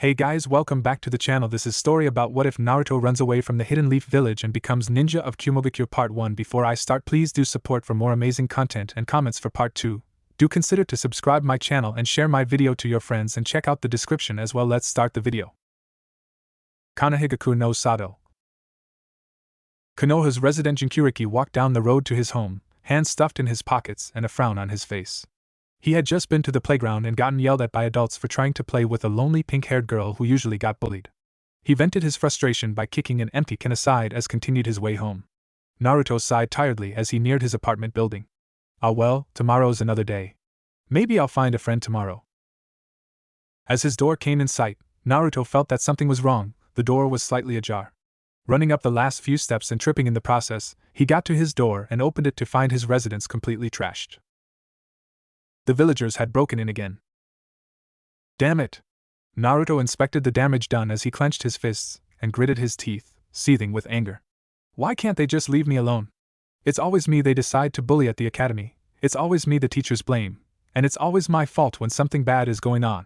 Hey guys, welcome back to the channel. This is story about what if Naruto runs away from the Hidden Leaf Village and becomes Ninja of Kumogakure Part 1. Before I start, please do support for more amazing content and comments for Part 2. Do consider to subscribe my channel and share my video to your friends and check out the description as well. Let's start the video. Konohagakure no Sado. Konoha's resident Jinchuriki walked down the road to his home, hands stuffed in his pockets and a frown on his face. He had just been to the playground and gotten yelled at by adults for trying to play with a lonely pink-haired girl who usually got bullied. He vented his frustration by kicking an empty can aside as continued his way home. Naruto sighed tiredly as he neared his apartment building. Ah well, tomorrow's another day. Maybe I'll find a friend tomorrow. As his door came in sight, Naruto felt that something was wrong. The door was slightly ajar. Running up the last few steps and tripping in the process, he got to his door and opened it to find his residence completely trashed. The villagers had broken in again. Damn it! Naruto inspected the damage done as he clenched his fists and gritted his teeth, seething with anger. Why can't they just leave me alone? It's always me they decide to bully at the academy, it's always me the teachers blame, and it's always my fault when something bad is going on.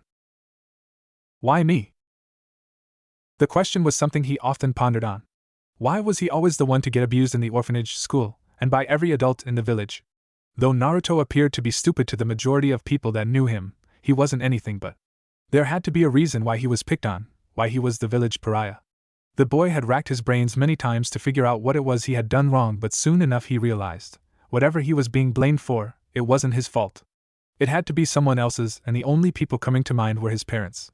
Why me? The question was something he often pondered on. Why was he always the one to get abused in the orphanage school, and by every adult in the village? Though Naruto appeared to be stupid to the majority of people that knew him, he wasn't anything but. There had to be a reason why he was picked on, why he was the village pariah. The boy had racked his brains many times to figure out what it was he had done wrong, but soon enough he realized, whatever he was being blamed for, it wasn't his fault. It had to be someone else's, and the only people coming to mind were his parents.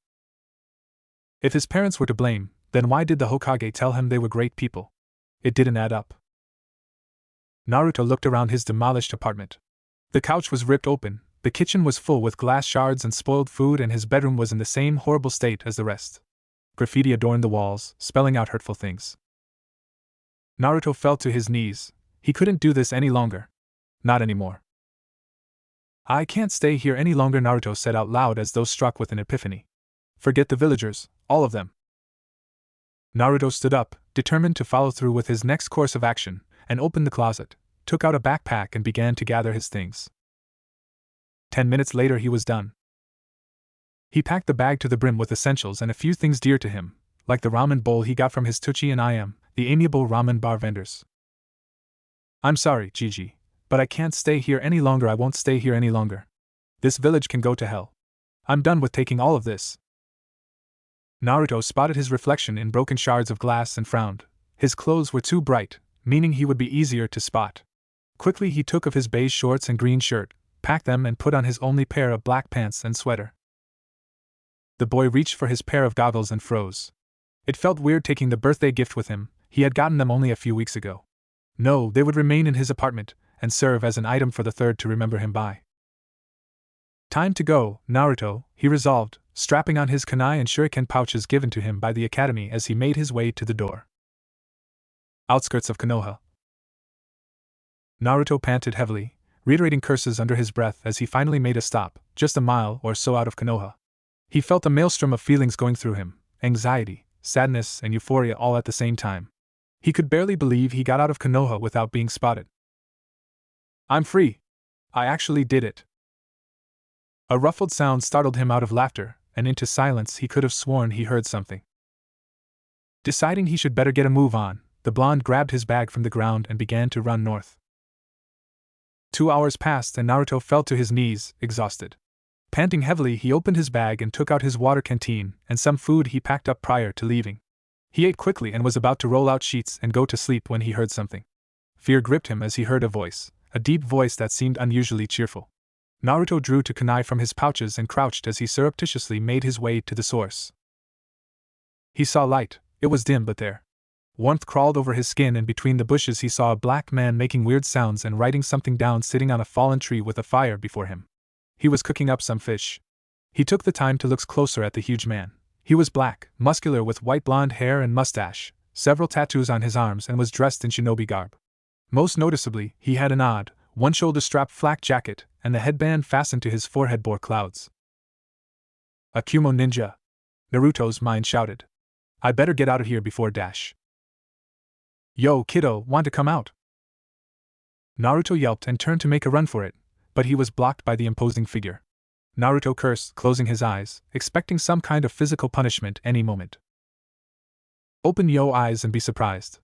If his parents were to blame, then why did the Hokage tell him they were great people? It didn't add up. Naruto looked around his demolished apartment. The couch was ripped open, the kitchen was full with glass shards and spoiled food, and his bedroom was in the same horrible state as the rest. Graffiti adorned the walls, spelling out hurtful things. Naruto fell to his knees. He couldn't do this any longer. Not anymore. I can't stay here any longer, Naruto said out loud as though struck with an epiphany. Forget the villagers, all of them. Naruto stood up, determined to follow through with his next course of action, and opened the closet, took out a backpack and began to gather his things. 10 minutes later he was done. He packed the bag to the brim with essentials and a few things dear to him, like the ramen bowl he got from his Tuchi and Iam, the amiable ramen bar vendors. I'm sorry, Gigi, but I can't stay here any longer. I won't stay here any longer. This village can go to hell. I'm done with taking all of this. Naruto spotted his reflection in broken shards of glass and frowned. His clothes were too bright, meaning he would be easier to spot. Quickly he took off his beige shorts and green shirt, packed them and put on his only pair of black pants and sweater. The boy reached for his pair of goggles and froze. It felt weird taking the birthday gift with him, he had gotten them only a few weeks ago. No, they would remain in his apartment, and serve as an item for the third to remember him by. Time to go, Naruto, he resolved, strapping on his kunai and shuriken pouches given to him by the academy as he made his way to the door. Outskirts of Konoha. Naruto panted heavily, reiterating curses under his breath as he finally made a stop, just a mile or so out of Konoha. He felt a maelstrom of feelings going through him, anxiety, sadness, and euphoria all at the same time. He could barely believe he got out of Konoha without being spotted. I'm free! I actually did it! A ruffled sound startled him out of laughter, and into silence he could have sworn he heard something. Deciding he should better get a move on, the blonde grabbed his bag from the ground and began to run north. 2 hours passed and Naruto fell to his knees, exhausted. Panting heavily, he opened his bag and took out his water canteen and some food he packed up prior to leaving. He ate quickly and was about to roll out sheets and go to sleep when he heard something. Fear gripped him as he heard a voice, a deep voice that seemed unusually cheerful. Naruto drew two kunai from his pouches and crouched as he surreptitiously made his way to the source. He saw light. It was dim but there. Warmth crawled over his skin, and between the bushes he saw a black man making weird sounds and writing something down, sitting on a fallen tree with a fire before him. He was cooking up some fish. He took the time to look closer at the huge man. He was black, muscular with white blonde hair and mustache, several tattoos on his arms, and was dressed in shinobi garb. Most noticeably, he had an odd, one-shoulder-strap flak jacket, and the headband fastened to his forehead bore clouds. A Kumo ninja! Naruto's mind shouted. I better get out of here before dash. Yo, kiddo, want to come out? Naruto yelped and turned to make a run for it, but he was blocked by the imposing figure. Naruto cursed, closing his eyes, expecting some kind of physical punishment any moment. Open your eyes and be surprised.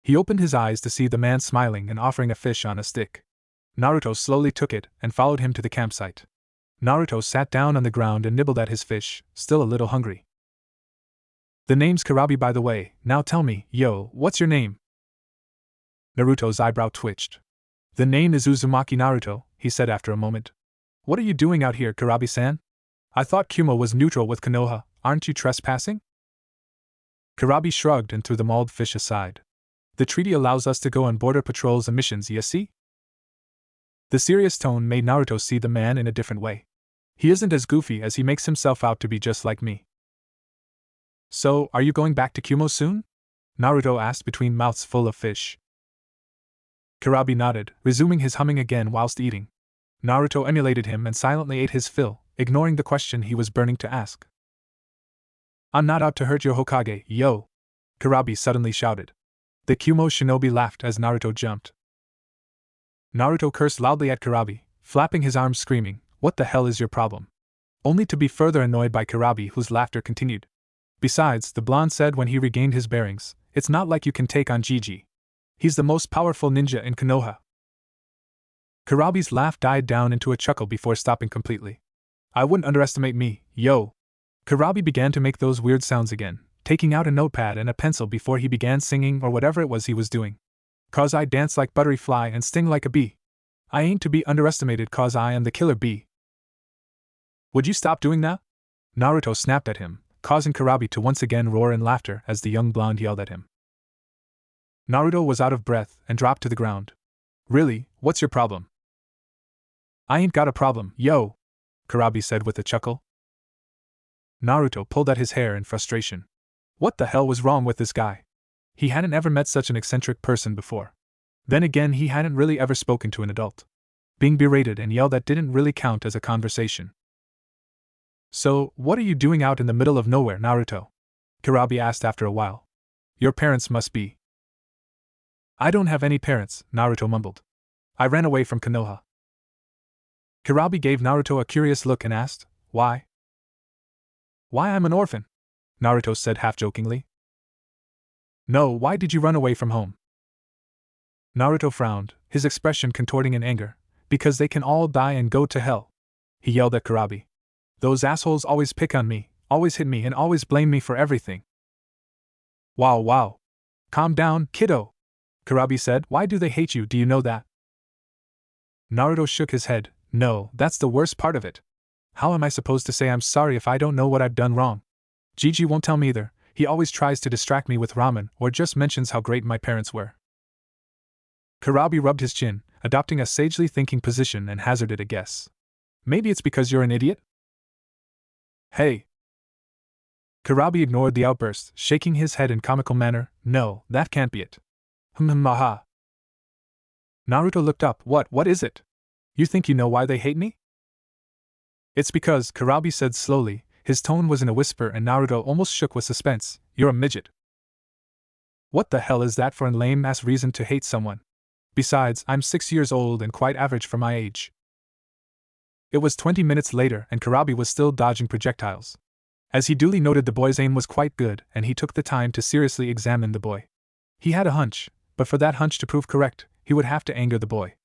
He opened his eyes to see the man smiling and offering a fish on a stick. Naruto slowly took it and followed him to the campsite. Naruto sat down on the ground and nibbled at his fish, still a little hungry. The name's Karabi, by the way. Now tell me, what's your name? Naruto's eyebrow twitched. The name is Uzumaki Naruto, he said after a moment. What are you doing out here, Karabi-san? I thought Kumo was neutral with Konoha. Aren't you trespassing? Karabi shrugged and threw the mauled fish aside. The treaty allows us to go on border patrols and missions, you see? The serious tone made Naruto see the man in a different way. He isn't as goofy as he makes himself out to be, just like me. So, are you going back to Kumo soon? Naruto asked between mouths full of fish. Karabi nodded, resuming his humming again whilst eating. Naruto emulated him and silently ate his fill, ignoring the question he was burning to ask. I'm not out to hurt your Hokage, yo! Karabi suddenly shouted. The Kumo shinobi laughed as Naruto jumped. Naruto cursed loudly at Karabi, flapping his arms screaming, What the hell is your problem? Only to be further annoyed by Karabi, whose laughter continued. Besides, the blonde said when he regained his bearings, it's not like you can take on Gigi. He's the most powerful ninja in Konoha. Karabi's laugh died down into a chuckle before stopping completely. I wouldn't underestimate me, yo! Karabi began to make those weird sounds again, taking out a notepad and a pencil before he began singing or whatever it was he was doing. Cause I dance like buttery fly and sting like a bee. I ain't to be underestimated cause I am the killer bee. Would you stop doing that? Naruto snapped at him, causing Karabi to once again roar in laughter as the young blonde yelled at him. Naruto was out of breath and dropped to the ground. Really, what's your problem? I ain't got a problem, yo! Karabi said with a chuckle. Naruto pulled at his hair in frustration. What the hell was wrong with this guy? He hadn't ever met such an eccentric person before. Then again, he hadn't really ever spoken to an adult. Being berated and yelled at didn't really count as a conversation. So, what are you doing out in the middle of nowhere, Naruto? Karabi asked after a while. Your parents must be. I don't have any parents, Naruto mumbled. I ran away from Konoha. Karabi gave Naruto a curious look and asked, Why? Why I'm an orphan, Naruto said half-jokingly. No, why did you run away from home? Naruto frowned, his expression contorting in anger. Because they can all die and go to hell. He yelled at Karabi. Those assholes always pick on me, always hit me and always blame me for everything. Wow. Calm down, kiddo, Karabi said. Why do they hate you, do you know that? Naruto shook his head. No, that's the worst part of it. How am I supposed to say I'm sorry if I don't know what I've done wrong? Gigi won't tell me either. He always tries to distract me with ramen or just mentions how great my parents were. Karabi rubbed his chin, adopting a sagely thinking position, and hazarded a guess. Maybe it's because you're an idiot? Hey! Karabi ignored the outburst, shaking his head in comical manner. No, that can't be it. Aha. Naruto looked up. What is it? You think you know why they hate me? It's because, Karabi said slowly, his tone was in a whisper and Naruto almost shook with suspense. You're a midget. What the hell is that for a lame-ass reason to hate someone? Besides, I'm 6 years old and quite average for my age. It was 20 minutes later and Karabi was still dodging projectiles. As he duly noted, the boy's aim was quite good and he took the time to seriously examine the boy. He had a hunch, but for that hunch to prove correct, he would have to anger the boy.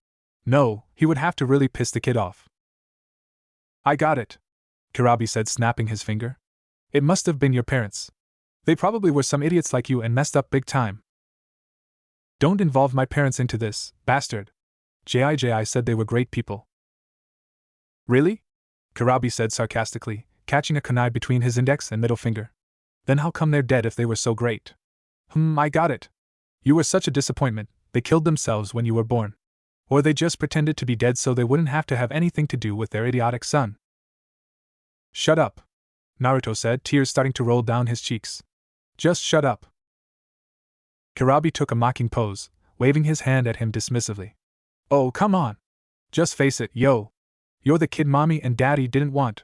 No, he would have to really piss the kid off. I got it, Karabi said, snapping his finger. It must have been your parents. They probably were some idiots like you and messed up big time. Don't involve my parents into this, bastard. Jiji said they were great people. Really? Karabi said sarcastically, catching a kunai between his index and middle finger. Then how come they're dead if they were so great? I got it. You were such a disappointment, they killed themselves when you were born. Or they just pretended to be dead so they wouldn't have to have anything to do with their idiotic son. Shut up, Naruto said, tears starting to roll down his cheeks. Just shut up. Karabi took a mocking pose, waving his hand at him dismissively. Oh, come on. Just face it, yo. You're the kid mommy and daddy didn't want.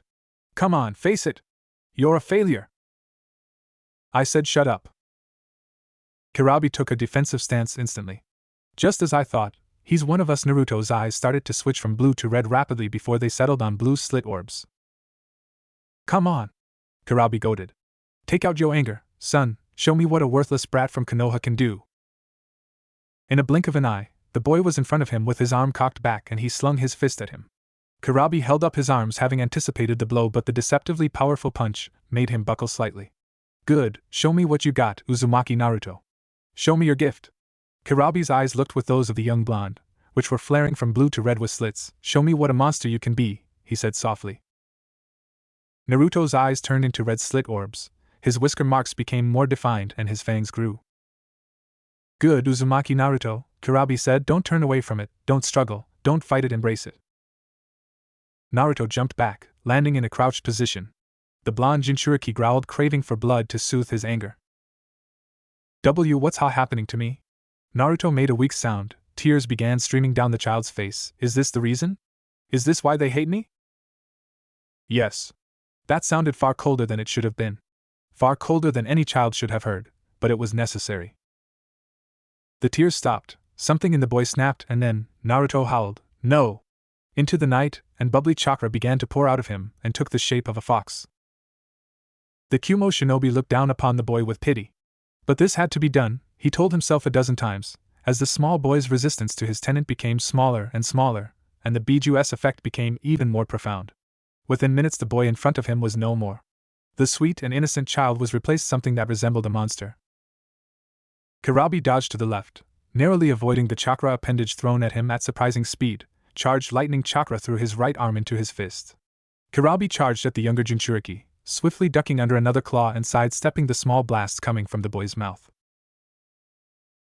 Come on, face it. You're a failure. I said shut up. Karabi took a defensive stance instantly. Just as I thought, He's one of us. Naruto's eyes started to switch from blue to red rapidly before they settled on blue slit orbs. Come on, Karabi goaded. Take out your anger, son, show me what a worthless brat from Konoha can do. In a blink of an eye, the boy was in front of him with his arm cocked back and he slung his fist at him. Karabi held up his arms having anticipated the blow, but the deceptively powerful punch made him buckle slightly. Good, show me what you got, Uzumaki Naruto. Show me your gift. Karabi's eyes looked with those of the young blonde, which were flaring from blue to red with slits. Show me what a monster you can be, he said softly. Naruto's eyes turned into red slit orbs, his whisker marks became more defined and his fangs grew. Good, Uzumaki Naruto, Karabi said, don't turn away from it, don't struggle, don't fight it, embrace it. Naruto jumped back, landing in a crouched position. The blonde Jinchuriki growled, craving for blood to soothe his anger. What's happening to me? Naruto made a weak sound, tears began streaming down the child's face. Is this the reason? Is this why they hate me? Yes. That sounded far colder than it should have been. Far colder than any child should have heard, but it was necessary. The tears stopped, something in the boy snapped, and then, Naruto howled, no! Into the night, and bubbly chakra began to pour out of him, and took the shape of a fox. The Kumo shinobi looked down upon the boy with pity. But this had to be done, he told himself a dozen times, as the small boy's resistance to his tenant became smaller, and the Biju's effect became even more profound. Within minutes the boy in front of him was no more. The sweet and innocent child was replaced something that resembled a monster. Karabi dodged to the left, narrowly avoiding the chakra appendage thrown at him at surprising speed, charged lightning chakra through his right arm into his fist. Karabi charged at the younger Jinchuriki, swiftly ducking under another claw and sidestepping the small blasts coming from the boy's mouth.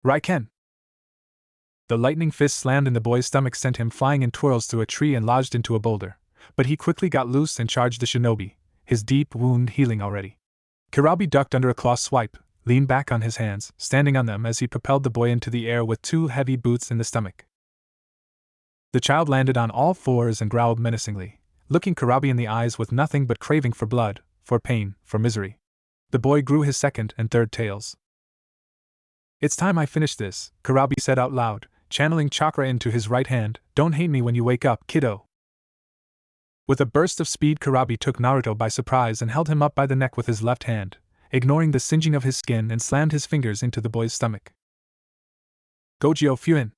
Raiken! The lightning fist slammed in the boy's stomach sent him flying in twirls through a tree and lodged into a boulder, but he quickly got loose and charged the shinobi, his deep wound healing already. Karabi ducked under a claw swipe, leaned back on his hands, standing on them as he propelled the boy into the air with two heavy boots in the stomach. The child landed on all fours and growled menacingly, looking Karabi in the eyes with nothing but craving for blood, for pain, for misery. The boy grew his second and third tails. It's time I finish this, Karabi said out loud, channeling chakra into his right hand. Don't hate me when you wake up, kiddo. With a burst of speed, Karabi took Naruto by surprise and held him up by the neck with his left hand, ignoring the singeing of his skin, and slammed his fingers into the boy's stomach. Gojo Fuin!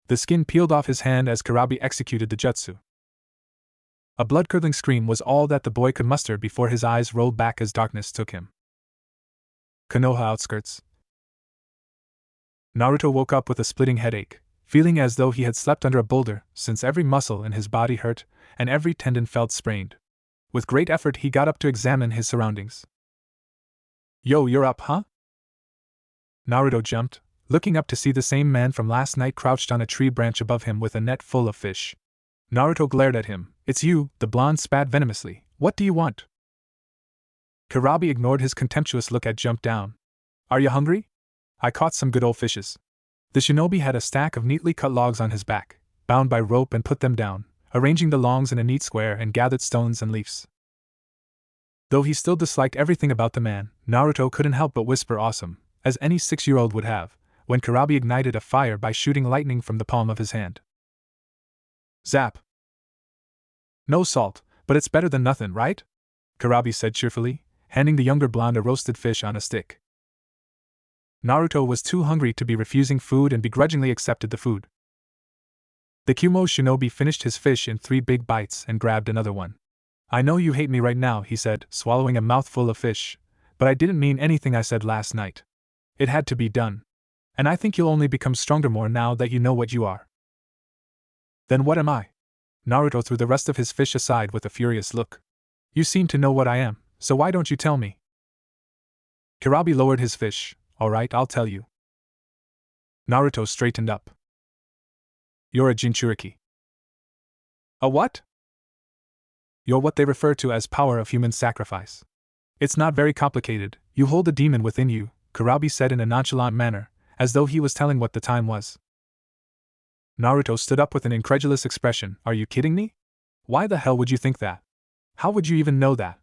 The skin peeled off his hand as Karabi executed the jutsu. A blood-curdling scream was all that the boy could muster before his eyes rolled back as darkness took him. Konoha outskirts. Naruto woke up with a splitting headache, feeling as though he had slept under a boulder, since every muscle in his body hurt, and every tendon felt sprained. With great effort he got up to examine his surroundings. Yo, you're up, huh? Naruto jumped, looking up to see the same man from last night crouched on a tree branch above him with a net full of fish. Naruto glared at him. It's you, the blonde spat venomously. What do you want? Karabi ignored his contemptuous look and jumped down. Are you hungry? I caught some good old fishes. The shinobi had a stack of neatly cut logs on his back, bound by rope, and put them down, arranging the logs in a neat square, and gathered stones and leaves. Though he still disliked everything about the man, Naruto couldn't help but whisper awesome, as any 6-year-old would have, when Karabi ignited a fire by shooting lightning from the palm of his hand. Zap! No salt, but it's better than nothing, right? Karabi said cheerfully, handing the younger blonde a roasted fish on a stick. Naruto was too hungry to be refusing food and begrudgingly accepted the food. The Kumo shinobi finished his fish in 3 big bites and grabbed another one. I know you hate me right now, he said, swallowing a mouthful of fish, but I didn't mean anything I said last night. It had to be done. And I think you'll only become stronger more now that you know what you are. Then what am I? Naruto threw the rest of his fish aside with a furious look. You seem to know what I am, so why don't you tell me? Karabi lowered his fish. All right, I'll tell you. Naruto straightened up. You're a Jinchuriki. A what? You're what they refer to as power of human sacrifice. It's not very complicated. You hold a demon within you, Karabi said in a nonchalant manner, as though he was telling what the time was. Naruto stood up with an incredulous expression. Are you kidding me? Why the hell would you think that? How would you even know that?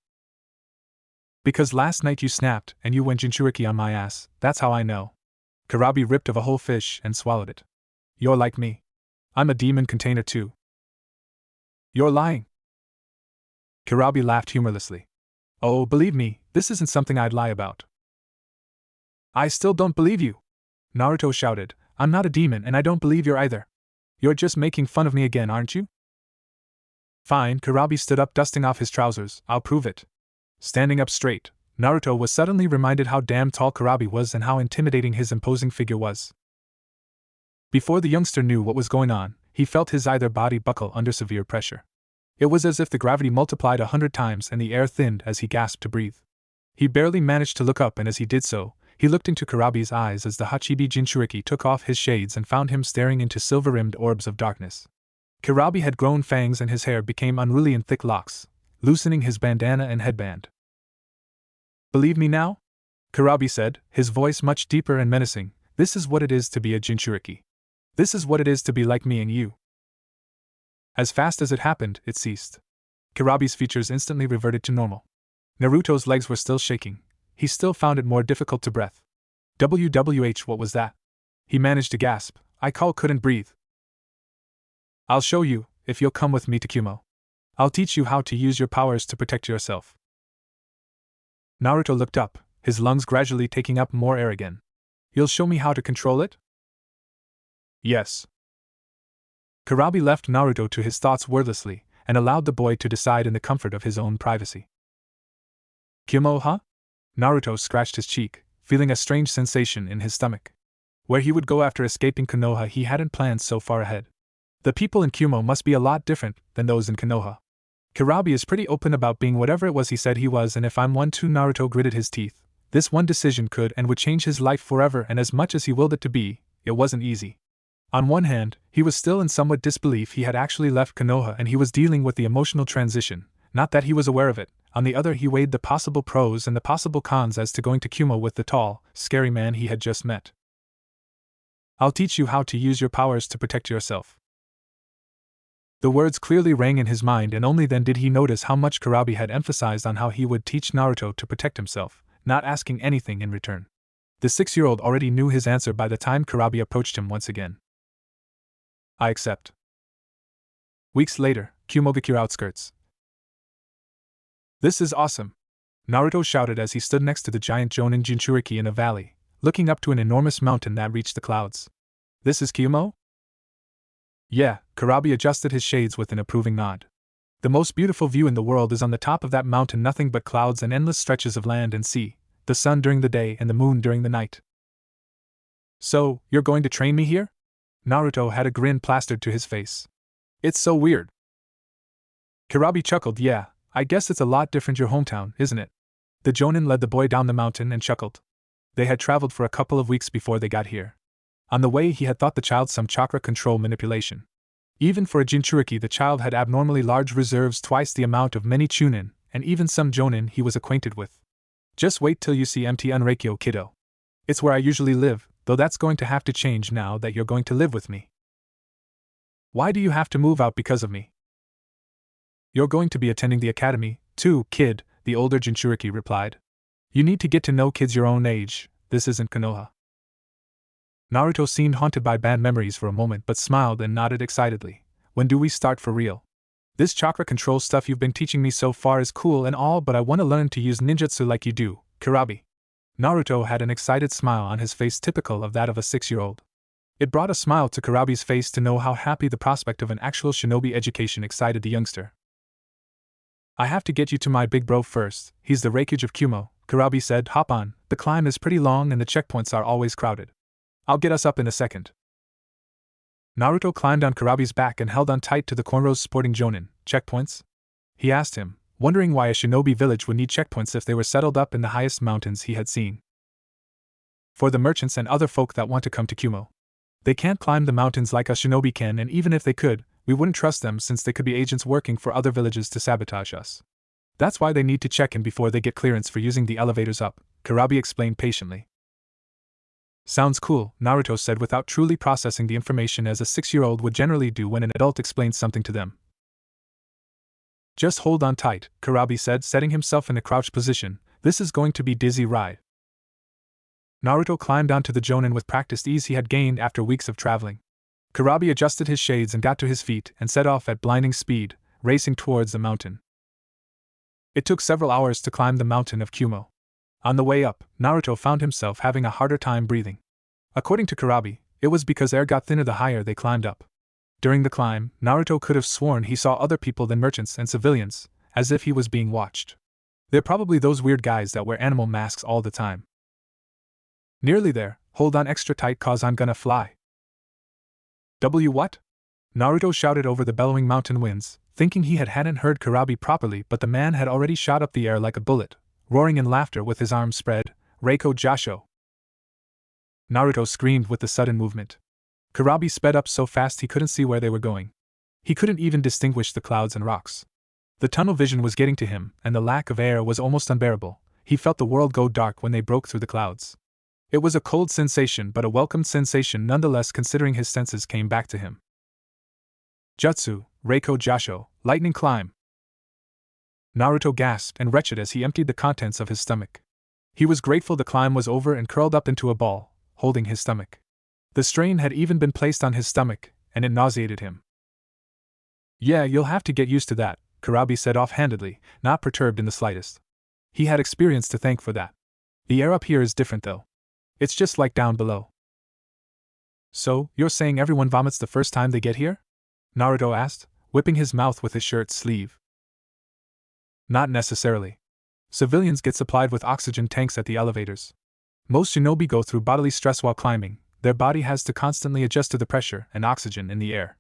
Because last night you snapped and you went Jinchuriki on my ass, that's how I know. Karabi ripped of a whole fish and swallowed it. You're like me. I'm a demon container too. You're lying. Kurabi laughed humorlessly. Oh, believe me, this isn't something I'd lie about. I still don't believe you, Naruto shouted. I'm not a demon and I don't believe you're either. You're just making fun of me again, aren't you? Fine, Kurabi stood up, dusting off his trousers. I'll prove it. Standing up straight, Naruto was suddenly reminded how damn tall Kurabi was and how intimidating his imposing figure was. Before the youngster knew what was going on, he felt his either body buckle under severe pressure. It was as if the gravity multiplied 100 times and the air thinned as he gasped to breathe. He barely managed to look up, and as he did so, he looked into Kurabi's eyes as the Hachibi Jinchuriki took off his shades and found him staring into silver-rimmed orbs of darkness. Kurabi had grown fangs and his hair became unruly in thick locks, loosening his bandana and headband. Believe me now? Kurabi said, his voice much deeper and menacing. This is what it is to be a Jinchuriki. This is what it is to be like me and you. As fast as it happened, it ceased. Kurabi's features instantly reverted to normal. Naruto's legs were still shaking. He still found it more difficult to breathe. WWH, what was that? He managed to gasp. I couldn't breathe. I'll show you, if you'll come with me to Kumo. I'll teach you how to use your powers to protect yourself. Naruto looked up, his lungs gradually taking up more air again. You'll show me how to control it? Yes. Kurabi left Naruto to his thoughts wordlessly, and allowed the boy to decide in the comfort of his own privacy. Kumo, huh? Naruto scratched his cheek, feeling a strange sensation in his stomach. Where he would go after escaping Konoha he hadn't planned so far ahead. The people in Kumo must be a lot different than those in Konoha. Kurabi is pretty open about being whatever it was he said he was, and if I'm one too, Naruto gritted his teeth. This one decision could and would change his life forever, and as much as he willed it to be, it wasn't easy. On one hand, he was still in somewhat disbelief he had actually left Konoha and he was dealing with the emotional transition, not that he was aware of it. On the other, he weighed the possible pros and the possible cons as to going to Kumo with the tall, scary man he had just met. I'll teach you how to use your powers to protect yourself. The words clearly rang in his mind, and only then did he notice how much Kurabi had emphasized on how he would teach Naruto to protect himself, not asking anything in return. The 6-year-old already knew his answer by the time Kurabi approached him once again. I accept. Weeks later, Kumogakure outskirts. This is awesome! Naruto shouted as he stood next to the giant Jonin Jinchuriki in a valley, looking up to an enormous mountain that reached the clouds. This is Kumo? Yeah, Kurabi adjusted his shades with an approving nod. The most beautiful view in the world is on the top of that mountain, nothing but clouds and endless stretches of land and sea, the sun during the day and the moon during the night. So, you're going to train me here? Naruto had a grin plastered to his face. It's so weird. Kurabi chuckled. Yeah, I guess it's a lot different your hometown, isn't it? The Jonin led the boy down the mountain and chuckled. They had traveled for a couple of weeks before they got here. On the way he had taught the child some chakra control manipulation. Even for a Jinchuriki the child had abnormally large reserves, twice the amount of many Chunin, and even some Jonin he was acquainted with. Just wait till you see MT Unreikyo, kiddo. It's where I usually live, though that's going to have to change now that you're going to live with me. Why do you have to move out because of me? You're going to be attending the academy, too, kid, the older Jinchuriki replied. You need to get to know kids your own age, this isn't Konoha. Naruto seemed haunted by bad memories for a moment but smiled and nodded excitedly. When do we start for real? This chakra control stuff you've been teaching me so far is cool and all, but I want to learn to use ninjutsu like you do, Kurabi. Naruto had an excited smile on his face typical of that of a 6-year-old. It brought a smile to Kurabi's face to know how happy the prospect of an actual shinobi education excited the youngster. I have to get you to my big bro first, he's the Raikage of Kumo, Kurabi said. Hop on, the climb is pretty long and the checkpoints are always crowded. I'll get us up in a second. Naruto climbed on Kurabi's back and held on tight to the cornrows sporting Jonin. Checkpoints? He asked him, wondering why a shinobi village would need checkpoints if they were settled up in the highest mountains he had seen. For the merchants and other folk that want to come to Kumo. They can't climb the mountains like a shinobi can, and even if they could, we wouldn't trust them since they could be agents working for other villages to sabotage us. That's why they need to check in before they get clearance for using the elevators up, Kurabi explained patiently. Sounds cool, Naruto said without truly processing the information as a 6-year-old would generally do when an adult explains something to them. Just hold on tight, Kurabi said, setting himself in a crouched position. This is going to be a dizzy ride. Naruto climbed onto the Jonin with practiced ease he had gained after weeks of traveling. Kurabi adjusted his shades and got to his feet and set off at blinding speed, racing towards the mountain. It took several hours to climb the mountain of Kumo. On the way up, Naruto found himself having a harder time breathing. According to Kurabi, it was because air got thinner the higher they climbed up. During the climb, Naruto could have sworn he saw other people than merchants and civilians, as if he was being watched. They're probably those weird guys that wear animal masks all the time. Nearly there, hold on extra tight cause I'm gonna fly. What? Naruto shouted over the bellowing mountain winds, thinking he hadn't heard Kurabi properly, but the man had already shot up the air like a bullet, roaring in laughter with his arms spread. Reiko Jasho! Naruto screamed with the sudden movement. Kurabi sped up so fast he couldn't see where they were going. He couldn't even distinguish the clouds and rocks. The tunnel vision was getting to him, and the lack of air was almost unbearable. He felt the world go dark when they broke through the clouds. It was a cold sensation, but a welcomed sensation nonetheless, considering his senses came back to him. Jutsu, Reiko Jasho, lightning climb! Naruto gasped and retched as he emptied the contents of his stomach. He was grateful the climb was over and curled up into a ball, holding his stomach. The strain had even been placed on his stomach, and it nauseated him. Yeah, you'll have to get used to that, Kurabi said offhandedly, not perturbed in the slightest. He had experience to thank for that. The air up here is different though. It's just like down below. So, you're saying everyone vomits the first time they get here? Naruto asked, whipping his mouth with his shirt sleeve. Not necessarily. Civilians get supplied with oxygen tanks at the elevators. Most shinobi go through bodily stress while climbing. Their body has to constantly adjust to the pressure and oxygen in the air.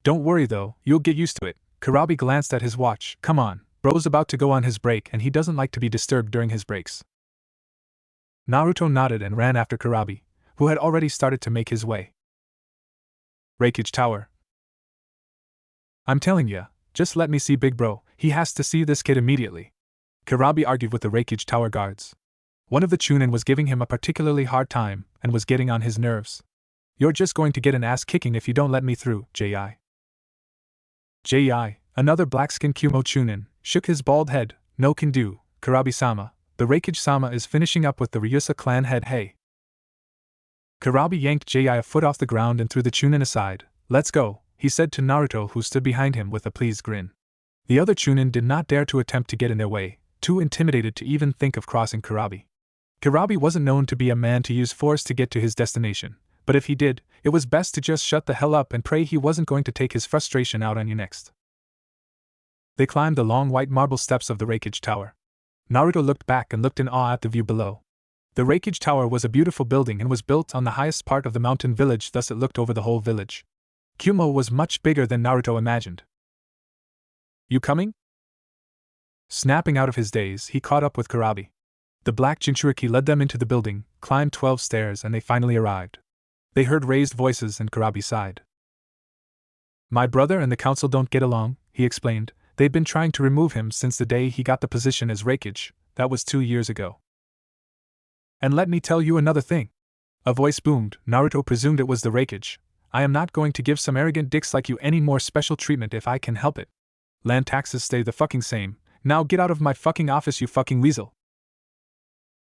Don't worry though, you'll get used to it. Kurabi glanced at his watch. Come on, bro's about to go on his break and he doesn't like to be disturbed during his breaks. Naruto nodded and ran after Kurabi, who had already started to make his way. Reikage Tower. I'm telling ya, just let me see Big Bro, he has to see this kid immediately. Kurabi argued with the Reikage Tower guards. One of the Chunin was giving him a particularly hard time, and was getting on his nerves. You're just going to get an ass kicking if you don't let me through, J.I. J.I., another black-skinned Kumo Chunin, shook his bald head. No can do, Kurabi-sama, the Reikage-sama is finishing up with the Ryusa clan head. Hey. Kurabi yanked J.I. a foot off the ground and threw the Chunin aside. Let's go, he said to Naruto, who stood behind him with a pleased grin. The other Chunin did not dare to attempt to get in their way, too intimidated to even think of crossing Kurabi. Kurabi wasn't known to be a man to use force to get to his destination, but if he did, it was best to just shut the hell up and pray he wasn't going to take his frustration out on you next. They climbed the long white marble steps of the Reikage Tower. Naruto looked back and looked in awe at the view below. The Reikage Tower was a beautiful building and was built on the highest part of the mountain village, thus it looked over the whole village. Kumo was much bigger than Naruto imagined. You coming? Snapping out of his daze, he caught up with Kurabi. The black Jinchuriki led them into the building, climbed 12 stairs, and they finally arrived. They heard raised voices and Kurabi sighed. My brother and the council don't get along, he explained. They'd been trying to remove him since the day he got the position as Reikage. That was 2 years ago. And let me tell you another thing. A voice boomed. Naruto presumed it was the Reikage. I am not going to give some arrogant dicks like you any more special treatment if I can help it. Land taxes stay the fucking same. Now get out of my fucking office, you fucking weasel.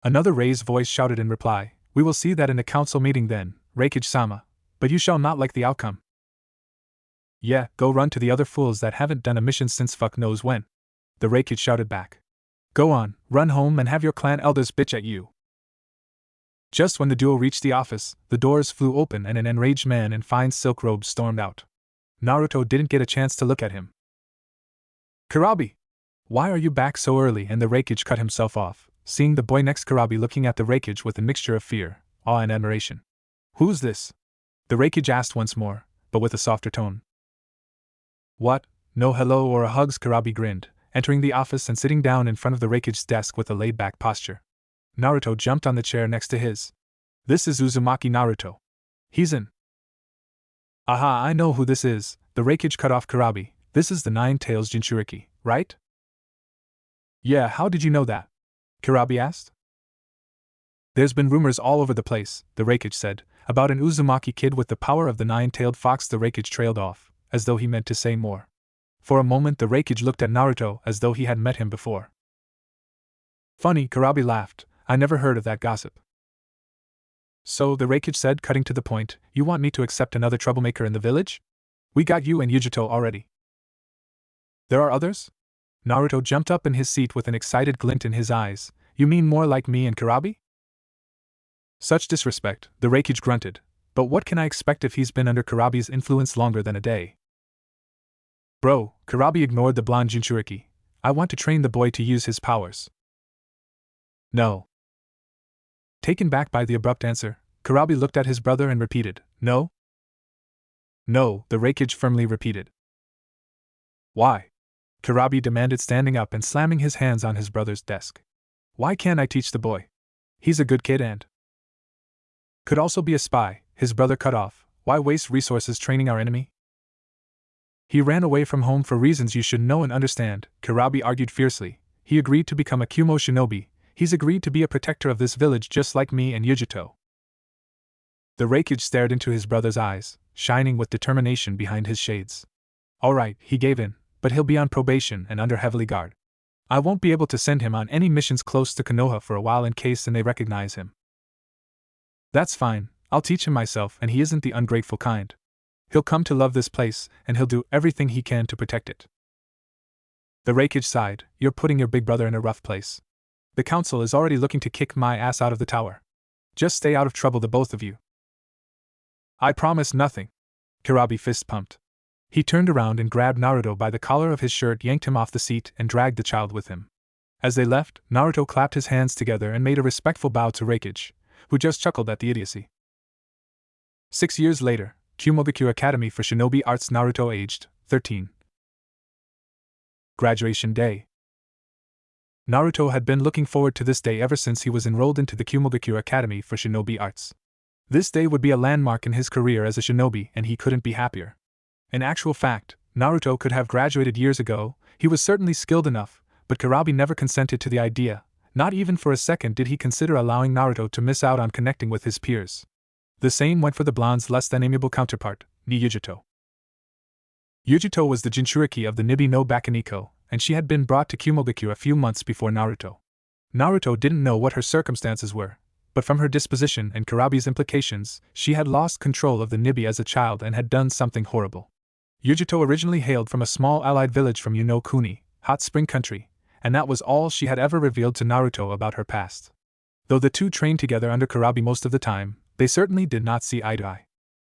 Another raised voice shouted in reply. We will see that in the council meeting then, Reikage-sama, but you shall not like the outcome. Yeah, go run to the other fools that haven't done a mission since fuck knows when. The Reikage shouted back. Go on, run home and have your clan elders bitch at you. Just when the duo reached the office, the doors flew open and an enraged man in fine silk robes stormed out. Naruto didn't get a chance to look at him. Kurabi! Why are you back so early? And the Reikage cut himself off, seeing the boy next Kurabi looking at the Reikage with a mixture of fear, awe and admiration. Who's this? The Reikage asked once more, but with a softer tone. What, no hello or a hugs? Kurabi grinned, entering the office and sitting down in front of the Reikage's desk with a laid-back posture. Naruto jumped on the chair next to his. This is Uzumaki Naruto. He's in. Aha, I know who this is, the Reikage cut off Kurabi. This is the Nine-Tails Jinchuriki, right? Yeah, how did you know that? Kurabi asked. There's been rumors all over the place, the Reikage said, about an Uzumaki kid with the power of the nine-tailed fox. The Reikage trailed off, as though he meant to say more. For a moment the Reikage looked at Naruto as though he had met him before. Funny, Kurabi laughed, I never heard of that gossip. So, the Reikage said, cutting to the point, you want me to accept another troublemaker in the village? We got you and Yujito already. There are others? Naruto jumped up in his seat with an excited glint in his eyes. You mean more like me and Kurabi? Such disrespect, the Reikage grunted. But what can I expect if he's been under Kurabi's influence longer than a day? Bro, Kurabi ignored the blonde Jinchuriki. I want to train the boy to use his powers. No. Taken back by the abrupt answer, Kurabi looked at his brother and repeated, No? No, the Reikage firmly repeated. Why? Kurabi demanded, standing up and slamming his hands on his brother's desk. Why can't I teach the boy? He's a good kid and could also be a spy, his brother cut off. Why waste resources training our enemy? He ran away from home for reasons you should know and understand, Kurabi argued fiercely. He agreed to become a Kumo shinobi. He's agreed to be a protector of this village just like me and Yujito. The Reikage stared into his brother's eyes, shining with determination behind his shades. All right, he gave in, but he'll be on probation and under heavily guard. I won't be able to send him on any missions close to Konoha for a while in case they recognize him. That's fine, I'll teach him myself, and he isn't the ungrateful kind. He'll come to love this place, and he'll do everything he can to protect it. The Reikage sighed. You're putting your big brother in a rough place. The council is already looking to kick my ass out of the tower. Just stay out of trouble, the both of you. I promise nothing. Kurabi fist pumped. He turned around and grabbed Naruto by the collar of his shirt, yanked him off the seat, and dragged the child with him. As they left, Naruto clapped his hands together and made a respectful bow to Reikage, who just chuckled at the idiocy. 6 years later, Kumogakure Academy for Shinobi Arts. Naruto aged 13. Graduation Day. Naruto had been looking forward to this day ever since he was enrolled into the Kumogakure Academy for Shinobi Arts. This day would be a landmark in his career as a shinobi, and he couldn't be happier. In actual fact, Naruto could have graduated years ago. He was certainly skilled enough, but Kurabi never consented to the idea. Not even for a second did he consider allowing Naruto to miss out on connecting with his peers. The same went for the blonde's less than amiable counterpart, Yujito. Yujito was the Jinchuriki of the Nibi no Bakeniko, and she had been brought to Kumogakure a few months before Naruto. Naruto didn't know what her circumstances were, but from her disposition and Kurabi's implications, she had lost control of the Nibi as a child and had done something horrible. Yujito originally hailed from a small allied village from Kuni, Hot Spring Country, and that was all she had ever revealed to Naruto about her past. Though the two trained together under Kurabi most of the time, they certainly did not see eye to eye.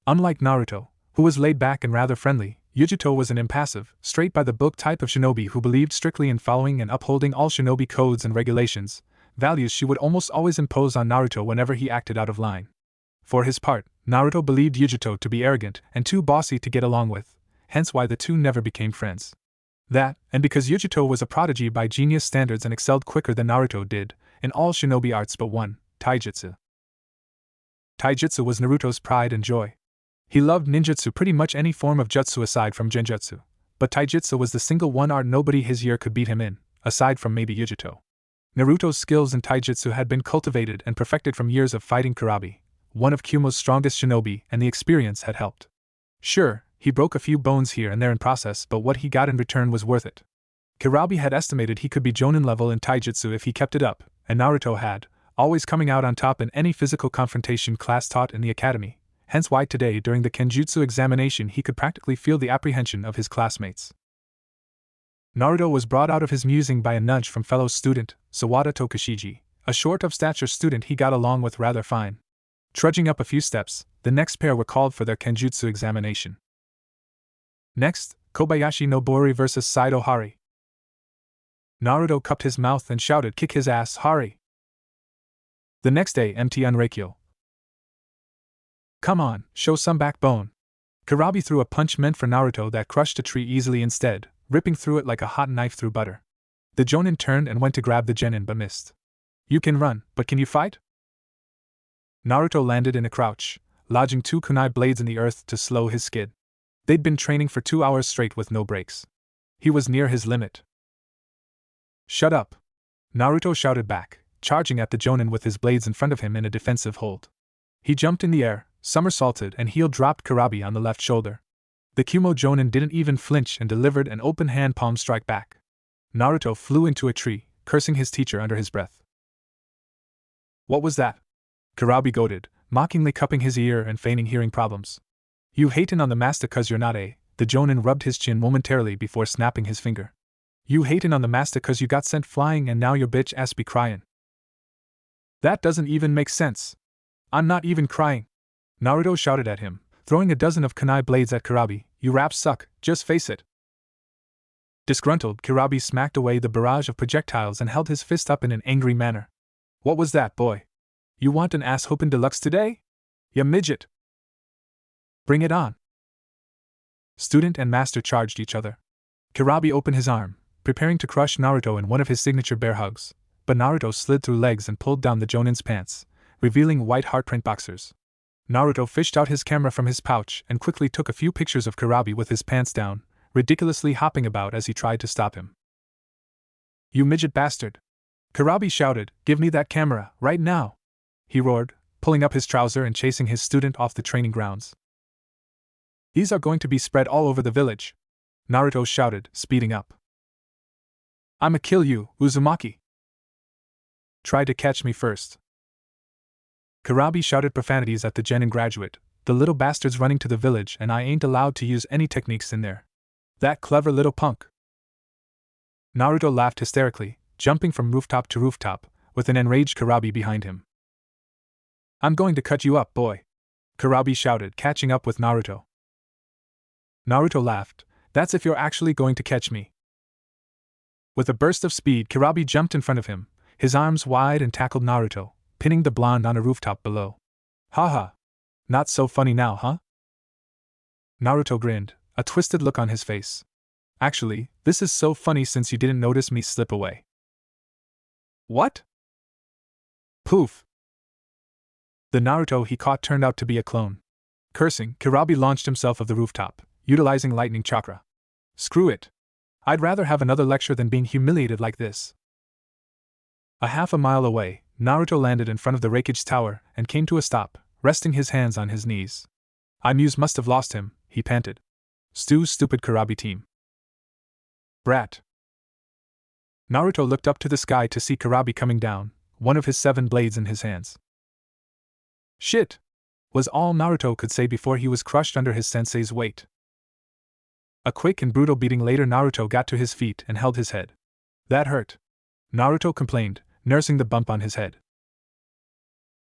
Unlike Naruto, who was laid back and rather friendly, Yujito was an impassive, straight-by-the-book type of shinobi who believed strictly in following and upholding all shinobi codes and regulations, values she would almost always impose on Naruto whenever he acted out of line. For his part, Naruto believed Yujito to be arrogant and too bossy to get along with, hence why the two never became friends. That, and because Yujito was a prodigy by genius standards and excelled quicker than Naruto did, in all shinobi arts but one, taijutsu. Taijutsu was Naruto's pride and joy. He loved ninjutsu, pretty much any form of jutsu aside from genjutsu, but taijutsu was the single one art nobody his year could beat him in, aside from maybe Yujito. Naruto's skills in taijutsu had been cultivated and perfected from years of fighting Kurabi, one of Kumo's strongest shinobi, and the experience had helped. Sure, he broke a few bones here and there in process, but what he got in return was worth it. Kurabi had estimated he could be Jonin level in taijutsu if he kept it up, and Naruto had, always coming out on top in any physical confrontation class taught in the academy, hence why today during the Kenjutsu examination he could practically feel the apprehension of his classmates. Naruto was brought out of his musing by a nudge from fellow student, Sawada Tokushiji, a short of stature student he got along with rather fine. Trudging up a few steps, the next pair were called for their Kenjutsu examination. Next, Kobayashi Nobori vs. Saido Hari. Naruto cupped his mouth and shouted, "Kick his ass, Hari!" The next day, MT Unreikyo. Come on, show some backbone. Kurabi threw a punch meant for Naruto that crushed a tree easily instead, ripping through it like a hot knife through butter. The Jonin turned and went to grab the genin but missed. You can run, but can you fight? Naruto landed in a crouch, lodging 2 kunai blades in the earth to slow his skid. They'd been training for 2 hours straight with no breaks. He was near his limit. Shut up! Naruto shouted back, charging at the Jonin with his blades in front of him in a defensive hold. He jumped in the air, somersaulted and heel dropped Kurabi on the left shoulder. The Kumo Jonin didn't even flinch and delivered an open hand palm strike back. Naruto flew into a tree, cursing his teacher under his breath. What was that? Kurabi goaded, mockingly cupping his ear and feigning hearing problems. You hatin' on the master 'cause you're not a. The Jonin rubbed his chin momentarily before snapping his finger. You hatin' on the master 'cause you got sent flying and now your bitch ass be cryin'. That doesn't even make sense. I'm not even crying. Naruto shouted at him, throwing a dozen of kunai blades at Kurabi. You raps suck, just face it. Disgruntled, Kurabi smacked away the barrage of projectiles and held his fist up in an angry manner. What was that, boy? You want an ass whoopin' deluxe today? Ya midget! Bring it on! Student and master charged each other. Kurabi opened his arm, preparing to crush Naruto in one of his signature bear hugs, but Naruto slid through legs and pulled down the Jonin's pants, revealing white heartprint boxers. Naruto fished out his camera from his pouch and quickly took a few pictures of Kurabi with his pants down, ridiculously hopping about as he tried to stop him. You midget bastard! Kurabi shouted, give me that camera, right now! He roared, pulling up his trouser and chasing his student off the training grounds. These are going to be spread all over the village, Naruto shouted, speeding up. I'ma kill you, Uzumaki! Try to catch me first. Kurabi shouted profanities at the genin graduate, the little bastard's running to the village and I ain't allowed to use any techniques in there. That clever little punk. Naruto laughed hysterically, jumping from rooftop to rooftop, with an enraged Kurabi behind him. I'm going to cut you up, boy! Kurabi shouted, catching up with Naruto. Naruto laughed, that's if you're actually going to catch me. With a burst of speed, Kurabi jumped in front of him, his arms wide and tackled Naruto, pinning the blonde on a rooftop below. Haha! Not so funny now, huh? Naruto grinned, a twisted look on his face. Actually, this is so funny since you didn't notice me slip away. What? Poof! The Naruto he caught turned out to be a clone. Cursing, Kurabi launched himself of the rooftop, utilizing lightning chakra. Screw it. I'd rather have another lecture than being humiliated like this. A half a mile away, Naruto landed in front of the Reikage Tower and came to a stop, resting his hands on his knees. Muse must have lost him, he panted. Stupid Kurabi team. Brat. Naruto looked up to the sky to see Kurabi coming down, one of his 7 blades in his hands. Shit! Was all Naruto could say before he was crushed under his sensei's weight. A quick and brutal beating later, Naruto got to his feet and held his head. That hurt, Naruto complained, nursing the bump on his head.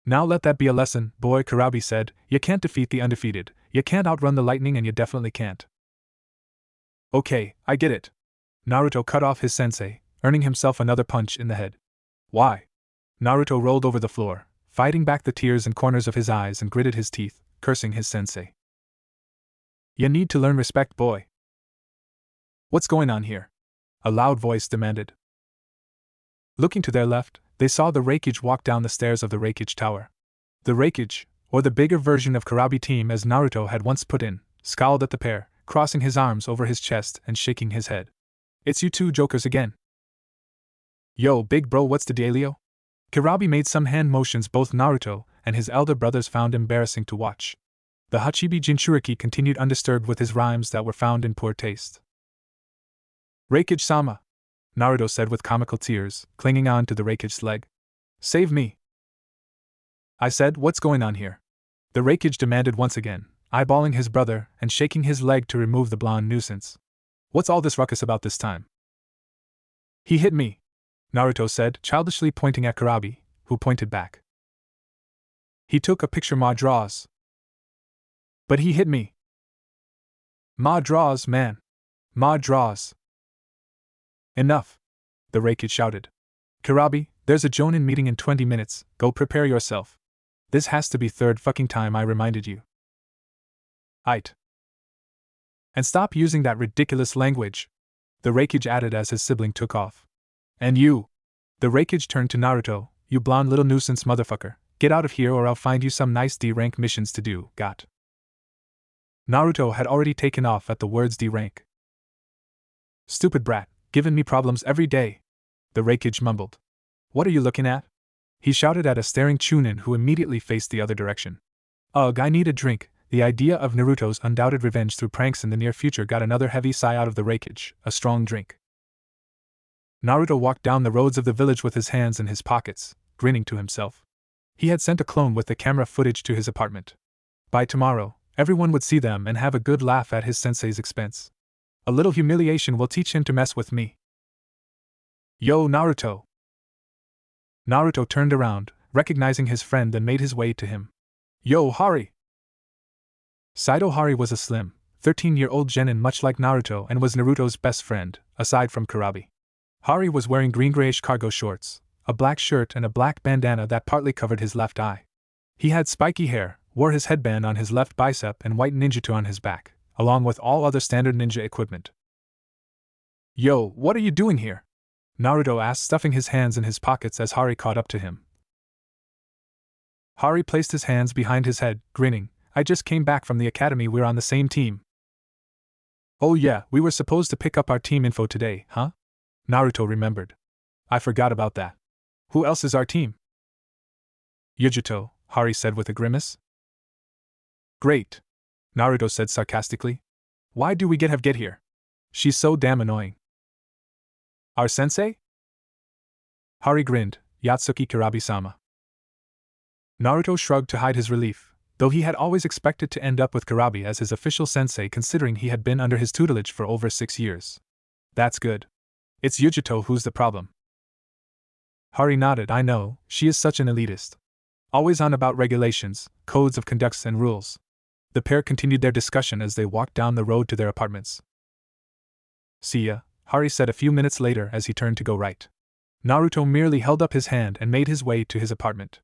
Now let that be a lesson, boy, Kurabi said. You can't defeat the undefeated, you can't outrun the lightning, and you definitely can't. Okay, I get it. Naruto cut off his sensei, earning himself another punch in the head. Why? Naruto rolled over the floor, fighting back the tears in corners of his eyes and gritted his teeth, cursing his sensei. You need to learn respect, boy. What's going on here? A loud voice demanded. Looking to their left, they saw the Reikage walk down the stairs of the Reikage Tower. The Reikage, or the bigger version of Kurabi team as Naruto had once put in, scowled at the pair, crossing his arms over his chest and shaking his head. It's you two jokers again. Yo, big bro, what's the dealio? Kurabi made some hand motions both Naruto and his elder brothers found embarrassing to watch. The Hachibi Jinchuriki continued undisturbed with his rhymes that were found in poor taste. Reikage-sama, Naruto said with comical tears, clinging on to the Reikage's leg. Save me. I said, what's going on here? The Reikage demanded once again, eyeballing his brother and shaking his leg to remove the blonde nuisance. What's all this ruckus about this time? He hit me, Naruto said, childishly pointing at Kurabi, who pointed back. He took a picture Ma draws. But he hit me. Ma draws, man. Ma draws. Enough! The Reikage shouted. Kurabi, there's a Jonin meeting in 20 minutes, go prepare yourself. This has to be third fucking time I reminded you. Aight. And stop using that ridiculous language, the Reikage added as his sibling took off. And you! The Reikage turned to Naruto, you blonde little nuisance motherfucker, get out of here or I'll find you some nice D-rank missions to do, got. Naruto had already taken off at the words D-rank. Stupid brat. Giving me problems every day, the Reikage mumbled. What are you looking at? He shouted at a staring Chunin who immediately faced the other direction. Ugh, I need a drink. The idea of Naruto's undoubted revenge through pranks in the near future got another heavy sigh out of the Reikage, a strong drink. Naruto walked down the roads of the village with his hands in his pockets, grinning to himself. He had sent a clone with the camera footage to his apartment. By tomorrow, everyone would see them and have a good laugh at his sensei's expense. A little humiliation will teach him to mess with me. Yo, Naruto! Naruto turned around, recognizing his friend, and made his way to him. Yo, Hari! Saito Hari was a slim, 13-year-old genin much like Naruto and was Naruto's best friend, aside from Kurabi. Hari was wearing green-grayish cargo shorts, a black shirt and a black bandana that partly covered his left eye. He had spiky hair, wore his headband on his left bicep and white ninjutsu on his back, along with all other standard ninja equipment. Yo, what are you doing here? Naruto asked, stuffing his hands in his pockets as Hari caught up to him. Hari placed his hands behind his head, grinning. I just came back from the academy, we're on the same team. Oh yeah, we were supposed to pick up our team info today, huh? Naruto remembered. I forgot about that. Who else is our team? Yujuto, Hari said with a grimace. Great, Naruto said sarcastically. Why do we get here? She's so damn annoying. Our sensei? Hari grinned. Yatsuki Kurabi-sama. Naruto shrugged to hide his relief, though he had always expected to end up with Kurabi as his official sensei, considering he had been under his tutelage for over 6 years. That's good. It's Yujuto who's the problem. Hari nodded. I know, she is such an elitist. Always on about regulations, codes of conducts and rules. The pair continued their discussion as they walked down the road to their apartments. See ya, Hari said a few minutes later as he turned to go right. Naruto merely held up his hand and made his way to his apartment.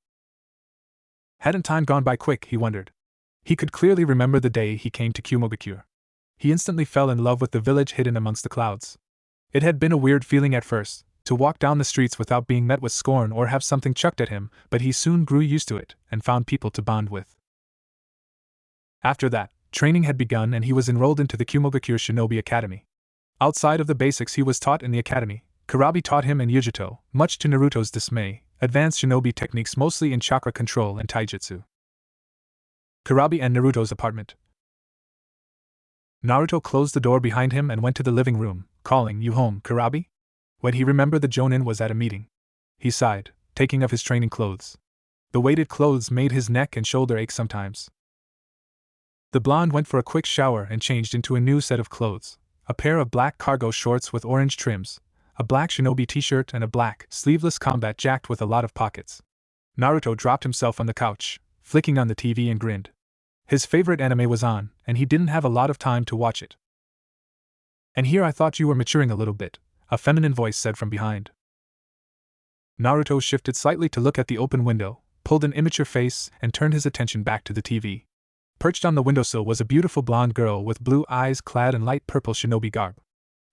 Hadn't time gone by quick, he wondered. He could clearly remember the day he came to Kumogakure. He instantly fell in love with the village hidden amongst the clouds. It had been a weird feeling at first, to walk down the streets without being met with scorn or have something chucked at him, but he soon grew used to it and found people to bond with. After that, training had begun and he was enrolled into the Kumogakure Shinobi Academy. Outside of the basics he was taught in the academy, Kurabi taught him and Yujuto, much to Naruto's dismay, advanced shinobi techniques mostly in chakra control and taijutsu. Kurabi and Naruto's apartment. Naruto closed the door behind him and went to the living room, calling, "You home, Kurabi?" When he remembered the Jonin was at a meeting. He sighed, taking off his training clothes. The weighted clothes made his neck and shoulder ache sometimes. The blonde went for a quick shower and changed into a new set of clothes, a pair of black cargo shorts with orange trims, a black shinobi t-shirt and a black, sleeveless combat jacket with a lot of pockets. Naruto dropped himself on the couch, flicking on the TV and grinned. His favorite anime was on, and he didn't have a lot of time to watch it. And here I thought you were maturing a little bit, a feminine voice said from behind. Naruto shifted slightly to look at the open window, pulled an immature face, and turned his attention back to the TV. Perched on the windowsill was a beautiful blonde girl with blue eyes clad in light purple shinobi garb.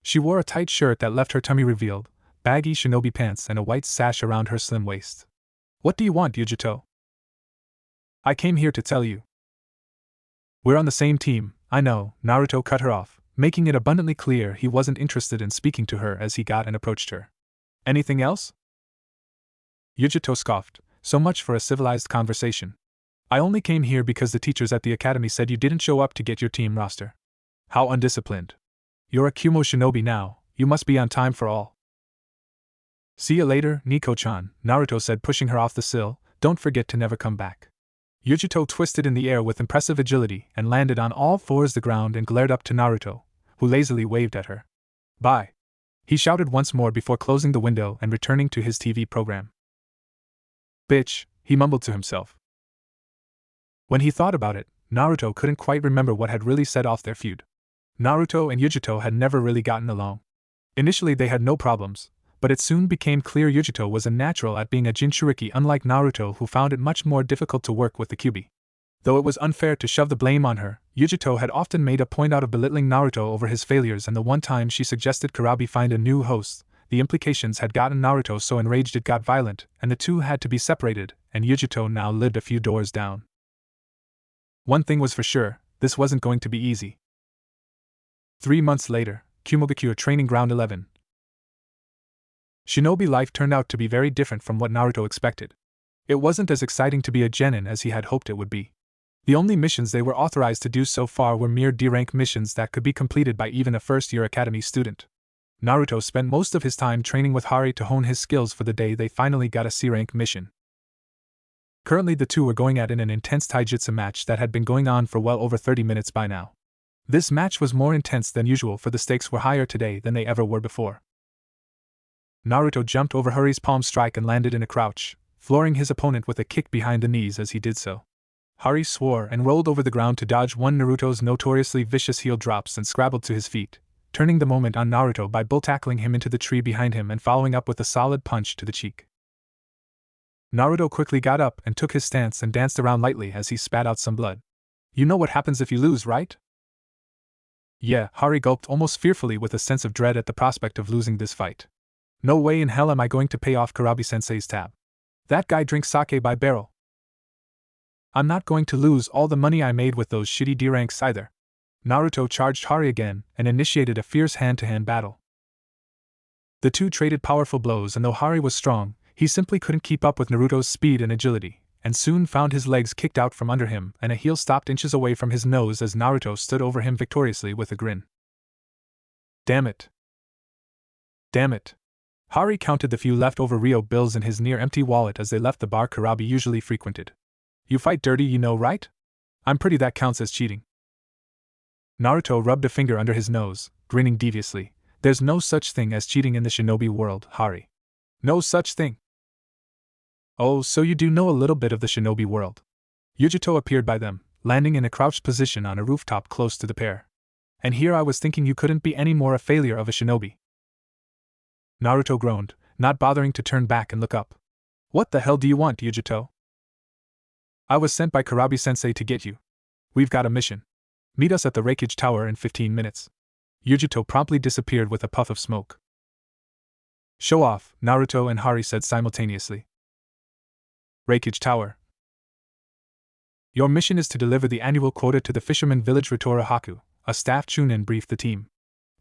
She wore a tight shirt that left her tummy revealed, baggy shinobi pants and a white sash around her slim waist. What do you want, Yujuto? I came here to tell you. We're on the same team, I know, Naruto cut her off, making it abundantly clear he wasn't interested in speaking to her as he got and approached her. Anything else? Yujuto scoffed, so much for a civilized conversation. I only came here because the teachers at the academy said you didn't show up to get your team roster. How undisciplined. You're a Kumo shinobi now, you must be on time for all. See you later, Nico-chan, Naruto said, pushing her off the sill. Don't forget to never come back. Yujuto twisted in the air with impressive agility and landed on all fours the ground and glared up to Naruto, who lazily waved at her. Bye. He shouted once more before closing the window and returning to his TV program. Bitch, he mumbled to himself. When he thought about it, Naruto couldn't quite remember what had really set off their feud. Naruto and Yujuto had never really gotten along. Initially they had no problems, but it soon became clear Yujuto was a natural at being a Jinchuriki, unlike Naruto, who found it much more difficult to work with the Kyuubi. Though it was unfair to shove the blame on her, Yujuto had often made a point out of belittling Naruto over his failures, and the one time she suggested Kurabi find a new host, the implications had gotten Naruto so enraged it got violent, and the two had to be separated, and Yujuto now lived a few doors down. One thing was for sure, this wasn't going to be easy. 3 months later, Kumogakure Training Ground 11. Shinobi life turned out to be very different from what Naruto expected. It wasn't as exciting to be a genin as he had hoped it would be. The only missions they were authorized to do so far were mere D-rank missions that could be completed by even a first-year academy student. Naruto spent most of his time training with Hari to hone his skills for the day they finally got a C-rank mission. Currently the two were going at in an intense taijutsu match that had been going on for well over 30 minutes by now. This match was more intense than usual, for the stakes were higher today than they ever were before. Naruto jumped over Hari's palm strike and landed in a crouch, flooring his opponent with a kick behind the knees as he did so. Hari swore and rolled over the ground to dodge one Naruto's notoriously vicious heel drops and scrabbled to his feet, turning the moment on Naruto by bull-tackling him into the tree behind him and following up with a solid punch to the cheek. Naruto quickly got up and took his stance and danced around lightly as he spat out some blood. You know what happens if you lose, right? Yeah, Hari gulped almost fearfully with a sense of dread at the prospect of losing this fight. No way in hell am I going to pay off Kurabi-sensei's tab. That guy drinks sake by barrel. I'm not going to lose all the money I made with those shitty D-ranks either. Naruto charged Hari again and initiated a fierce hand-to-hand battle. The two traded powerful blows, and though Hari was strong, he simply couldn't keep up with Naruto's speed and agility, and soon found his legs kicked out from under him and a heel stopped inches away from his nose as Naruto stood over him victoriously with a grin. Damn it. Damn it. Hari counted the few leftover Ryo bills in his near-empty wallet as they left the bar Kurabi usually frequented. You fight dirty, you know, right? I'm pretty that counts as cheating. Naruto rubbed a finger under his nose, grinning deviously. There's no such thing as cheating in the shinobi world, Hari. No such thing. Oh, so you do know a little bit of the shinobi world. Yujito appeared by them, landing in a crouched position on a rooftop close to the pair. And here I was thinking you couldn't be any more a failure of a shinobi. Naruto groaned, not bothering to turn back and look up. What the hell do you want, Yujito? I was sent by Kurabi-sensei to get you. We've got a mission. Meet us at the Reikage Tower in 15 minutes. Yujito promptly disappeared with a puff of smoke. Show off, Naruto and Hari said simultaneously. Reikage Tower. Your mission is to deliver the annual quota to the fisherman village Ritoro-haku, a staff chunin briefed the team.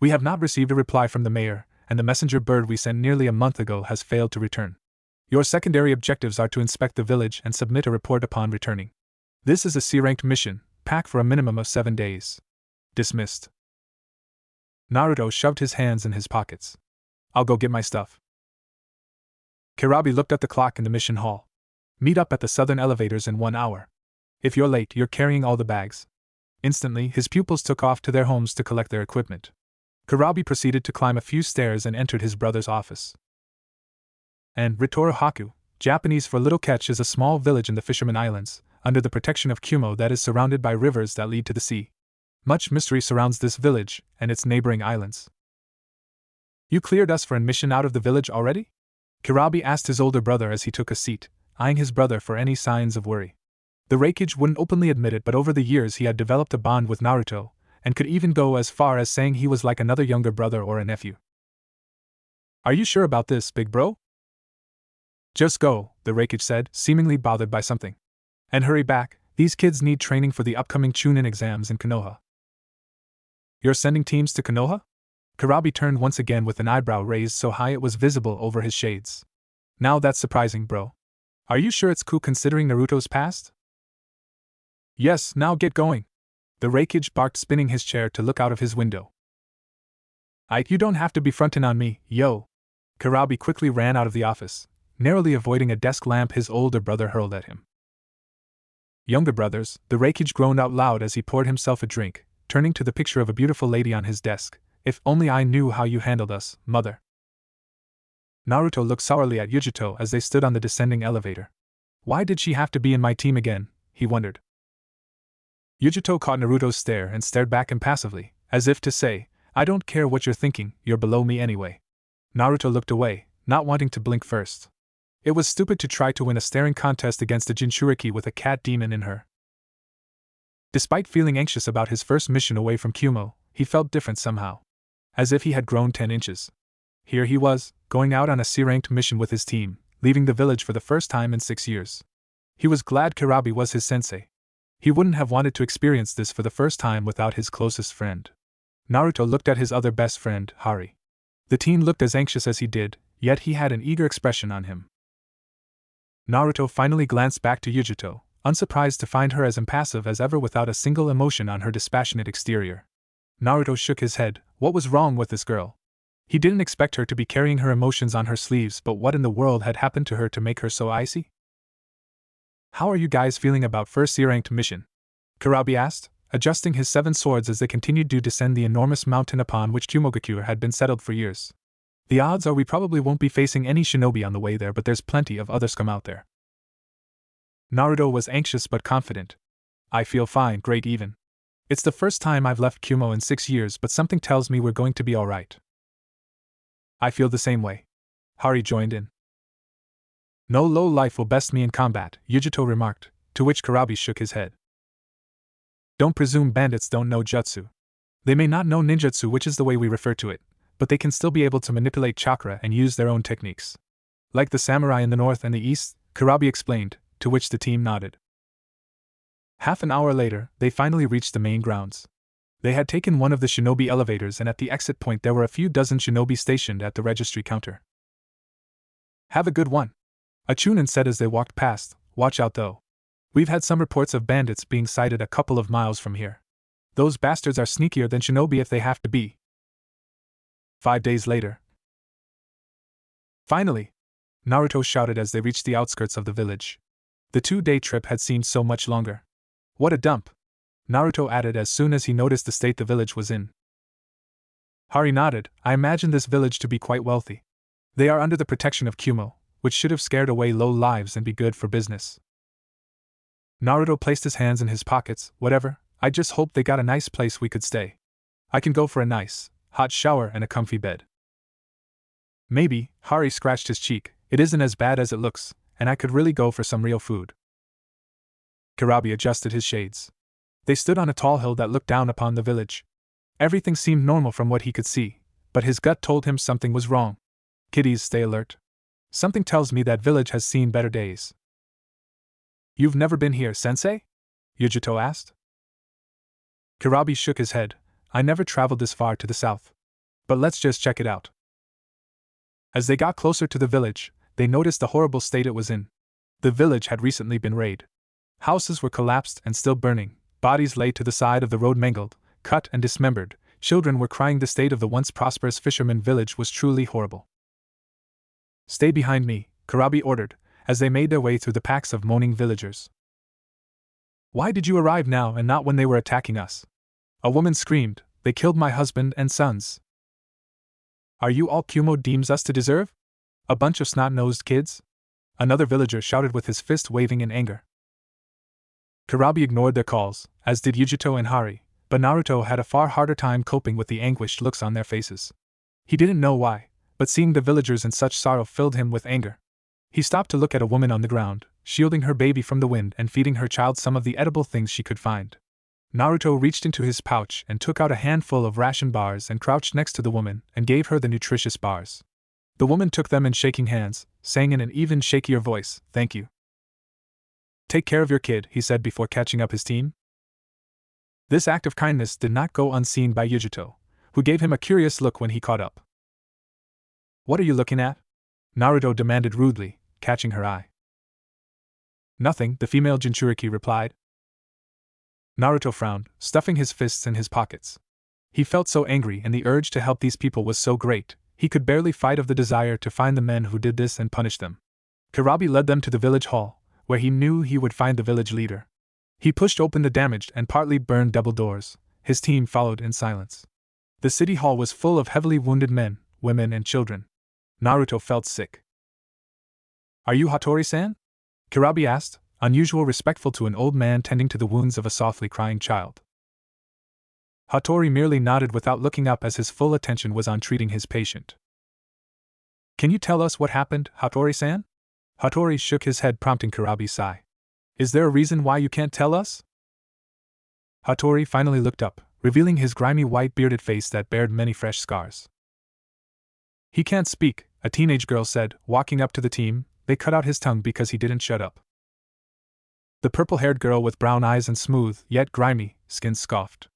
We have not received a reply from the mayor, and the messenger bird we sent nearly a month ago has failed to return. Your secondary objectives are to inspect the village and submit a report upon returning. This is a C-ranked mission, packed for a minimum of 7 days. Dismissed. Naruto shoved his hands in his pockets. I'll go get my stuff. Kurabi looked at the clock in the mission hall. Meet up at the southern elevators in 1 hour. If you're late, you're carrying all the bags. Instantly, his pupils took off to their homes to collect their equipment. Kurabi proceeded to climb a few stairs and entered his brother's office. And Ritoro-haku, Japanese for Little Ketch, is a small village in the Fisherman Islands, under the protection of Kumo, that is surrounded by rivers that lead to the sea. Much mystery surrounds this village and its neighboring islands. You cleared us for admission out of the village already? Kurabi asked his older brother as he took a seat, eyeing his brother for any signs of worry. The Reikage wouldn't openly admit it, but over the years he had developed a bond with Naruto, and could even go as far as saying he was like another younger brother or a nephew. Are you sure about this, big bro? Just go, the Reikage said, seemingly bothered by something. And hurry back, these kids need training for the upcoming chunin exams in Konoha. You're sending teams to Konoha? Kurabi turned once again with an eyebrow raised so high it was visible over his shades. Now that's surprising, bro. Are you sure it's cool considering Naruto's past? Yes, now get going. The Reikage barked, spinning his chair to look out of his window. You don't have to be frontin' on me, yo. Kurabi quickly ran out of the office, narrowly avoiding a desk lamp his older brother hurled at him. Younger brothers, the Reikage groaned out loud as he poured himself a drink, turning to the picture of a beautiful lady on his desk. If only I knew how you handled us, mother. Naruto looked sourly at Yujito as they stood on the descending elevator. Why did she have to be in my team again, he wondered. Yujito caught Naruto's stare and stared back impassively, as if to say, I don't care what you're thinking, you're below me anyway. Naruto looked away, not wanting to blink first. It was stupid to try to win a staring contest against a Jinchuriki with a cat demon in her. Despite feeling anxious about his first mission away from Kumo, he felt different somehow. As if he had grown 10 inches. Here he was, going out on a C-ranked mission with his team, leaving the village for the first time in 6 years. He was glad Kurabi was his sensei. He wouldn't have wanted to experience this for the first time without his closest friend. Naruto looked at his other best friend, Hari. The teen looked as anxious as he did, yet he had an eager expression on him. Naruto finally glanced back to Yujito, unsurprised to find her as impassive as ever without a single emotion on her dispassionate exterior. Naruto shook his head. What was wrong with this girl? He didn't expect her to be carrying her emotions on her sleeves, but what in the world had happened to her to make her so icy? How are you guys feeling about first C-ranked mission? Kurabi asked, adjusting his 7 swords as they continued to descend the enormous mountain upon which Kumogakure had been settled for years. The odds are we probably won't be facing any shinobi on the way there, but there's plenty of other scum out there. Naruto was anxious but confident. I feel fine, great even. It's the first time I've left Kumo in 6 years, but something tells me we're going to be alright. I feel the same way. Hari joined in. No low life will best me in combat, Yujito remarked, to which Kurabi shook his head. Don't presume bandits don't know jutsu. They may not know ninjutsu, which is the way we refer to it, but they can still be able to manipulate chakra and use their own techniques. Like the samurai in the north and the east, Kurabi explained, to which the team nodded. Half an hour later, they finally reached the main grounds. They had taken one of the shinobi elevators, and at the exit point there were a few dozen shinobi stationed at the registry counter. Have a good one, a chunin said as they walked past. Watch out though. We've had some reports of bandits being sighted a couple of miles from here. Those bastards are sneakier than shinobi if they have to be. 5 days later. Finally! Naruto shouted as they reached the outskirts of the village. The 2-day trip had seemed so much longer. What a dump! Naruto added as soon as he noticed the state the village was in. Hari nodded. I imagine this village to be quite wealthy. They are under the protection of Kumo, which should have scared away low lives and be good for business. Naruto placed his hands in his pockets. Whatever, I just hope they got a nice place we could stay. I can go for a nice, hot shower and a comfy bed. Maybe, Hari scratched his cheek, it isn't as bad as it looks, and I could really go for some real food. Kurabi adjusted his shades. They stood on a tall hill that looked down upon the village. Everything seemed normal from what he could see, but his gut told him something was wrong. Kiddies, stay alert. Something tells me that village has seen better days. You've never been here, sensei? Yujito asked. Kurabi shook his head. I never traveled this far to the south. But let's just check it out. As they got closer to the village, they noticed the horrible state it was in. The village had recently been raided. Houses were collapsed and still burning, bodies lay to the side of the road mangled, cut and dismembered, children were crying. The state of the once prosperous fisherman village was truly horrible. Stay behind me, Kurabi ordered, as they made their way through the packs of moaning villagers. Why did you arrive now and not when they were attacking us? A woman screamed, they killed my husband and sons. Are you all Kumo deems us to deserve? A bunch of snot-nosed kids? Another villager shouted with his fist waving in anger. Kurabi ignored their calls, as did Yujito and Hari, but Naruto had a far harder time coping with the anguished looks on their faces. He didn't know why, but seeing the villagers in such sorrow filled him with anger. He stopped to look at a woman on the ground, shielding her baby from the wind and feeding her child some of the edible things she could find. Naruto reached into his pouch and took out a handful of ration bars and crouched next to the woman and gave her the nutritious bars. The woman took them in shaking hands, saying in an even shakier voice, "Thank you. Take care of your kid," he said before catching up his team. This act of kindness did not go unseen by Yujito, who gave him a curious look when he caught up. What are you looking at? Naruto demanded rudely, catching her eye. Nothing, the female Jinchuriki replied. Naruto frowned, stuffing his fists in his pockets. He felt so angry and the urge to help these people was so great, he could barely fight off the desire to find the men who did this and punish them. Kurabi led them to the village hall, where he knew he would find the village leader. He pushed open the damaged and partly burned double doors. His team followed in silence. The city hall was full of heavily wounded men, women and children. Naruto felt sick. Are you Hattori-san? Kurabi asked, unusual respectful to an old man tending to the wounds of a softly crying child. Hattori merely nodded without looking up as his full attention was on treating his patient. Can you tell us what happened, Hattori-san? Hattori shook his head, prompting Kurabi's sigh. Is there a reason why you can't tell us? Hattori finally looked up, revealing his grimy white bearded face that bared many fresh scars. He can't speak, a teenage girl said, walking up to the team. They cut out his tongue because he didn't shut up. The purple-haired girl with brown eyes and smooth, yet grimy, skin scoffed.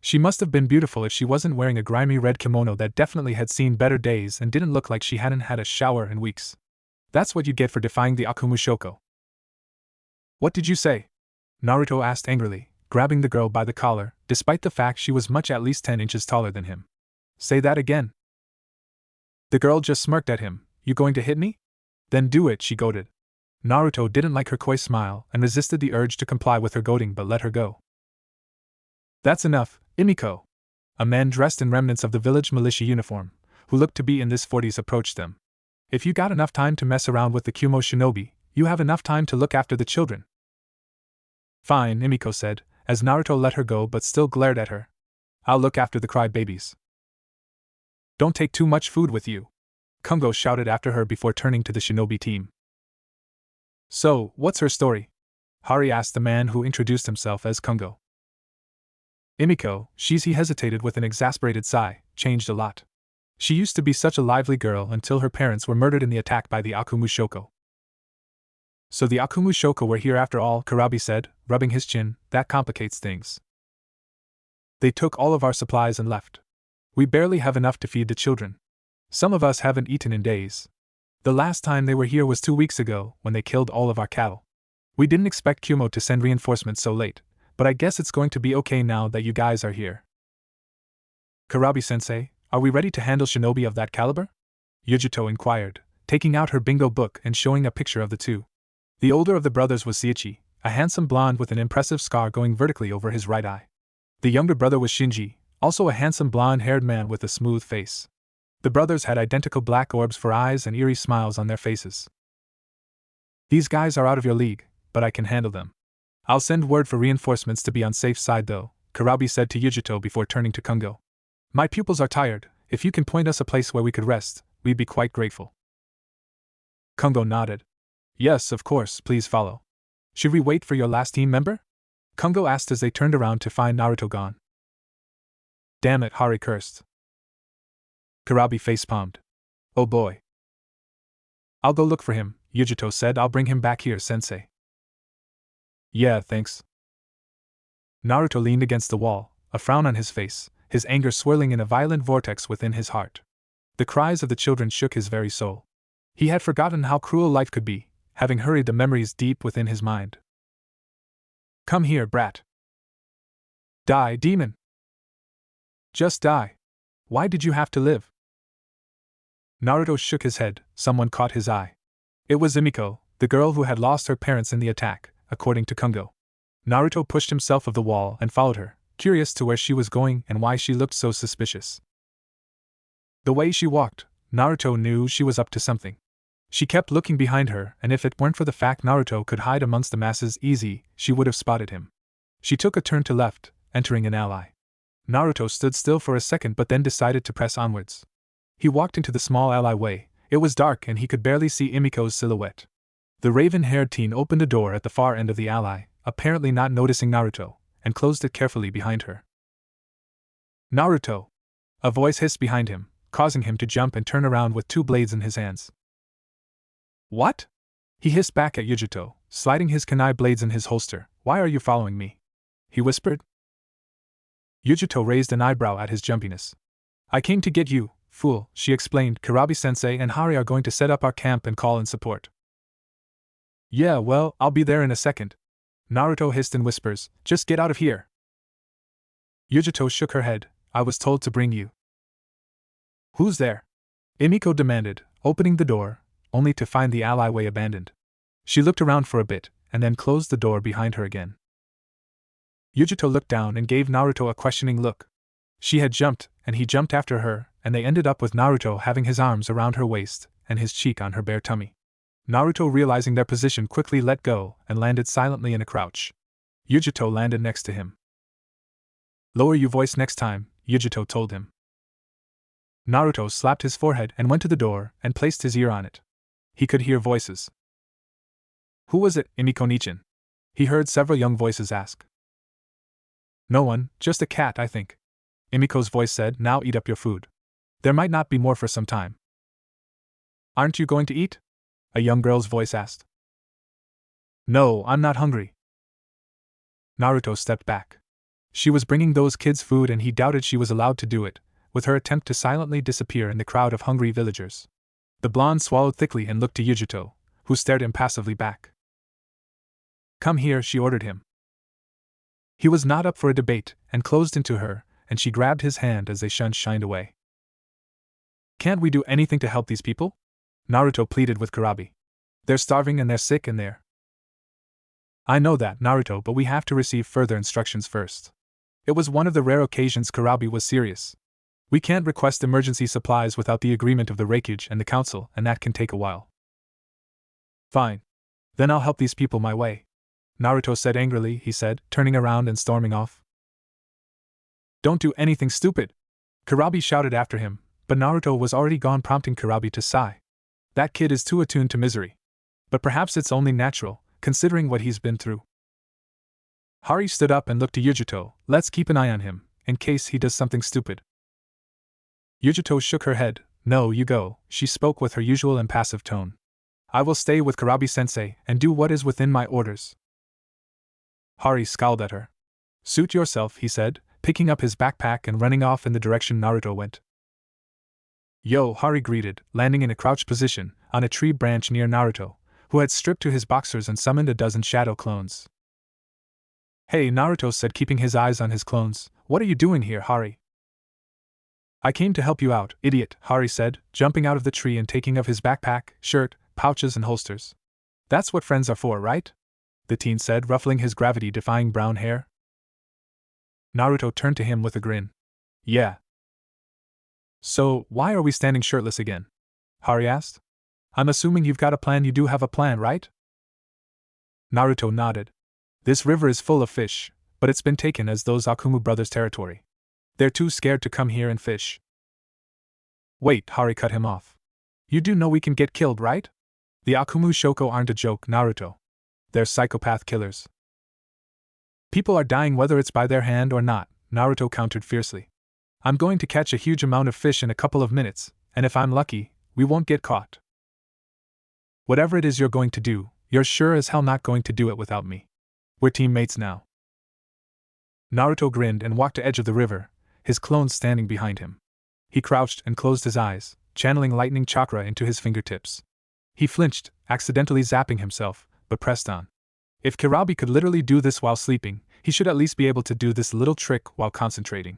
She must have been beautiful if she wasn't wearing a grimy red kimono that definitely had seen better days and didn't look like she hadn't had a shower in weeks. That's what you get for defying the Akumushoko. What did you say? Naruto asked angrily, grabbing the girl by the collar, despite the fact she was much at least 10 inches taller than him. Say that again. The girl just smirked at him. You going to hit me? Then do it, she goaded. Naruto didn't like her coy smile and resisted the urge to comply with her goading but let her go. That's enough, Imiko. A man dressed in remnants of the village militia uniform, who looked to be in his 40s, approached them. If you got enough time to mess around with the Kumo shinobi, you have enough time to look after the children. Fine, Imiko said, as Naruto let her go but still glared at her. I'll look after the crybabies. Don't take too much food with you, Kungo shouted after her before turning to the shinobi team. So, what's her story? Hari asked the man who introduced himself as Kungo. Imiko, he hesitated with an exasperated sigh, changed a lot. She used to be such a lively girl until her parents were murdered in the attack by the Akumu Shoko. So the Akumu Shoko were here after all, Kurabi said, rubbing his chin. That complicates things. They took all of our supplies and left. We barely have enough to feed the children. Some of us haven't eaten in days. The last time they were here was 2 weeks ago, when they killed all of our cattle. We didn't expect Kumo to send reinforcements so late, but I guess it's going to be okay now that you guys are here. Kurabi-sensei, are we ready to handle shinobi of that caliber? Yujito inquired, taking out her bingo book and showing a picture of the two. The older of the brothers was Seiichi, a handsome blonde with an impressive scar going vertically over his right eye. The younger brother was Shinji, also a handsome blonde-haired man with a smooth face. The brothers had identical black orbs for eyes and eerie smiles on their faces. These guys are out of your league, but I can handle them. I'll send word for reinforcements to be on safe side though, Kurabi said to Yujito before turning to Kungo. My pupils are tired. If you can point us a place where we could rest, we'd be quite grateful. Kungo nodded. Yes, of course, please follow. Should we wait for your last team member? Kungo asked as they turned around to find Naruto gone. Damn it, Hari cursed. Kurabi face-palmed. Oh boy. I'll go look for him, Yujito said. I'll bring him back here, sensei. Yeah, thanks. Naruto leaned against the wall, a frown on his face, his anger swirling in a violent vortex within his heart. The cries of the children shook his very soul. He had forgotten how cruel life could be, having hurried the memories deep within his mind. Come here, brat. Die, demon. Just die. Why did you have to live? Naruto shook his head. Someone caught his eye. It was Imiko, the girl who had lost her parents in the attack, according to Kungo. Naruto pushed himself off the wall and followed her, curious to where she was going and why she looked so suspicious. The way she walked, Naruto knew she was up to something. She kept looking behind her, and if it weren't for the fact Naruto could hide amongst the masses easy, she would have spotted him. She took a turn to left, entering an alley. Naruto stood still for a second but then decided to press onwards. He walked into the small alleyway. It was dark and he could barely see Imiko's silhouette. The raven-haired teen opened a door at the far end of the alley, apparently not noticing Naruto, and closed it carefully behind her. Naruto! A voice hissed behind him, causing him to jump and turn around with 2 blades in his hands. What? He hissed back at Yujito, sliding his kunai blades in his holster. Why are you following me? He whispered. Yujito raised an eyebrow at his jumpiness. I came to get you, fool, she explained. Kurabi-sensei and Hari are going to set up our camp and call in support. Yeah, well, I'll be there in a second. Naruto hissed in whispers, just get out of here. Yujito shook her head. I was told to bring you. Who's there? Imiko demanded, opening the door, only to find the alleyway abandoned. She looked around for a bit, and then closed the door behind her again. Yujito looked down and gave Naruto a questioning look. She had jumped, and he jumped after her, and they ended up with Naruto having his arms around her waist, and his cheek on her bare tummy. Naruto, realizing their position, quickly let go, and landed silently in a crouch. Yujito landed next to him. Lower your voice next time, Yujito told him. Naruto slapped his forehead and went to the door, and placed his ear on it. He could hear voices. Who was it, Imiko-nichin? He heard several young voices ask. No one, just a cat, I think. Imiko's voice said, now eat up your food. There might not be more for some time. Aren't you going to eat? A young girl's voice asked. No, I'm not hungry. Naruto stepped back. She was bringing those kids food and he doubted she was allowed to do it, with her attempt to silently disappear in the crowd of hungry villagers. The blonde swallowed thickly and looked to Yujito, who stared impassively back. Come here, she ordered him. He was not up for a debate, and closed into her, and she grabbed his hand as they shined away. Can't we do anything to help these people? Naruto pleaded with Kurabi. They're starving and they're sick and they're. I know that, Naruto, but we have to receive further instructions first. It was one of the rare occasions Kurabi was serious. We can't request emergency supplies without the agreement of the Raikage and the council, and that can take a while. Fine. Then I'll help these people my way. Naruto said angrily, he said, turning around and storming off. Don't do anything stupid! Kurabi shouted after him, but Naruto was already gone, prompting Kurabi to sigh. That kid is too attuned to misery. But perhaps it's only natural, considering what he's been through. Hari stood up and looked to Yujito. Let's keep an eye on him, in case he does something stupid. Yujito shook her head. No, you go, she spoke with her usual impassive tone. I will stay with Kurabi-sensei and do what is within my orders. Hari scowled at her. Suit yourself, he said, picking up his backpack and running off in the direction Naruto went. Yo, Hari greeted, landing in a crouched position, on a tree branch near Naruto, who had stripped to his boxers and summoned a dozen shadow clones. Hey, Naruto said, keeping his eyes on his clones, what are you doing here, Hari? I came to help you out, idiot, Hari said, jumping out of the tree and taking of his backpack, shirt, pouches and holsters. That's what friends are for, right? The teen said, ruffling his gravity-defying brown hair. Naruto turned to him with a grin. Yeah. So, why are we standing shirtless again? Hari asked. I'm assuming you've got a plan. You do have a plan, right? Naruto nodded. This river is full of fish, but it's been taken as those Akumu brothers' territory. They're too scared to come here and fish. Wait, Hari cut him off. You do know we can get killed, right? The Akumu Shoko aren't a joke, Naruto. They're psychopath killers. People are dying whether it's by their hand or not, Naruto countered fiercely. I'm going to catch a huge amount of fish in a couple of minutes, and if I'm lucky, we won't get caught. Whatever it is you're going to do, you're sure as hell not going to do it without me. We're teammates now. Naruto grinned and walked to the edge of the river, his clones standing behind him. He crouched and closed his eyes, channeling lightning chakra into his fingertips. He flinched, accidentally zapping himself, but pressed on. If Kurabi could literally do this while sleeping, he should at least be able to do this little trick while concentrating.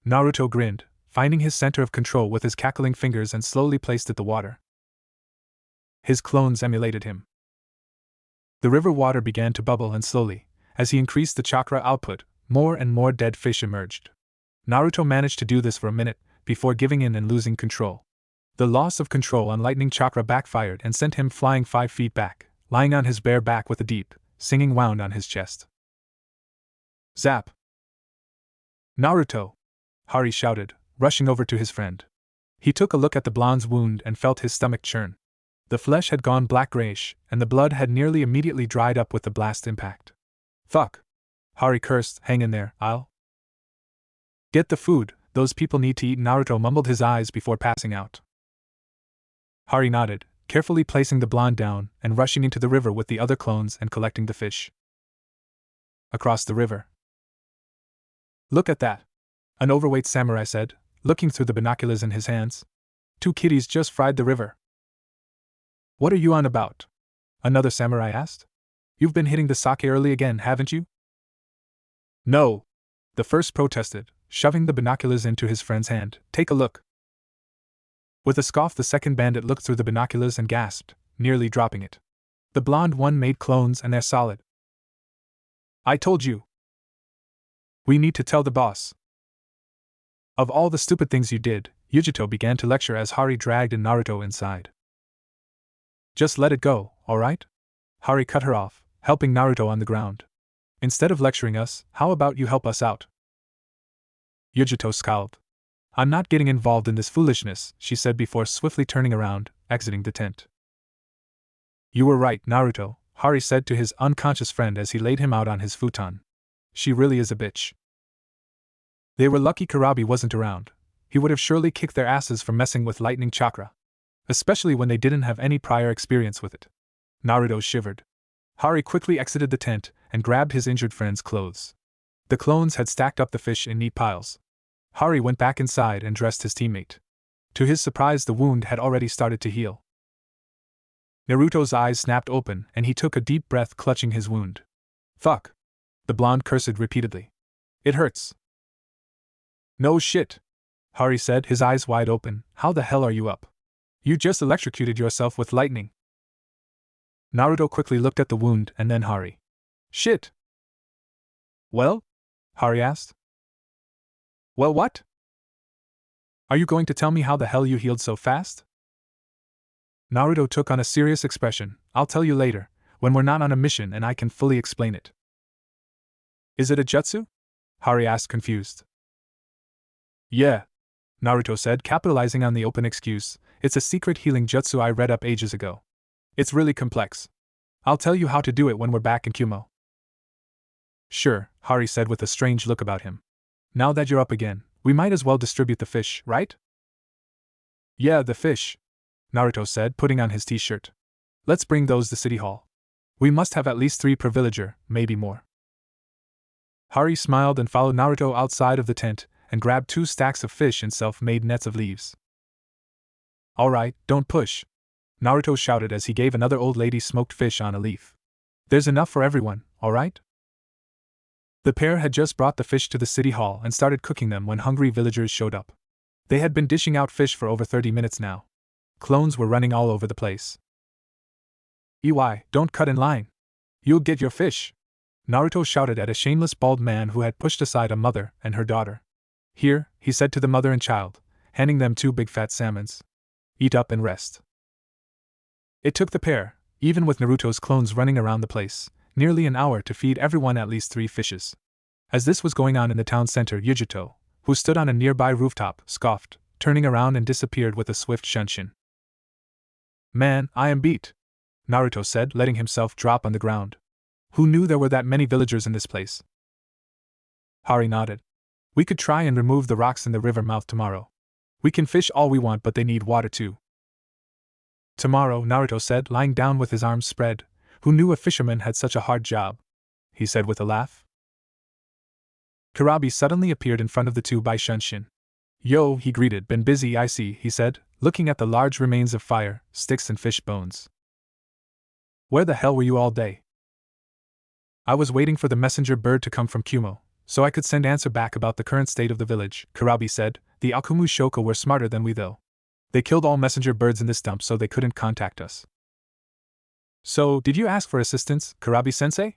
Naruto grinned, finding his center of control with his cackling fingers and slowly placed it the water. His clones emulated him. The river water began to bubble and slowly, as he increased the chakra output, more and more dead fish emerged. Naruto managed to do this for a minute, before giving in and losing control. The loss of control on lightning chakra backfired and sent him flying 5 feet back, lying on his bare back with a deep, singing wound on his chest. Zap! Naruto! Hari shouted, rushing over to his friend. He took a look at the blonde's wound and felt his stomach churn. The flesh had gone black-grayish, and the blood had nearly immediately dried up with the blast impact. Fuck! Hari cursed, hang in there, I'll get the food, those people need to eat. Naruto mumbled his eyes before passing out. Hari nodded, carefully placing the blonde down and rushing into the river with the other clones and collecting the fish. Across the river. Look at that! An overweight samurai said, looking through the binoculars in his hands. 2 kitties just fried the river. What are you on about? Another samurai asked. You've been hitting the sake early again, haven't you? No! The first protested, shoving the binoculars into his friend's hand. Take a look. With a scoff, the second bandit looked through the binoculars and gasped, nearly dropping it. The blonde one made clones and they're solid. I told you. We need to tell the boss. Of all the stupid things you did, Yujito began to lecture as Hari dragged in Naruto inside. Just let it go, alright? Hari cut her off, helping Naruto on the ground. Instead of lecturing us, how about you help us out? Yujito scowled. I'm not getting involved in this foolishness, she said before swiftly turning around, exiting the tent. You were right, Naruto, Hari said to his unconscious friend as he laid him out on his futon. She really is a bitch. They were lucky Kurabi wasn't around. He would have surely kicked their asses for messing with lightning chakra. Especially when they didn't have any prior experience with it. Naruto shivered. Hari quickly exited the tent and grabbed his injured friend's clothes. The clones had stacked up the fish in neat piles. Hari went back inside and dressed his teammate. To his surprise, the wound had already started to heal. Naruto's eyes snapped open and he took a deep breath, clutching his wound. Fuck! The blonde cursed repeatedly. It hurts. No shit! Hari said, his eyes wide open. How the hell are you up? You just electrocuted yourself with lightning. Naruto quickly looked at the wound and then Hari. Shit! Well? Hari asked. Well, what? Are you going to tell me how the hell you healed so fast? Naruto took on a serious expression. I'll tell you later, when we're not on a mission and I can fully explain it. Is it a jutsu? Hari asked, confused. Yeah, Naruto said, capitalizing on the open excuse. It's a secret healing jutsu I read up ages ago. It's really complex. I'll tell you how to do it when we're back in Kumo. Sure, Hari said with a strange look about him. Now that you're up again, we might as well distribute the fish, right? Yeah, the fish, Naruto said, putting on his t-shirt. Let's bring those to City Hall. We must have at least 3 per villager, maybe more. Hari smiled and followed Naruto outside of the tent and grabbed 2 stacks of fish in self-made nets of leaves. Alright, don't push, Naruto shouted as he gave another old lady smoked fish on a leaf. There's enough for everyone, alright? The pair had just brought the fish to the city hall and started cooking them when hungry villagers showed up. They had been dishing out fish for over 30 minutes now. Clones were running all over the place. EY, don't cut in line. You'll get your fish, Naruto shouted at a shameless bald man who had pushed aside a mother and her daughter. Here, he said to the mother and child, handing them 2 big fat salmons. Eat up and rest. It took the pair, even with Naruto's clones running around the place, nearly an hour to feed everyone at least 3 fishes. As this was going on in the town center, Yujito, who stood on a nearby rooftop, scoffed, turning around and disappeared with a swift shunshin. Man, I am beat, Naruto said, letting himself drop on the ground. Who knew there were that many villagers in this place? Hari nodded. We could try and remove the rocks in the river mouth tomorrow. We can fish all we want, but they need water too. Tomorrow, Naruto said, lying down with his arms spread. Who knew a fisherman had such a hard job? He said with a laugh. Kurabi suddenly appeared in front of the 2 by Shunshin. Yo, he greeted. Been busy, I see, he said, looking at the large remains of fire, sticks and fish bones. Where the hell were you all day? I was waiting for the messenger bird to come from Kumo, so I could send answer back about the current state of the village, Kurabi said. The Akumu Shoko were smarter than we though. They killed all messenger birds in this dump so they couldn't contact us. So, did you ask for assistance, Kurabi-sensei?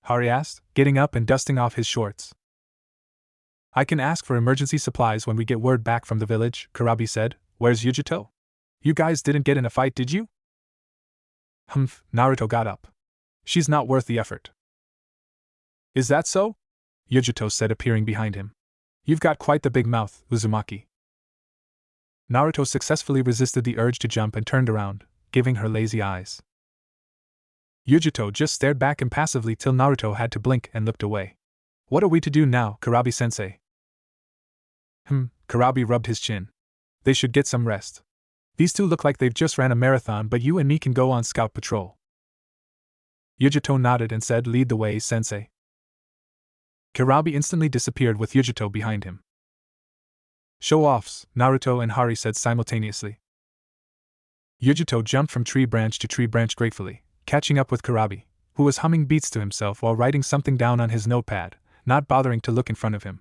Hari asked, getting up and dusting off his shorts. I can ask for emergency supplies when we get word back from the village, Kurabi said. Where's Yujito? You guys didn't get in a fight, did you? Humph, Naruto got up. She's not worth the effort. Is that so? Yujito said, appearing behind him. You've got quite the big mouth, Uzumaki. Naruto successfully resisted the urge to jump and turned around, giving her lazy eyes. Yujito just stared back impassively till Naruto had to blink and looked away. What are we to do now, Kurabi-sensei? Kurabi rubbed his chin. They should get some rest. These 2 look like they've just ran a marathon, but you and me can go on scout patrol. Yujito nodded and said, lead the way, sensei. Kurabi instantly disappeared with Yujito behind him. Show-offs, Naruto and Hari said simultaneously. Yujito jumped from tree branch to tree branch gratefully, catching up with Kurabi, who was humming beats to himself while writing something down on his notepad, not bothering to look in front of him.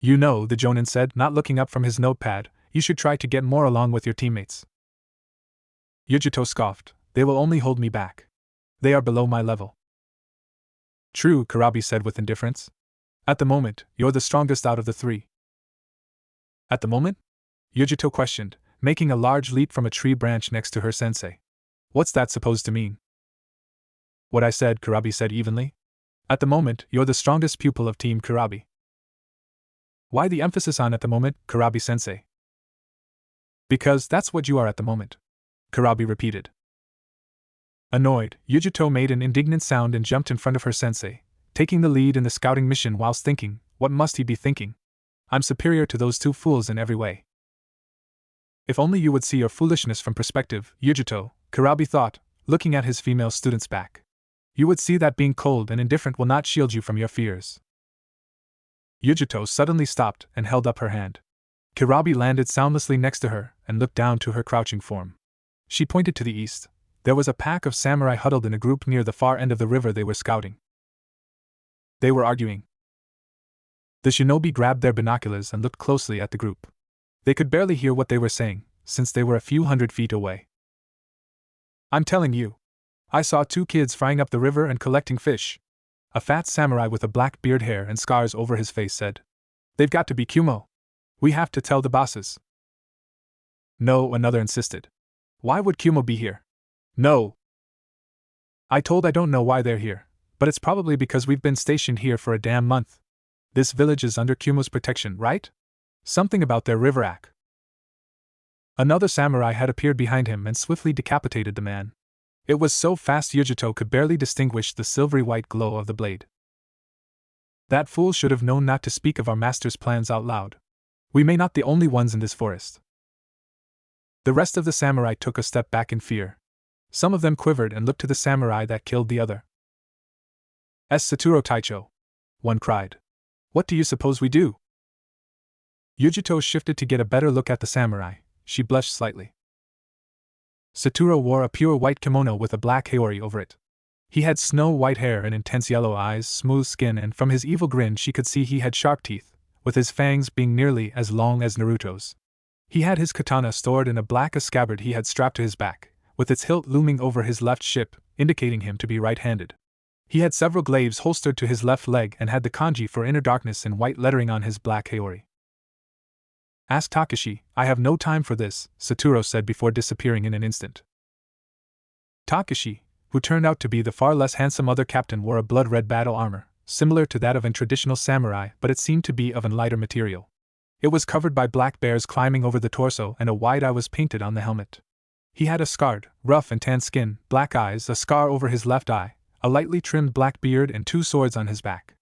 You know, the Jonin said, not looking up from his notepad, you should try to get more along with your teammates. Yujito scoffed, they will only hold me back. They are below my level. True, Kurabi said with indifference. At the moment, you're the strongest out of the 3. At the moment? Yujito questioned, making a large leap from a tree branch next to her sensei. What's that supposed to mean? What I said, Kurabi said evenly. At the moment, you're the strongest pupil of Team Kurabi. Why the emphasis on at the moment, Kurabi-sensei? Because that's what you are at the moment, Kurabi repeated. Annoyed, Yujito made an indignant sound and jumped in front of her sensei, taking the lead in the scouting mission whilst thinking, what must he be thinking? I'm superior to those 2 fools in every way. If only you would see your foolishness from perspective, Yujito, Kurabi thought, looking at his female student's back. You would see that being cold and indifferent will not shield you from your fears. Yujito suddenly stopped and held up her hand. Kurabi landed soundlessly next to her and looked down to her crouching form. She pointed to the east. There was a pack of samurai huddled in a group near the far end of the river they were scouting. They were arguing. The shinobi grabbed their binoculars and looked closely at the group. They could barely hear what they were saying, since they were a few hundred feet away. I'm telling you, I saw 2 kids frying up the river and collecting fish. A fat samurai with a black beard, hair, and scars over his face said. They've got to be Kumo. We have to tell the bosses. No, another insisted. Why would Kumo be here? No. I don't know why they're here, but it's probably because we've been stationed here for a damn month. This village is under Kumo's protection, right? Something about their river act. Another samurai had appeared behind him and swiftly decapitated the man. It was so fast Yujito could barely distinguish the silvery white glow of the blade. That fool should have known not to speak of our master's plans out loud. We may not be the only ones in this forest. The rest of the samurai took a step back in fear. Some of them quivered and looked to the samurai that killed the other. Saturo Taicho, one cried. What do you suppose we do? Yujito shifted to get a better look at the samurai. She blushed slightly. Saturo wore a pure white kimono with a black haori over it. He had snow-white hair and intense yellow eyes, smooth skin, and from his evil grin she could see he had sharp teeth, with his fangs being nearly as long as Naruto's. He had his katana stored in a black scabbard he had strapped to his back, with its hilt looming over his left hip, indicating him to be right-handed. He had several glaives holstered to his left leg and had the kanji for inner darkness in white lettering on his black haori. Ask Takashi, I have no time for this, Saturo said before disappearing in an instant. Takashi, who turned out to be the far less handsome other captain, wore a blood-red battle armor, similar to that of a traditional samurai, but it seemed to be of a lighter material. It was covered by black bears climbing over the torso, and a wide eye was painted on the helmet. He had a scarred, rough and tan skin, black eyes, a scar over his left eye, a lightly trimmed black beard, and 2 swords on his back.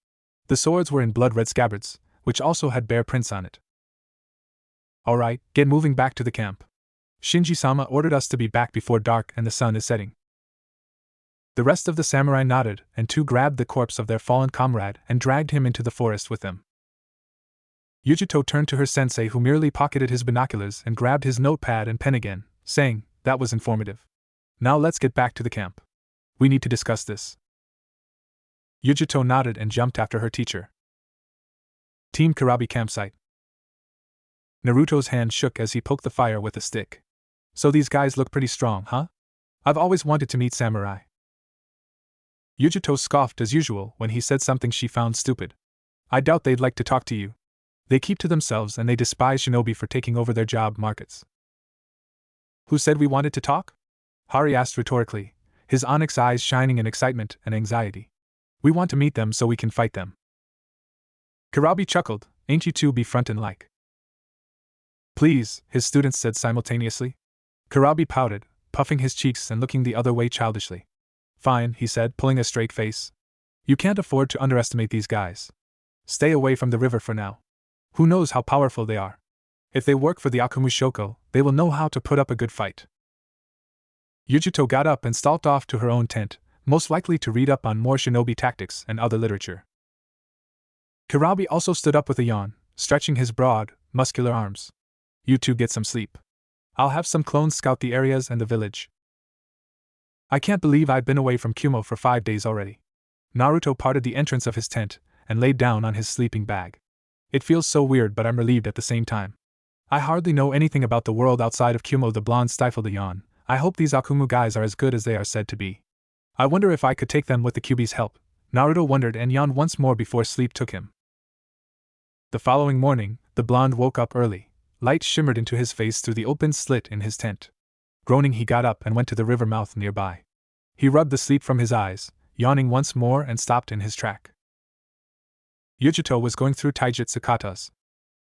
The swords were in blood-red scabbards, which also had bear prints on it. All right, get moving back to the camp. Shinji-sama ordered us to be back before dark and the sun is setting. The rest of the samurai nodded, and 2 grabbed the corpse of their fallen comrade and dragged him into the forest with them. Yujito turned to her sensei, who merely pocketed his binoculars and grabbed his notepad and pen again, saying, that was informative. Now let's get back to the camp. We need to discuss this. Yujito nodded and jumped after her teacher. Team Karabi campsite. Naruto's hand shook as he poked the fire with a stick. So these guys look pretty strong, huh? I've always wanted to meet samurai. Yujito scoffed as usual when he said something she found stupid. I doubt they'd like to talk to you. They keep to themselves and they despise shinobi for taking over their job markets. Who said we wanted to talk? Hari asked rhetorically, his onyx eyes shining in excitement and anxiety. We want to meet them so we can fight them. Karabi chuckled, ain't you two be frontin' like? Please, his students said simultaneously. Karabi pouted, puffing his cheeks and looking the other way childishly. Fine, he said, pulling a straight face. You can't afford to underestimate these guys. Stay away from the river for now. Who knows how powerful they are? If they work for the Akumushoko, they will know how to put up a good fight. Yujito got up and stalked off to her own tent, most likely to read up on more shinobi tactics and other literature. Karabi also stood up with a yawn, stretching his broad, muscular arms. You two get some sleep. I'll have some clones scout the areas and the village. I can't believe I've been away from Kumo for 5 days already. Naruto parted the entrance of his tent and laid down on his sleeping bag. It feels so weird, but I'm relieved at the same time. I hardly know anything about the world outside of Kumo. The blonde stifled a yawn. I hope these Akumu guys are as good as they are said to be. I wonder if I could take them with the Kyuubi's help. Naruto wondered and yawned once more before sleep took him. The following morning, the blonde woke up early. Light shimmered into his face through the open slit in his tent. Groaning, he got up and went to the river mouth nearby. He rubbed the sleep from his eyes, yawning once more, and stopped in his track. Yujito was going through taijutsu katas.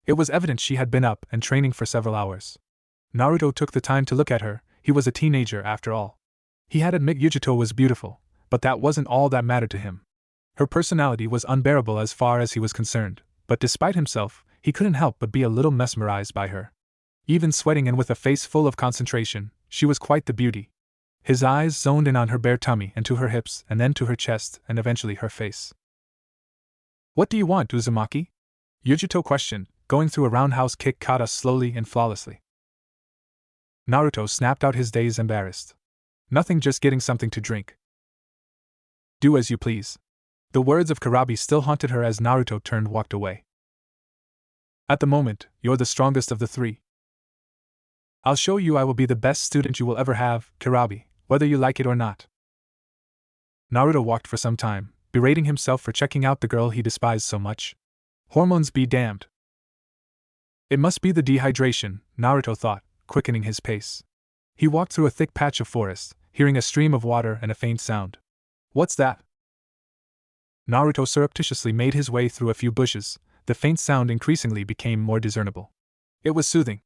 It was evident she had been up and training for several hours. Naruto took the time to look at her. He was a teenager after all. He had admitted Yujito was beautiful, but that wasn't all that mattered to him. Her personality was unbearable as far as he was concerned, but despite himself, he couldn't help but be a little mesmerized by her. Even sweating and with a face full of concentration, she was quite the beauty. His eyes zoned in on her bare tummy and to her hips and then to her chest and eventually her face. What do you want, Uzumaki? Yujito questioned, going through a roundhouse kick kata slowly and flawlessly. Naruto snapped out his days embarrassed. Nothing, just getting something to drink. Do as you please. The words of Karabi still haunted her as Naruto turned and walked away. At the moment, you're the strongest of the 3. I'll show you I will be the best student you will ever have, Karabi, whether you like it or not. Naruto walked for some time, berating himself for checking out the girl he despised so much. Hormones be damned. It must be the dehydration, Naruto thought, quickening his pace. He walked through a thick patch of forest, hearing a stream of water and a faint sound. What's that? Naruto surreptitiously made his way through a few bushes. The faint sound increasingly became more discernible. It was soothing.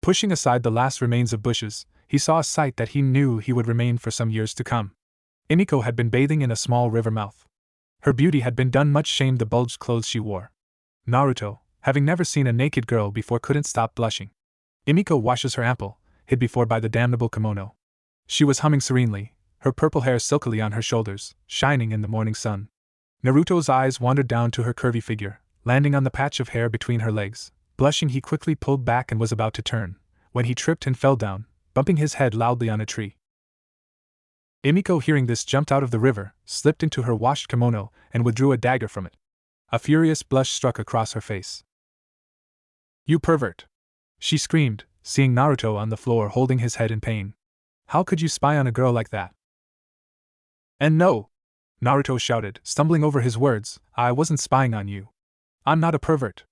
Pushing aside the last remains of bushes, he saw a sight that he knew he would remain for some years to come. Emiko had been bathing in a small river mouth. Her beauty had been done much shame the bulged clothes she wore. Naruto, having never seen a naked girl before, couldn't stop blushing. Emiko washes her ample, hid before by the damnable kimono. She was humming serenely, her purple hair silkily on her shoulders, shining in the morning sun. Naruto's eyes wandered down to her curvy figure, landing on the patch of hair between her legs. Blushing, he quickly pulled back and was about to turn, when he tripped and fell down, bumping his head loudly on a tree. Emiko, hearing this, jumped out of the river, slipped into her washed kimono, and withdrew a dagger from it. A furious blush struck across her face. "You pervert!" she screamed, seeing Naruto on the floor holding his head in pain. "How could you spy on a girl like that?" "And no!" Naruto shouted, stumbling over his words, "I wasn't spying on you. I'm not a pervert.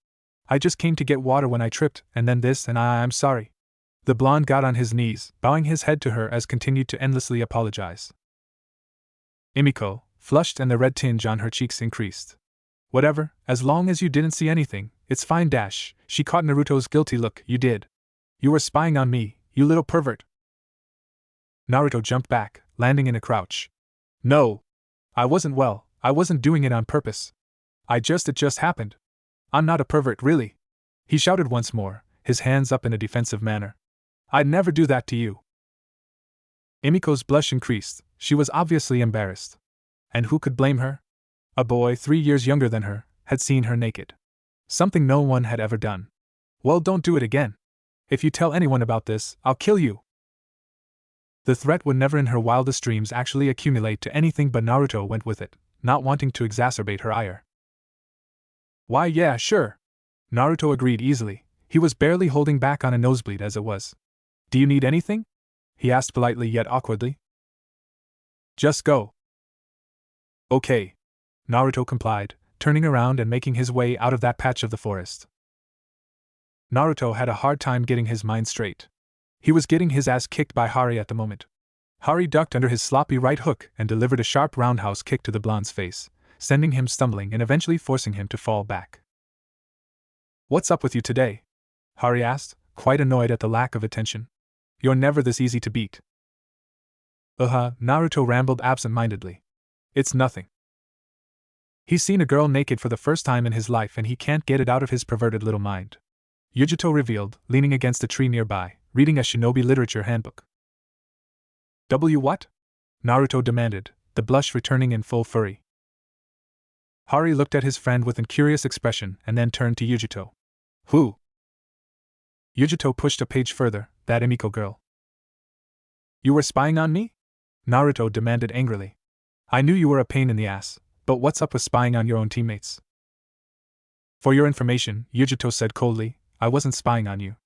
I just came to get water when I tripped, and then this, and I'm sorry." The blonde got on his knees, bowing his head to her as continued to endlessly apologize. Emiko, flushed and the red tinge on her cheeks increased. "Whatever, as long as you didn't see anything, it's fine dash." She caught Naruto's guilty look. "You did. You were spying on me, you little pervert." Naruto jumped back, landing in a crouch. "No. I wasn't doing it on purpose. It just happened. I'm not a pervert, really," he shouted once more, his hands up in a defensive manner. "I'd never do that to you." Emiko's blush increased. She was obviously embarrassed. And who could blame her? A boy 3 years younger than her had seen her naked. Something no one had ever done. "Well, don't do it again. If you tell anyone about this, I'll kill you." The threat would never in her wildest dreams actually accumulate to anything, but Naruto went with it, not wanting to exacerbate her ire. "Why, yeah, sure," Naruto agreed easily. He was barely holding back on a nosebleed as it was. "Do you need anything?" he asked politely yet awkwardly. "Just go." "Okay," Naruto complied, turning around and making his way out of that patch of the forest. Naruto had a hard time getting his mind straight. He was getting his ass kicked by Hari at the moment. Hari ducked under his sloppy right hook and delivered a sharp roundhouse kick to the blonde's face, sending him stumbling and eventually forcing him to fall back. "What's up with you today?" Hari asked, quite annoyed at the lack of attention. "You're never this easy to beat." Naruto rambled absent-mindedly. "It's nothing. He's seen a girl naked for the first time in his life and he can't get it out of his perverted little mind," Yujito revealed, leaning against a tree nearby, reading a shinobi literature handbook. What?" Naruto demanded, the blush returning in full fury. Hari looked at his friend with a curious expression and then turned to Yujito. "Who?" Yujito pushed a page further. "That Emiko girl." "You were spying on me?" Naruto demanded angrily. "I knew you were a pain in the ass, but what's up with spying on your own teammates?" "For your information," Yujito said coldly, "I wasn't spying on you.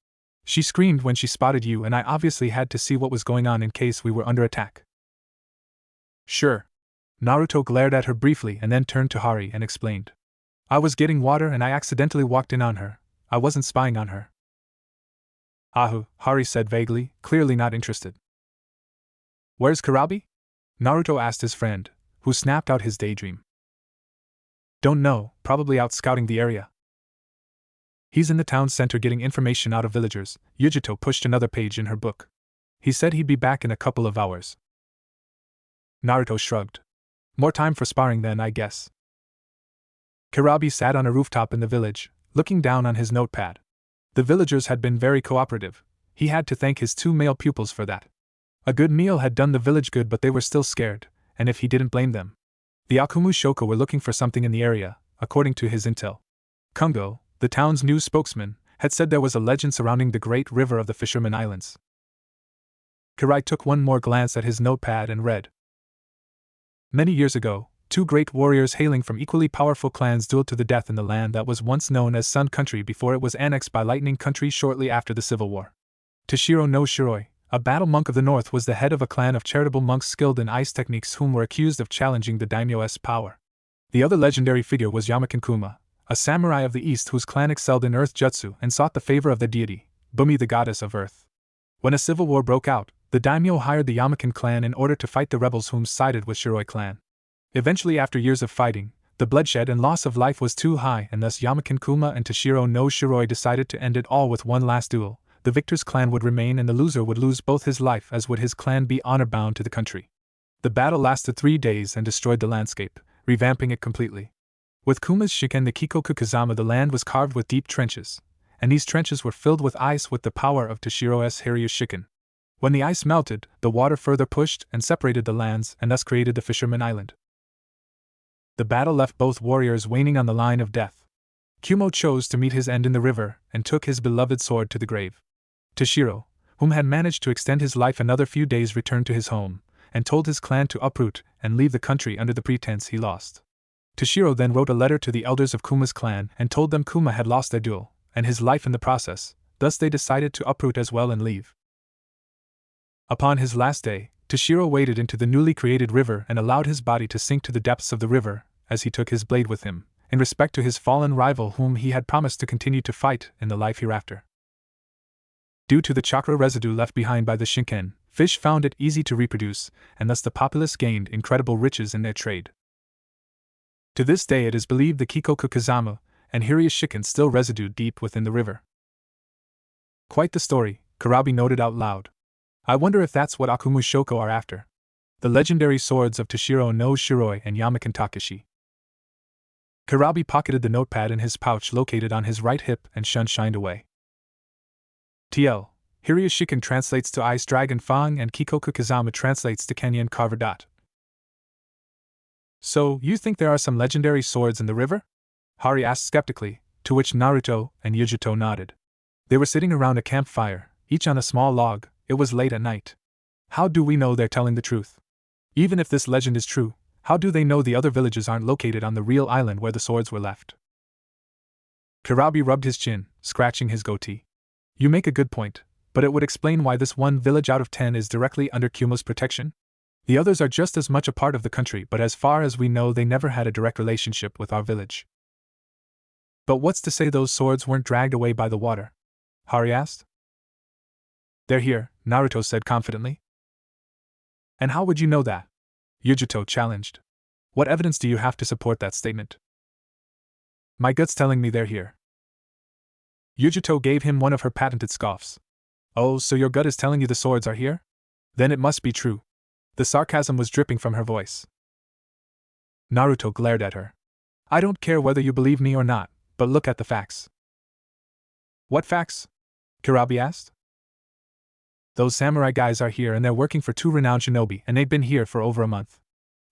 She screamed when she spotted you and I obviously had to see what was going on in case we were under attack." "Sure." Naruto glared at her briefly and then turned to Hari and explained. "I was getting water and I accidentally walked in on her. I wasn't spying on her." Hari said vaguely, clearly not interested. "Where's Kurabi?" Naruto asked his friend, who snapped out his daydream. "Don't know, probably out scouting the area." "He's in the town center getting information out of villagers." Yujito pushed another page in her book. "He said he'd be back in a couple of hours." Naruto shrugged. "More time for sparring then, I guess." Kurabi sat on a rooftop in the village, looking down on his notepad. The villagers had been very cooperative. He had to thank his 2 male pupils for that. A good meal had done the village good, but they were still scared, and if he didn't blame them. The Akumu Shoko were looking for something in the area, according to his intel. Kungo, the town's news spokesman, had said there was a legend surrounding the great river of the Fisherman Islands. Kirai took one more glance at his notepad and read. "Many years ago, 2 great warriors hailing from equally powerful clans dueled to the death in the land that was once known as Sun Country before it was annexed by Lightning Country shortly after the Civil War. Toshiro no Shiroi, A battle monk of the north was the head of a clan of charitable monks skilled in ice techniques whom were accused of challenging the daimyo's power. The other legendary figure was Yamaken Kuma, a samurai of the east whose clan excelled in earth jutsu and sought the favor of the deity, Bumi the goddess of earth. When a civil war broke out, the daimyo hired the Yamaken clan in order to fight the rebels whom sided with Shiroi clan. Eventually, after years of fighting, the bloodshed and loss of life was too high, and thus Yamaken Kuma and Toshiro no Shiroi decided to end it all with one last duel. The victor's clan would remain and the loser would lose both his life, as would his clan be honor-bound to the country. The battle lasted 3 days and destroyed the landscape, revamping it completely. With Kuma's shiken the Kikoku Kazama, the land was carved with deep trenches, and these trenches were filled with ice with the power of Toshiro's Hiryu shiken. When the ice melted, the water further pushed and separated the lands and thus created the Fisherman Island. The battle left both warriors waning on the line of death. Kumo chose to meet his end in the river and took his beloved sword to the grave. Toshiro, whom had managed to extend his life another few days, returned to his home and told his clan to uproot and leave the country under the pretense he lost. Toshiro then wrote a letter to the elders of Kuma's clan and told them Kuma had lost their duel and his life in the process, thus they decided to uproot as well and leave. Upon his last day, Toshiro waded into the newly created river and allowed his body to sink to the depths of the river, as he took his blade with him, in respect to his fallen rival whom he had promised to continue to fight in the life hereafter. Due to the chakra residue left behind by the Shinken, fish found it easy to reproduce, and thus the populace gained incredible riches in their trade. To this day it is believed the Kikoku Kazama and Hiryu shiken still residue deep within the river. Quite the story, Karabi noted out loud. I wonder if that's what Akumu Shoko are after. The legendary swords of Toshiro no Shiroi and Yamaken Takeshi. Karabi pocketed the notepad in his pouch located on his right hip and shined away. TL. Hiryu shiken translates to Ice Dragon Fang and Kikoku Kazama translates to Kenyan Carver. So, you think there are some legendary swords in the river? Hari asked skeptically, to which Naruto and Yujito nodded. They were sitting around a campfire, each on a small log. It was late at night. How do we know they're telling the truth? Even if this legend is true, how do they know the other villages aren't located on the real island where the swords were left? Karabi rubbed his chin, scratching his goatee. You make a good point, but it would explain why this one village out of 10 is directly under Kumo's protection. The others are just as much a part of the country, but as far as we know they never had a direct relationship with our village. But what's to say those swords weren't dragged away by the water? Hari asked. They're here, Naruto said confidently. And how would you know that? Yujito challenged. What evidence do you have to support that statement? My gut's telling me they're here. Yujito gave him one of her patented scoffs. Oh, so your gut is telling you the swords are here? Then it must be true. The sarcasm was dripping from her voice. Naruto glared at her. I don't care whether you believe me or not, but look at the facts. What facts? Karabi asked. Those samurai guys are here and they're working for 2 renowned shinobi and they've been here for over a month.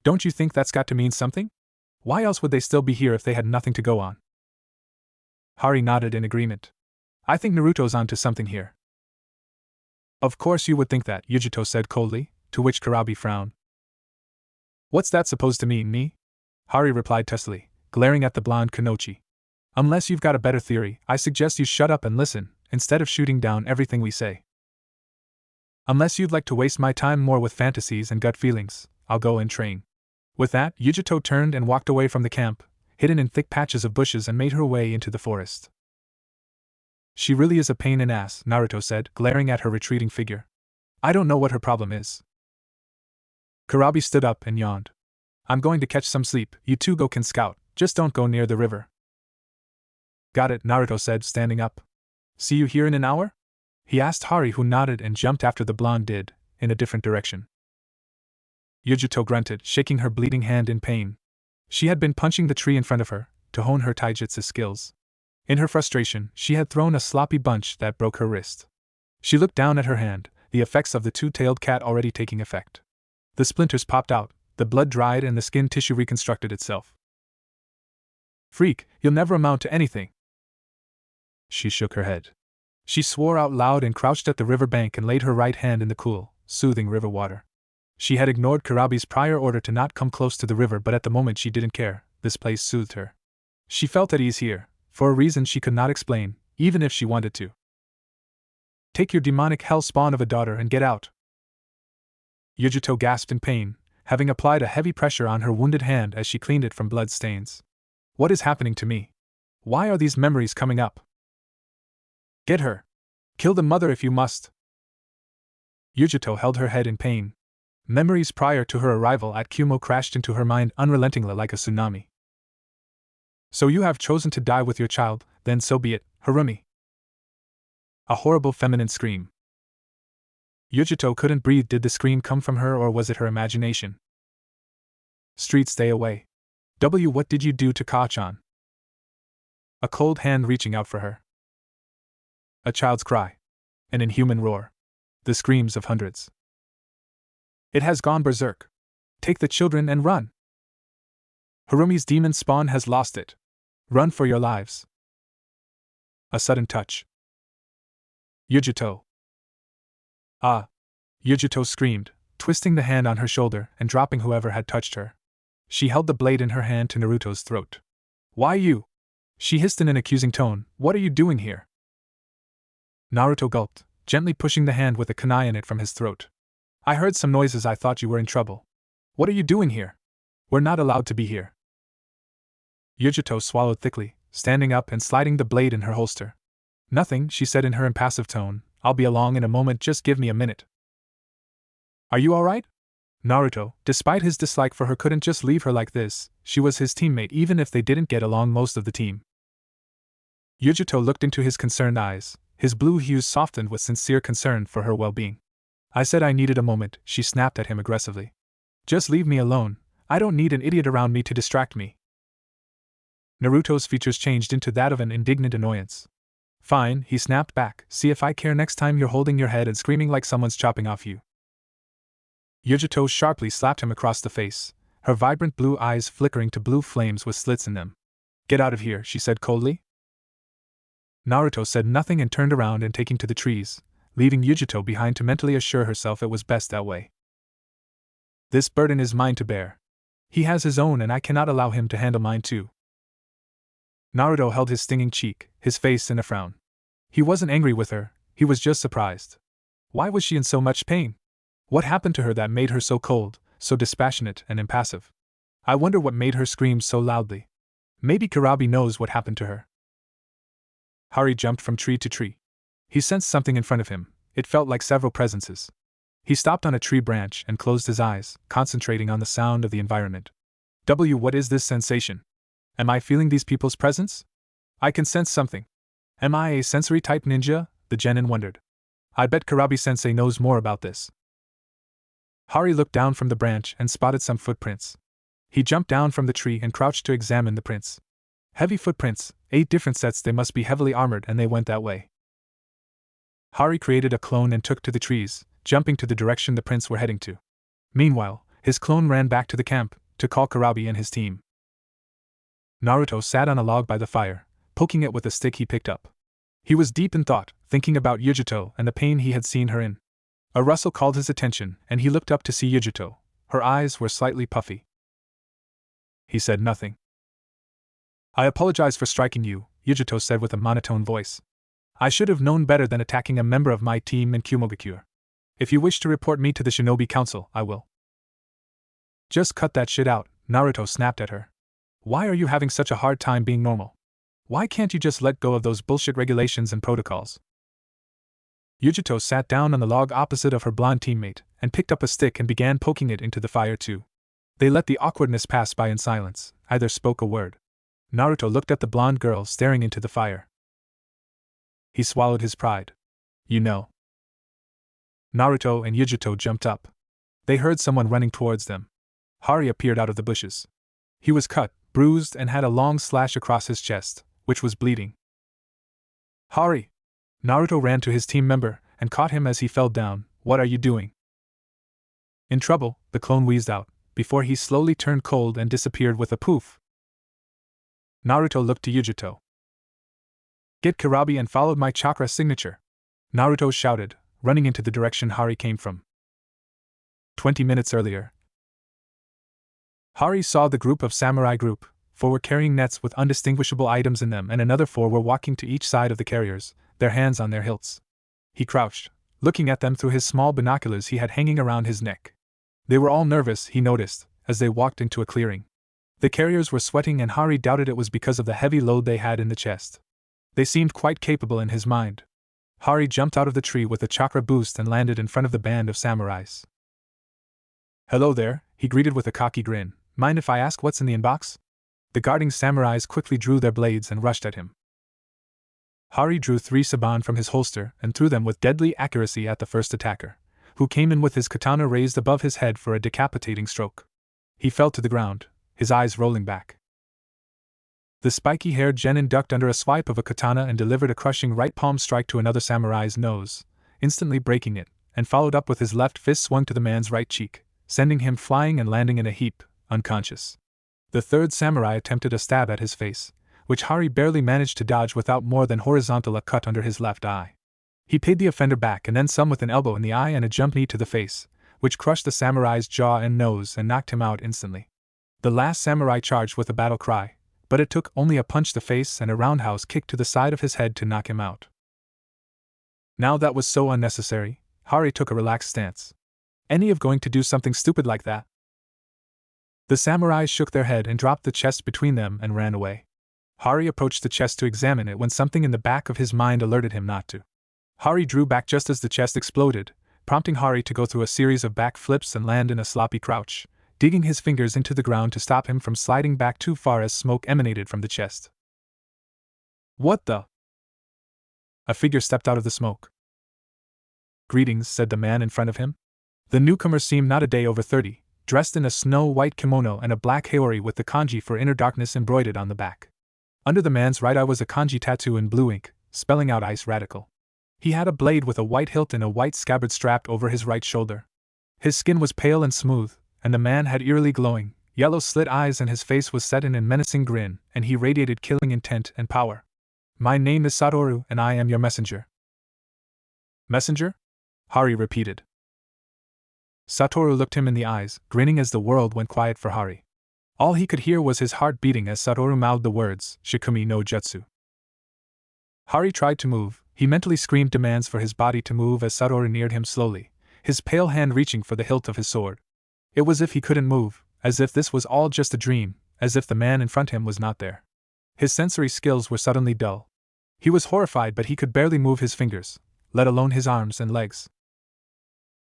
Don't you think that's got to mean something? Why else would they still be here if they had nothing to go on? Hari nodded in agreement. I think Naruto's onto something here. Of course you would think that, Yujito said coldly, to which Karabi frowned. What's that supposed to mean, me? Hari replied testily, glaring at the blonde Kunoichi. Unless you've got a better theory, I suggest you shut up and listen, instead of shooting down everything we say. Unless you'd like to waste my time more with fantasies and gut feelings, I'll go and train. With that, Yujito turned and walked away from the camp, hidden in thick patches of bushes, and made her way into the forest. She really is a pain in the ass, Naruto said, glaring at her retreating figure. I don't know what her problem is. Karabi stood up and yawned. I'm going to catch some sleep, you two go can scout, just don't go near the river. Got it, Naruto said, standing up. See you here in an hour? He asked Hari, who nodded and jumped after the blonde did, in a different direction. Yujito grunted, shaking her bleeding hand in pain. She had been punching the tree in front of her, to hone her taijutsu skills. In her frustration, she had thrown a sloppy bunch that broke her wrist. She looked down at her hand, the effects of the 2-tailed cat already taking effect. The splinters popped out, the blood dried and the skin tissue reconstructed itself. Freak, you'll never amount to anything. She shook her head. She swore out loud and crouched at the river bank and laid her right hand in the cool, soothing river water. She had ignored Karabi's prior order to not come close to the river, but at the moment she didn't care. This place soothed her. She felt at ease here, for a reason she could not explain, even if she wanted to. Take your demonic hell spawn of a daughter and get out. Yujito gasped in pain, having applied a heavy pressure on her wounded hand as she cleaned it from blood stains. What is happening to me? Why are these memories coming up? Get her. Kill the mother if you must. Yujito held her head in pain. Memories prior to her arrival at Kumo crashed into her mind unrelentingly like a tsunami. So you have chosen to die with your child, then so be it, Harumi. A horrible feminine scream. Yujito couldn't breathe. Did the scream come from her or was it her imagination? Street, stay away. What did you do to Ka-chan? A cold hand reaching out for her. A child's cry. An inhuman roar. The screams of hundreds. It has gone berserk. Take the children and run. Harumi's demon spawn has lost it. Run for your lives. A sudden touch. Yujito. Ah! Yujito screamed, twisting the hand on her shoulder and dropping whoever had touched her. She held the blade in her hand to Naruto's throat. Why you? She hissed in an accusing tone. What are you doing here? Naruto gulped, gently pushing the hand with a kunai in it from his throat. I heard some noises. I thought you were in trouble. What are you doing here? We're not allowed to be here. Yujito swallowed thickly, standing up and sliding the blade in her holster. Nothing, she said in her impassive tone. I'll be along in a moment, just give me a minute. Are you alright? Naruto, despite his dislike for her, couldn't just leave her like this. She was his teammate even if they didn't get along most of the team. Yujito looked into his concerned eyes, his blue hues softened with sincere concern for her well-being. I said I needed a moment, she snapped at him aggressively. Just leave me alone, I don't need an idiot around me to distract me. Naruto's features changed into that of an indignant annoyance. Fine, he snapped back, see if I care next time you're holding your head and screaming like someone's chopping off you. Yujito sharply slapped him across the face, her vibrant blue eyes flickering to blue flames with slits in them. Get out of here, she said coldly. Naruto said nothing and turned around and taking to the trees, leaving Yujito behind to mentally assure herself it was best that way. This burden is mine to bear. He has his own and I cannot allow him to handle mine too. Naruto held his stinging cheek, his face in a frown. He wasn't angry with her, he was just surprised. Why was she in so much pain? What happened to her that made her so cold, so dispassionate and impassive? I wonder what made her scream so loudly. Maybe Kurabi knows what happened to her. Hari jumped from tree to tree. He sensed something in front of him. It felt like several presences. He stopped on a tree branch and closed his eyes, concentrating on the sound of the environment. What is this sensation? Am I feeling these people's presence? I can sense something. Am I a sensory-type ninja? The genin wondered. I bet Kurabi-sensei knows more about this. Hari looked down from the branch and spotted some footprints. He jumped down from the tree and crouched to examine the prints. Heavy footprints, 8 different sets. They must be heavily armored and they went that way. Hari created a clone and took to the trees, jumping to the direction the prints were heading to. Meanwhile, his clone ran back to the camp to call Kurabi and his team. Naruto sat on a log by the fire, poking it with a stick he picked up. He was deep in thought, thinking about Yujito and the pain he had seen her in. A rustle called his attention, and he looked up to see Yujito. Her eyes were slightly puffy. He said nothing. I apologize for striking you, Yujito said with a monotone voice. I should have known better than attacking a member of my team in Kumogakure. If you wish to report me to the Shinobi Council, I will. Just cut that shit out, Naruto snapped at her. Why are you having such a hard time being normal? Why can't you just let go of those bullshit regulations and protocols? Yujito sat down on the log opposite of her blonde teammate and picked up a stick and began poking it into the fire too. They let the awkwardness pass by in silence, neither spoke a word. Naruto looked at the blonde girl staring into the fire. He swallowed his pride. You know. Naruto and Yujito jumped up. They heard someone running towards them. Hari appeared out of the bushes. He was cut, bruised, and had a long slash across his chest, which was bleeding. Hari! Naruto ran to his team member and caught him as he fell down. What are you doing? In trouble, the clone wheezed out, before he slowly turned cold and disappeared with a poof. Naruto looked to Yujito. Get Kurabi and followed my chakra signature, Naruto shouted, running into the direction Hari came from. 20 minutes earlier, Hari saw the group of samurai group. 4 were carrying nets with undistinguishable items in them and another 4 were walking to each side of the carriers, their hands on their hilts. He crouched, looking at them through his small binoculars he had hanging around his neck. They were all nervous, he noticed, as they walked into a clearing. The carriers were sweating, and Hari doubted it was because of the heavy load they had in the chest. They seemed quite capable in his mind. Hari jumped out of the tree with a chakra boost and landed in front of the band of samurais. "Hello there," he greeted with a cocky grin. "Mind if I ask what's in the inbox?" The guarding samurais quickly drew their blades and rushed at him. Hari drew 3 saban from his holster and threw them with deadly accuracy at the first attacker, who came in with his katana raised above his head for a decapitating stroke. He fell to the ground, his eyes rolling back. The spiky-haired genin ducked under a swipe of a katana and delivered a crushing right palm strike to another samurai's nose, instantly breaking it, and followed up with his left fist swung to the man's right cheek, sending him flying and landing in a heap, unconscious. The third samurai attempted a stab at his face, which Hari barely managed to dodge without more than horizontal a cut under his left eye. He paid the offender back and then some with an elbow in the eye and a jump knee to the face, which crushed the samurai's jaw and nose and knocked him out instantly. The last samurai charged with a battle cry, but it took only a punch to the face and a roundhouse kick to the side of his head to knock him out. Now that was so unnecessary, Hari took a relaxed stance. Any of going to do something stupid like that? The samurais shook their head and dropped the chest between them and ran away. Hari approached the chest to examine it when something in the back of his mind alerted him not to. Hari drew back just as the chest exploded, prompting Hari to go through a series of back flips and land in a sloppy crouch, digging his fingers into the ground to stop him from sliding back too far as smoke emanated from the chest. "What the?" A figure stepped out of the smoke. "Greetings," said the man in front of him. The newcomer seemed not a day over 30, dressed in a snow-white kimono and a black haori with the kanji for inner darkness embroidered on the back. Under the man's right eye was a kanji tattoo in blue ink, spelling out Ice Radical. He had a blade with a white hilt and a white scabbard strapped over his right shoulder. His skin was pale and smooth, and the man had eerily glowing, yellow slit eyes, and his face was set in a menacing grin, and he radiated killing intent and power. "My name is Satoru, and I am your messenger." "Messenger?" Hari repeated. Satoru looked him in the eyes, grinning as the world went quiet for Hari. All he could hear was his heart beating as Satoru mouthed the words, "Shikumi no Jutsu." Hari tried to move. He mentally screamed demands for his body to move as Satoru neared him slowly, his pale hand reaching for the hilt of his sword. It was as if he couldn't move, as if this was all just a dream, as if the man in front of him was not there. His sensory skills were suddenly dull. He was horrified, but he could barely move his fingers, let alone his arms and legs.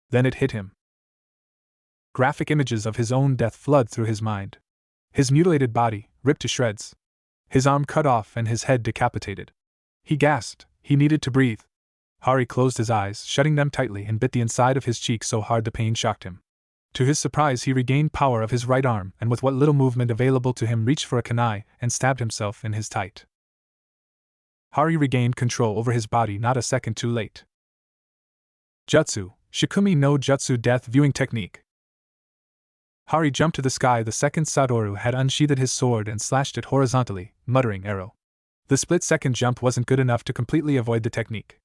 Then it hit him. Graphic images of his own death flooded through his mind. His mutilated body, ripped to shreds. His arm cut off and his head decapitated. He gasped. He needed to breathe. Hari closed his eyes, shutting them tightly, and bit the inside of his cheek so hard the pain shocked him. To his surprise, he regained power of his right arm and with what little movement available to him reached for a kunai and stabbed himself in his tight. Hari regained control over his body not a second too late. Jutsu, Shikumi no Jutsu death viewing technique. Hari jumped to the sky the second Satoru had unsheathed his sword and slashed it horizontally, muttering arrow. The split-second jump wasn't good enough to completely avoid the technique.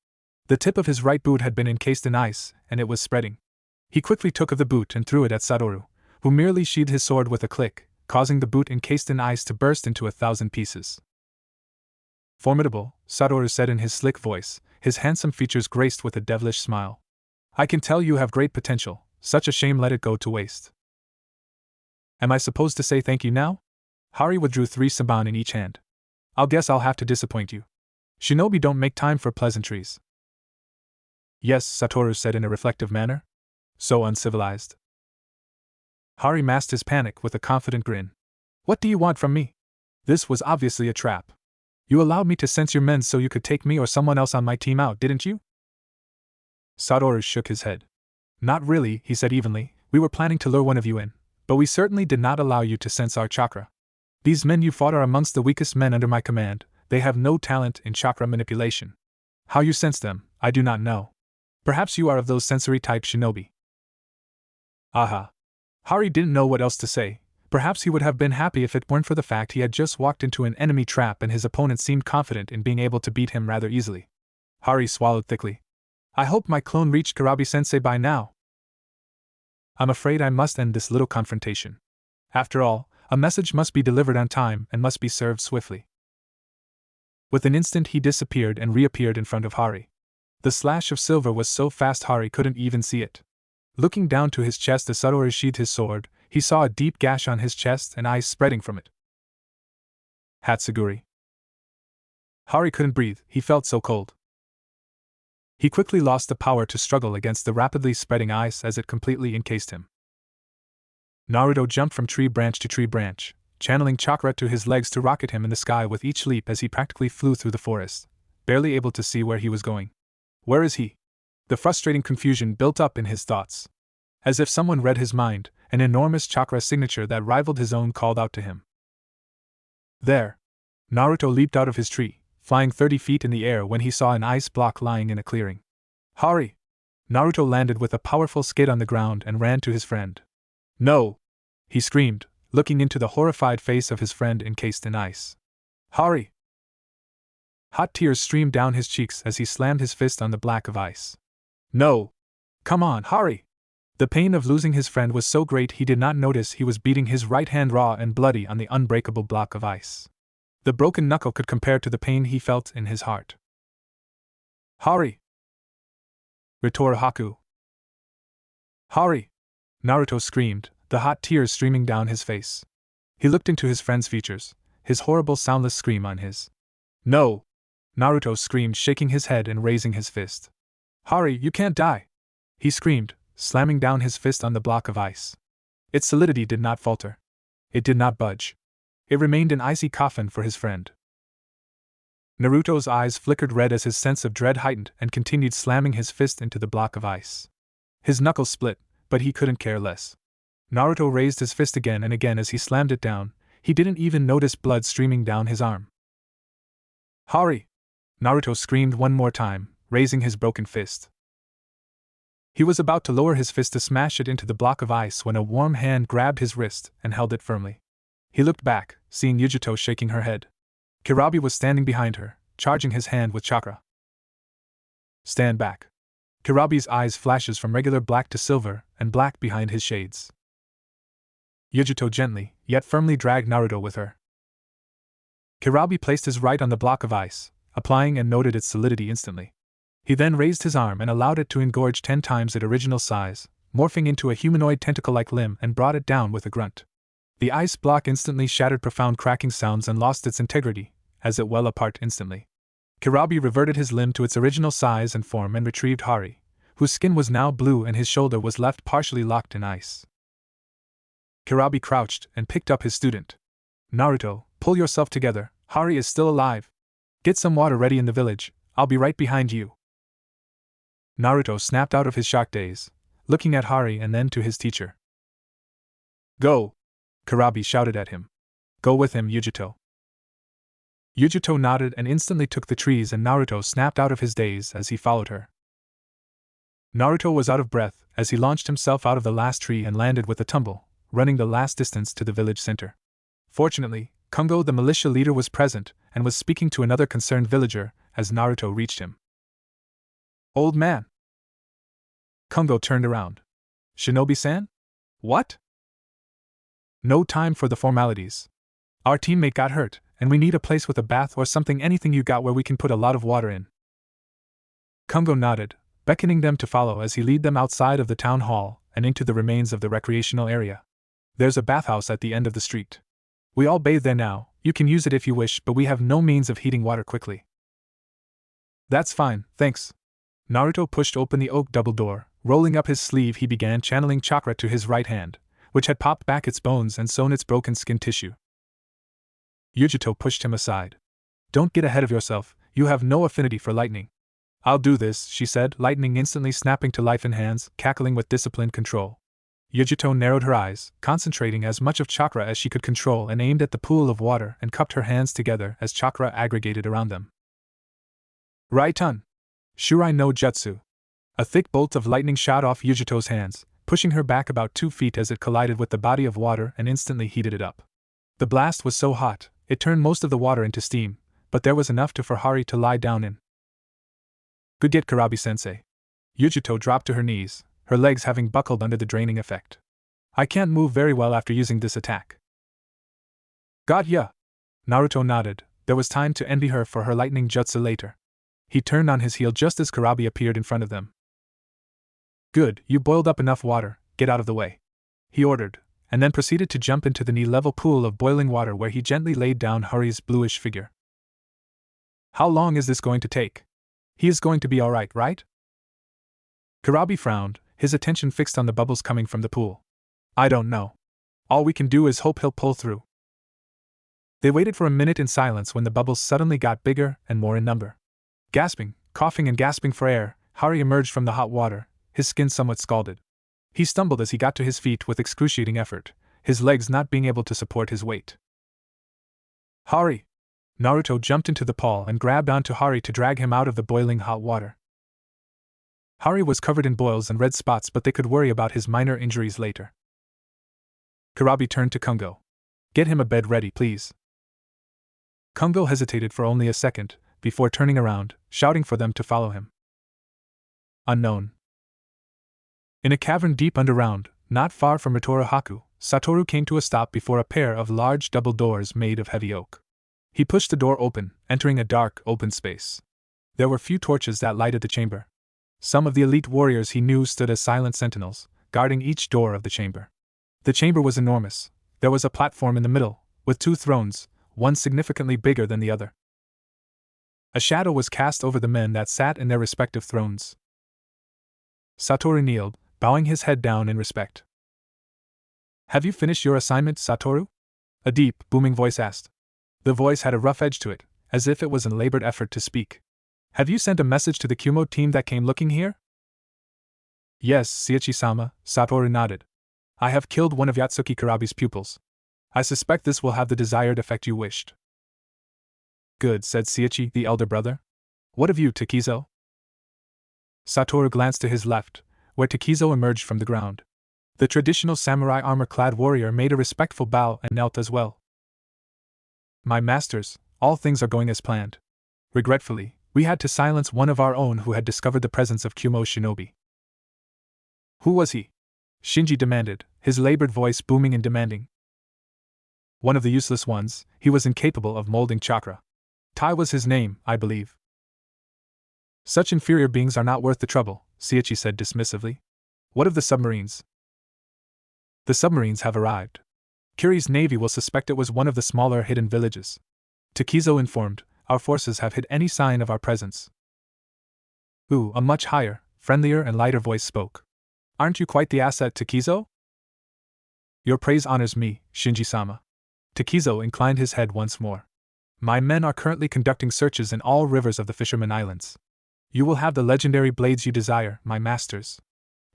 The tip of his right boot had been encased in ice, and it was spreading. He quickly took of the boot and threw it at Satoru, who merely sheathed his sword with a click, causing the boot encased in ice to burst into 1,000 pieces. "Formidable," Satoru said in his slick voice, his handsome features graced with a devilish smile. "I can tell you have great potential, such a shame let it go to waste." "Am I supposed to say thank you now?" Hari withdrew 3 saban in each hand. "I'll guess I'll have to disappoint you. Shinobi don't make time for pleasantries." "Yes," Satoru said in a reflective manner. "So uncivilized." Hari masked his panic with a confident grin. "What do you want from me? This was obviously a trap. You allowed me to sense your men so you could take me or someone else on my team out, didn't you?" Satoru shook his head. "Not really," he said evenly. "We were planning to lure one of you in, but we certainly did not allow you to sense our chakra. These men you fought are amongst the weakest men under my command. They have no talent in chakra manipulation. How you sense them, I do not know. Perhaps you are of those sensory type shinobi." Aha. Hari didn't know what else to say. Perhaps he would have been happy if it weren't for the fact he had just walked into an enemy trap and his opponent seemed confident in being able to beat him rather easily. Hari swallowed thickly. "I hope my clone reached Karabi-sensei by now. I'm afraid I must end this little confrontation. After all, a message must be delivered on time and must be served swiftly." With an instant he disappeared and reappeared in front of Hari. The slash of silver was so fast Hari couldn't even see it. Looking down to his chest as Sudori sheathed his sword, he saw a deep gash on his chest and ice spreading from it. Hatsuguri. Hari couldn't breathe, he felt so cold. He quickly lost the power to struggle against the rapidly spreading ice as it completely encased him. Naruto jumped from tree branch to tree branch, channeling chakra to his legs to rocket him in the sky with each leap as he practically flew through the forest, barely able to see where he was going. Where is he? The frustrating confusion built up in his thoughts. As if someone read his mind, an enormous chakra signature that rivaled his own called out to him. There! Naruto leaped out of his tree, flying 30 feet in the air when he saw an ice block lying in a clearing. Hari! Naruto landed with a powerful skid on the ground and ran to his friend. No! He screamed, looking into the horrified face of his friend encased in ice. Hari! Hot tears streamed down his cheeks as he slammed his fist on the block of ice. No! Come on, Hari! The pain of losing his friend was so great he did not notice he was beating his right hand raw and bloody on the unbreakable block of ice. The broken knuckle could compare to the pain he felt in his heart. Hari! Ritor Haku! Hari! Naruto screamed, the hot tears streaming down his face. He looked into his friend's features, his horrible soundless scream on his. No! Naruto screamed, shaking his head and raising his fist. Hari, you can't die! He screamed, slamming down his fist on the block of ice. Its solidity did not falter. It did not budge. It remained an icy coffin for his friend. Naruto's eyes flickered red as his sense of dread heightened and continued slamming his fist into the block of ice. His knuckles split, but he couldn't care less. Naruto raised his fist again and again as he slammed it down. He didn't even notice blood streaming down his arm. Hari! Naruto screamed one more time, raising his broken fist. He was about to lower his fist to smash it into the block of ice when a warm hand grabbed his wrist and held it firmly. He looked back, seeing Yujito shaking her head. Kirabi was standing behind her, charging his hand with chakra. Stand back. Kirabi's eyes flashes from regular black to silver, and black behind his shades. Yujito gently, yet firmly dragged Naruto with her. Kirabi placed his right on the block of ice, applying and noted its solidity instantly. He then raised his arm and allowed it to engorge 10 times its original size, morphing into a humanoid tentacle-like limb and brought it down with a grunt. The ice block instantly shattered, profound cracking sounds, and lost its integrity, as it well apart instantly. Kirabi reverted his limb to its original size and form and retrieved Hari, whose skin was now blue and his shoulder was left partially locked in ice. Kirabi crouched and picked up his student. Naruto, pull yourself together, Hari is still alive. Get some water ready in the village, I'll be right behind you. Naruto snapped out of his shock daze, looking at Hari and then to his teacher. Go! Kirabi shouted at him. Go with him, Yujito. Yujito nodded and instantly took the trees, and Naruto snapped out of his daze as he followed her. Naruto was out of breath as he launched himself out of the last tree and landed with a tumble, running the last distance to the village center. Fortunately, Kungo the militia leader was present and was speaking to another concerned villager as Naruto reached him. Old man! Kungo turned around. Shinobi-san? What? No time for the formalities. Our teammate got hurt, and we need a place with a bath or something, anything you got where we can put a lot of water in. Kungo nodded, beckoning them to follow as he led them outside of the town hall and into the remains of the recreational area. There's a bathhouse at the end of the street. We all bathe there now, you can use it if you wish, but we have no means of heating water quickly. That's fine, thanks. Naruto pushed open the oak double door. Rolling up his sleeve, he began channeling chakra to his right hand, which had popped back its bones and sewn its broken skin tissue. Yujito pushed him aside. Don't get ahead of yourself, you have no affinity for lightning. I'll do this, she said, lightning instantly snapping to life in hands, cackling with disciplined control. Yujito narrowed her eyes, concentrating as much of chakra as she could control, and aimed at the pool of water and cupped her hands together as chakra aggregated around them. Raiton! Shurai no Jutsu! A thick bolt of lightning shot off Yujito's hands, pushing her back about 2 feet as it collided with the body of water and instantly heated it up. The blast was so hot, it turned most of the water into steam, but there was enough for Hari to lie down in. Good get, Kirabi-sensei. Yujito dropped to her knees, her legs having buckled under the draining effect. I can't move very well after using this attack. Got ya! Naruto nodded. There was time to envy her for her lightning jutsu later. He turned on his heel just as Karabi appeared in front of them. Good, you boiled up enough water, get out of the way, he ordered, and then proceeded to jump into the knee-level pool of boiling water where he gently laid down Hari's bluish figure. How long is this going to take? He is going to be alright, right? Karabi frowned, his attention fixed on the bubbles coming from the pool. I don't know. All we can do is hope he'll pull through. They waited for a minute in silence when the bubbles suddenly got bigger and more in number. Gasping, coughing and gasping for air, Hari emerged from the hot water, his skin somewhat scalded. He stumbled as he got to his feet with excruciating effort, his legs not being able to support his weight. Hari! Naruto jumped into the pool and grabbed onto Hari to drag him out of the boiling hot water. Hari was covered in boils and red spots, but they could worry about his minor injuries later. Karabi turned to Kungo. Get him a bed ready, please. Kungo hesitated for only a second, before turning around, shouting for them to follow him. Unknown. In a cavern deep underground, not far from Ritorohaku, Satoru came to a stop before a pair of large double doors made of heavy oak. He pushed the door open, entering a dark, open space. There were few torches that lighted the chamber. Some of the elite warriors he knew stood as silent sentinels, guarding each door of the chamber. The chamber was enormous. There was a platform in the middle, with 2 thrones, one significantly bigger than the other. A shadow was cast over the men that sat in their respective thrones. Satoru kneeled, bowing his head down in respect. Have you finished your assignment, Satoru? A deep, booming voice asked. The voice had a rough edge to it, as if it was a labored effort to speak. Have you sent a message to the Kumo team that came looking here? Yes, Seiichi-sama, Satoru nodded. I have killed one of Yatsuki Karabi's pupils. I suspect this will have the desired effect you wished. Good, said Seiichi, the elder brother. What of you, Takizo? Satoru glanced to his left, where Takizo emerged from the ground. The traditional samurai armor-clad warrior made a respectful bow and knelt as well. My masters, all things are going as planned. Regretfully, we had to silence one of our own who had discovered the presence of Kumo shinobi. Who was he? Shinji demanded, his labored voice booming and demanding. One of the useless ones, he was incapable of molding chakra. Tai was his name, I believe. Such inferior beings are not worth the trouble, Seiichi said dismissively. What of the submarines? The submarines have arrived. Kuri's navy will suspect it was one of the smaller hidden villages. Takizo informed, our forces have hid any sign of our presence. Ooh, a much higher, friendlier and lighter voice spoke. Aren't you quite the asset, Takizo? Your praise honors me, Shinji-sama. Takizo inclined his head once more. My men are currently conducting searches in all rivers of the Fisherman Islands. You will have the legendary blades you desire, my masters.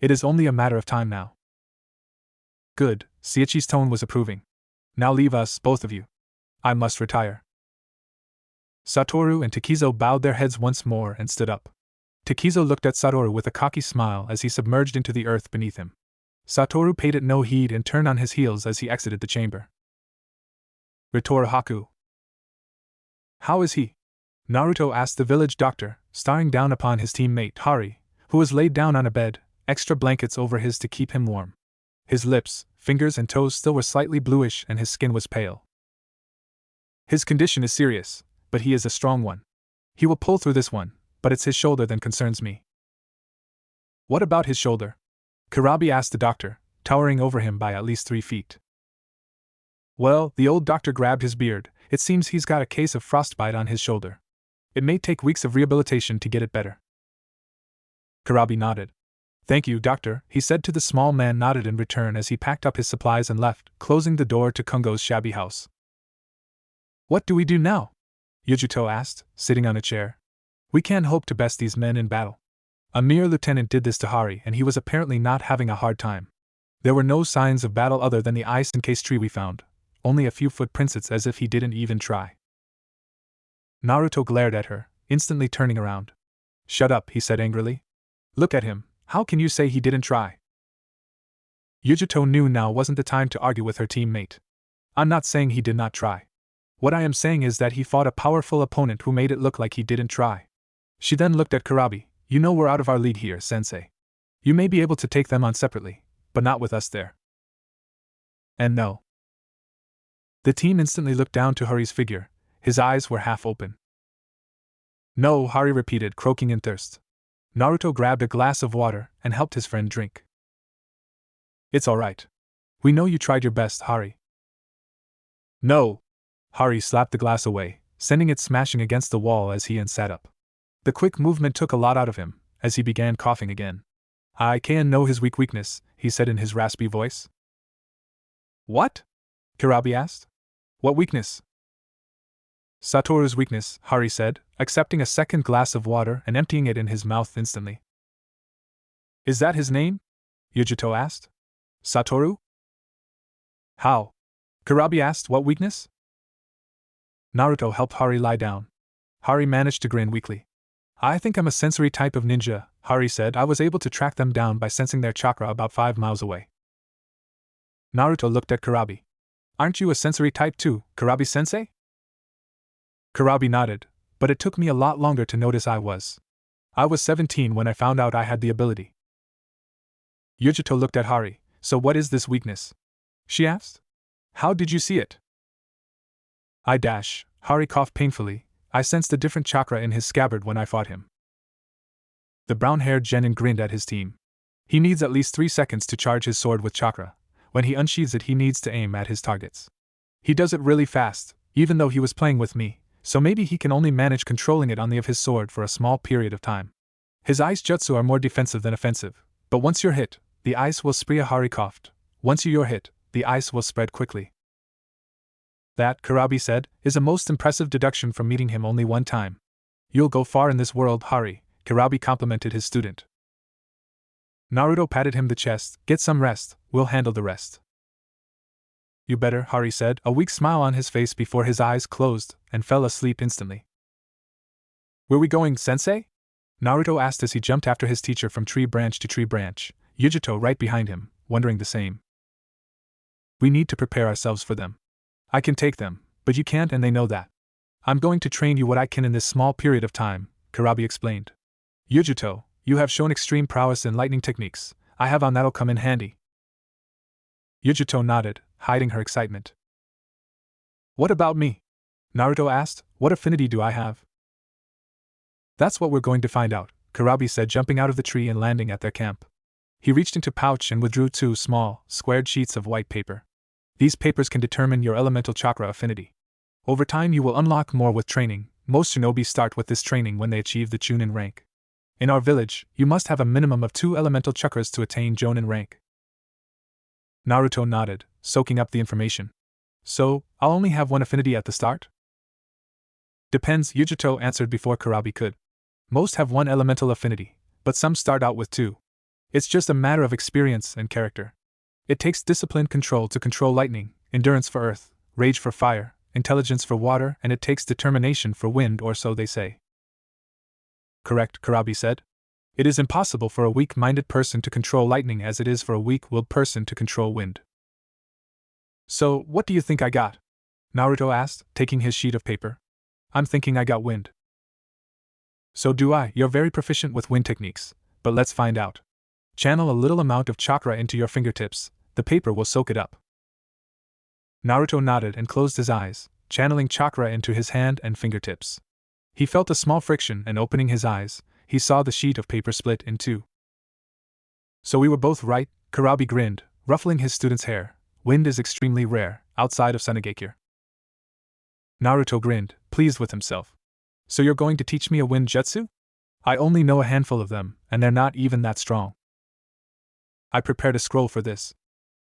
It is only a matter of time now. Good, Seiichi's tone was approving. Now leave us, both of you. I must retire. Satoru and Takizo bowed their heads once more and stood up. Takizo looked at Satoru with a cocky smile as he submerged into the earth beneath him. Satoru paid it no heed and turned on his heels as he exited the chamber. Ritorohaku. How is he? Naruto asked the village doctor, staring down upon his teammate Hari, who was laid down on a bed, extra blankets over his to keep him warm. His lips, fingers and toes still were slightly bluish and his skin was pale. His condition is serious, but he is a strong one. He will pull through this one, but it's his shoulder that concerns me. What about his shoulder? Karabi asked the doctor, towering over him by at least 3 feet. Well, the old doctor grabbed his beard, it seems he's got a case of frostbite on his shoulder. It may take weeks of rehabilitation to get it better. Karabi nodded. Thank you, doctor, he said to the small man nodded in return as he packed up his supplies and left, closing the door to Kungo's shabby house. What do we do now? Yujuto asked, sitting on a chair. We can't hope to best these men in battle. A mere lieutenant did this to Hari and he was apparently not having a hard time. There were no signs of battle other than the ice-encased tree we found, only a few footprints as if he didn't even try. Naruto glared at her, instantly turning around. Shut up, he said angrily. Look at him, how can you say he didn't try? Yujuto knew now wasn't the time to argue with her teammate. I'm not saying he did not try. What I am saying is that he fought a powerful opponent who made it look like he didn't try. She then looked at Karabi. You know we're out of our league here, sensei. You may be able to take them on separately, but not with us there. And no. The team instantly looked down to Hari's figure, his eyes were half open. No, Hari repeated, croaking in thirst. Naruto grabbed a glass of water and helped his friend drink. It's alright. We know you tried your best, Hari. No! Hari slapped the glass away, sending it smashing against the wall as he sat up. The quick movement took a lot out of him, as he began coughing again. I can know his weakness, he said in his raspy voice. What? Kurabi asked. What weakness? Satoru's weakness, Hari said, accepting a second glass of water and emptying it in his mouth instantly. Is that his name? Yujito asked. Satoru? How? Kurabi asked, what weakness? Naruto helped Hari lie down. Hari managed to grin weakly. I think I'm a sensory type of ninja, Hari said. I was able to track them down by sensing their chakra about 5 miles away. Naruto looked at Kurabi. Aren't you a sensory type too, Kurabi-sensei? Kurabi nodded, but it took me a lot longer to notice I was. I was 17 when I found out I had the ability. Yujito looked at Hari. So what is this weakness? She asked. How did you see it? Hari coughed painfully. I sensed a different chakra in his scabbard when I fought him. The brown-haired genin grinned at his team. He needs at least 3 seconds to charge his sword with chakra. When he unsheathes it, he needs to aim at his targets. He does it really fast, even though he was playing with me, so maybe he can only manage controlling it on the of his sword for a small period of time. His ice jutsu are more defensive than offensive, but once you're hit, the ice will spread. Hari coughed. Once you're hit, the ice will spread quickly. That, Kurabi said, is a most impressive deduction from meeting him only one time. You'll go far in this world, Hari, Kurabi complimented his student. Naruto patted him the chest. Get some rest, we'll handle the rest. You better, Hari said, a weak smile on his face before his eyes closed, and fell asleep instantly. Where we going, sensei? Naruto asked as he jumped after his teacher from tree branch to tree branch, Yujito right behind him, wondering the same. We need to prepare ourselves for them. I can take them, but you can't, and they know that. I'm going to train you what I can in this small period of time, Kurabi explained. Yujito, you have shown extreme prowess in lightning techniques. I have on that'll come in handy. Yujito nodded, hiding her excitement. What about me? Naruto asked. What affinity do I have? That's what we're going to find out, Kurabi said, jumping out of the tree and landing at their camp. He reached into pouch and withdrew 2 small, squared sheets of white paper. These papers can determine your elemental chakra affinity. Over time you will unlock more with training. Most shinobi start with this training when they achieve the Chunin rank. In our village, you must have a minimum of 2 elemental chakras to attain Jonin rank. Naruto nodded, soaking up the information. So, I'll only have 1 affinity at the start? Depends, Yujito answered before Kurabi could. Most have 1 elemental affinity, but some start out with 2. It's just a matter of experience and character. It takes disciplined control to control lightning, endurance for earth, rage for fire, intelligence for water, and it takes determination for wind, or so they say. Correct, Kurabi said. It is impossible for a weak-minded person to control lightning as it is for a weak-willed person to control wind. So, what do you think I got? Naruto asked, taking his sheet of paper. I'm thinking I got wind. So do I. You're very proficient with wind techniques, but let's find out. Channel a little amount of chakra into your fingertips, the paper will soak it up. Naruto nodded and closed his eyes, channeling chakra into his hand and fingertips. He felt a small friction, and opening his eyes, he saw the sheet of paper split in 2. So we were both right, Kurabi grinned, ruffling his student's hair. Wind is extremely rare, outside of Sunagakure. Naruto grinned, pleased with himself. So you're going to teach me a wind jutsu? I only know a handful of them, and they're not even that strong. I prepared a scroll for this.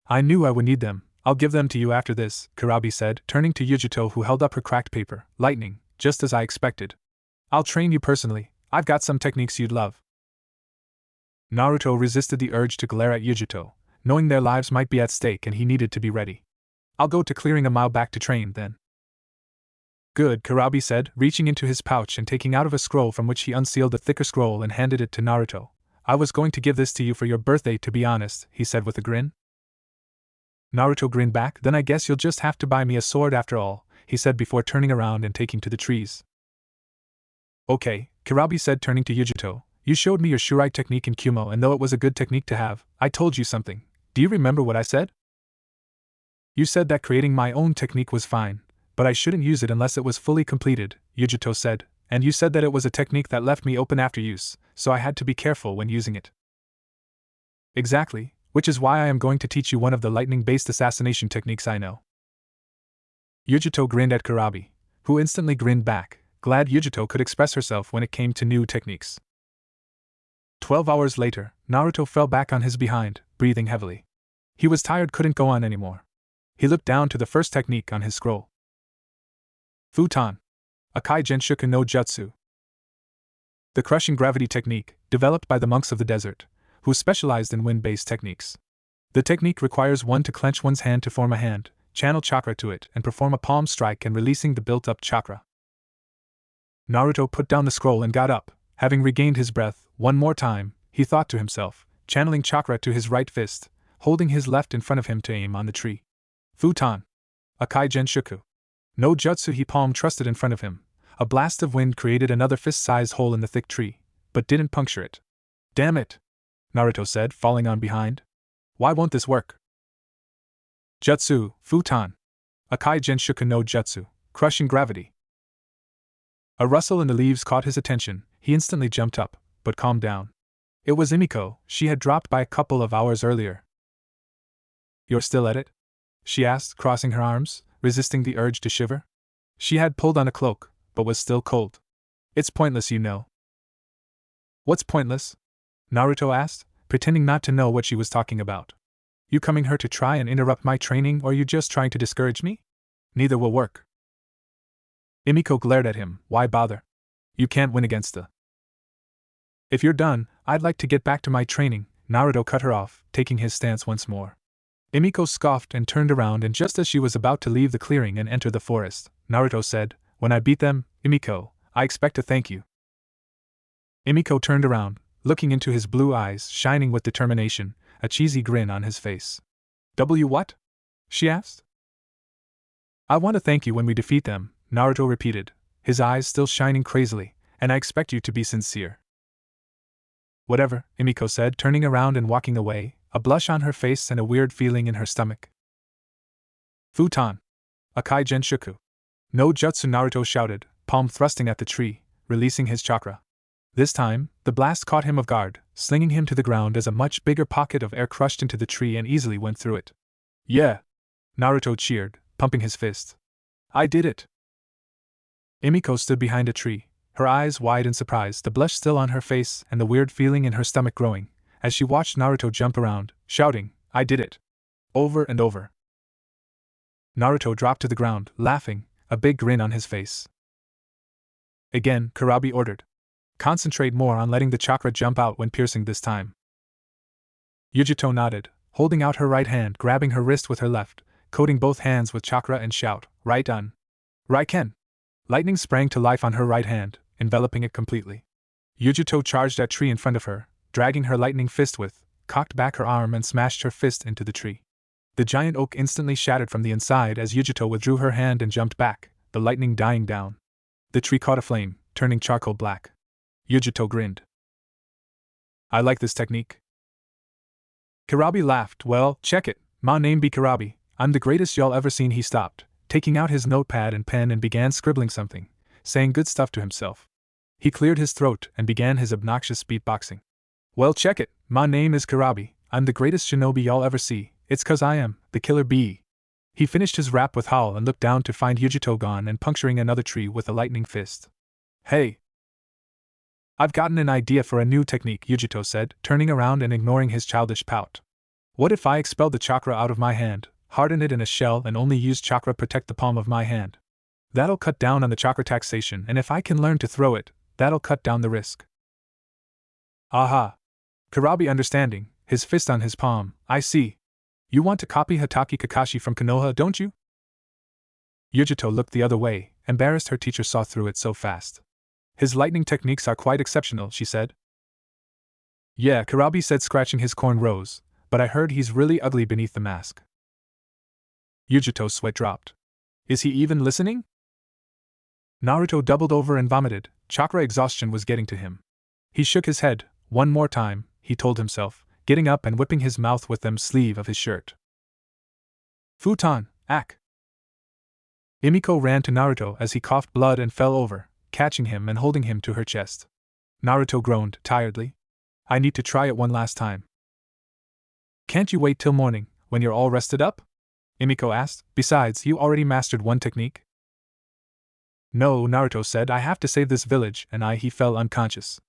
I knew I would need them. I'll give them to you after this, Kurabi said, turning to Yujito, who held up her cracked paper. Lightning, just as I expected. I'll train you personally. I've got some techniques you'd love. Naruto resisted the urge to glare at Yujito, knowing their lives might be at stake and he needed to be ready. I'll go to clearing a mile back to train, then. Good, Kurabi said, reaching into his pouch and taking out of a scroll from which he unsealed a thicker scroll and handed it to Naruto. I was going to give this to you for your birthday, to be honest, he said with a grin. Naruto grinned back. Then I guess you'll just have to buy me a sword after all, he said before turning around and taking to the trees. Okay, Kurabi said, turning to Yujito. You showed me your Shurai technique in Kumo, and though it was a good technique to have, I told you something. Do you remember what I said? You said that creating my own technique was fine, but I shouldn't use it unless it was fully completed, Yujito said, And you said that it was a technique that left me open after use, so I had to be careful when using it. Exactly, which is why I am going to teach you one of the lightning-based assassination techniques I know. Yujito grinned at Kurabi, who instantly grinned back, glad Yujito could express herself when it came to new techniques. 12 hours later, Naruto fell back on his behind, breathing heavily. He was tired, couldn't go on anymore. He looked down to the first technique on his scroll. Futon. Akai Genshuku no Jutsu. The crushing gravity technique, developed by the monks of the desert, who specialized in wind-based techniques. The technique requires one to clench one's hand to form a hand, channel chakra to it, and perform a palm strike and releasing the built-up chakra. Naruto put down the scroll and got up. Having regained his breath, one more time, he thought to himself, channeling chakra to his right fist, holding his left in front of him to aim on the tree. Futon. Akai Genshuku. No jutsu. He palm trusted in front of him. A blast of wind created another fist-sized hole in the thick tree, but didn't puncture it. Damn it! Naruto said, falling on behind. Why won't this work? Jutsu, Futon. Akai Genshuku no Jutsu, crushing gravity. A rustle in the leaves caught his attention. He instantly jumped up, but calmed down. It was Imiko. She had dropped by a couple of hours earlier. You're still at it? She asked, crossing her arms, resisting the urge to shiver. She had pulled on a cloak, but was still cold. It's pointless, you know. What's pointless? Naruto asked, pretending not to know what she was talking about. You coming here to try and interrupt my training, or you just trying to discourage me? Neither will work. Imiko glared at him. Why bother? You can't win against the... If you're done, I'd like to get back to my training. Naruto cut her off, taking his stance once more. Imiko scoffed and turned around, and just as she was about to leave the clearing and enter the forest, Naruto said, When I beat them, Imiko, I expect to thank you. Imiko turned around, looking into his blue eyes shining with determination, a cheesy grin on his face. What? She asked. I want to thank you when we defeat them, Naruto repeated, his eyes still shining crazily, and I expect you to be sincere. Whatever, Imiko said, turning around and walking away, a blush on her face and a weird feeling in her stomach. Futon. Akai Genshuku. No jutsu, Naruto shouted, palm thrusting at the tree, releasing his chakra. This time, the blast caught him off guard, slinging him to the ground as a much bigger pocket of air crushed into the tree and easily went through it. Yeah! Naruto cheered, pumping his fist. I did it! Imiko stood behind a tree, her eyes wide in surprise, the blush still on her face and the weird feeling in her stomach growing, as she watched Naruto jump around, shouting, I did it! Over and over. Naruto dropped to the ground, laughing, a big grin on his face. Again, Kurabi ordered. Concentrate more on letting the chakra jump out when piercing this time. Yujito nodded, holding out her right hand, grabbing her wrist with her left, coating both hands with chakra and shout, Right on. Raiken! Lightning sprang to life on her right hand, enveloping it completely. Yujito charged at tree in front of her, dragging her lightning fist with, cocked back her arm and smashed her fist into the tree. The giant oak instantly shattered from the inside as Yujito withdrew her hand and jumped back, the lightning dying down. The tree caught aflame, turning charcoal black. Yujito grinned. I like this technique. Kurabi laughed. Well, check it. My name be Kurabi. I'm the greatest y'all ever seen. He stopped, taking out his notepad and pen and began scribbling something, saying good stuff to himself. He cleared his throat and began his obnoxious beatboxing. Well, check it. My name is Kurabi. I'm the greatest shinobi y'all ever see. It's 'cause I am the killer bee. He finished his rap with howl and looked down to find Yujito gone and puncturing another tree with a lightning fist. Hey! I've gotten an idea for a new technique, Yujito said, turning around and ignoring his childish pout. What if I expel the chakra out of my hand, harden it in a shell and only use chakra protect the palm of my hand? That'll cut down on the chakra taxation, and if I can learn to throw it, that'll cut down the risk. Aha! Kurabi understanding, his fist on his palm, I see. You want to copy Hatake Kakashi from Konoha, don't you? Yujito looked the other way, embarrassed her teacher saw through it so fast. His lightning techniques are quite exceptional, she said. Yeah, Kurabi said, scratching his cornrows, but I heard he's really ugly beneath the mask. Yujito's sweat dropped. Is he even listening? Naruto doubled over and vomited. Chakra exhaustion was getting to him. He shook his head. One more time, he told himself, getting up and whipping his mouth with the sleeve of his shirt. Futon, Ak! Imiko ran to Naruto as he coughed blood and fell over, catching him and holding him to her chest. Naruto groaned, tiredly. I need to try it one last time. Can't you wait till morning, when you're all rested up? Emiko asked. Besides, you already mastered one technique. No, Naruto said, I have to save this village, and he fell unconscious.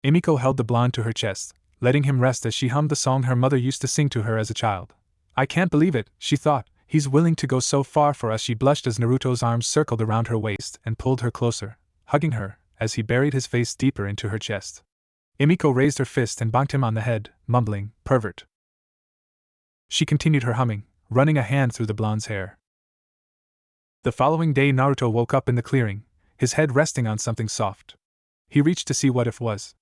Emiko held the blonde to her chest, letting him rest as she hummed the song her mother used to sing to her as a child. I can't believe it, she thought, he's willing to go so far for us. She blushed as Naruto's arms circled around her waist and pulled her closer, hugging her, as he buried his face deeper into her chest. Emiko raised her fist and bonked him on the head, mumbling, pervert. She continued her humming, running a hand through the blonde's hair. The following day Naruto woke up in the clearing, his head resting on something soft. He reached to see what it was.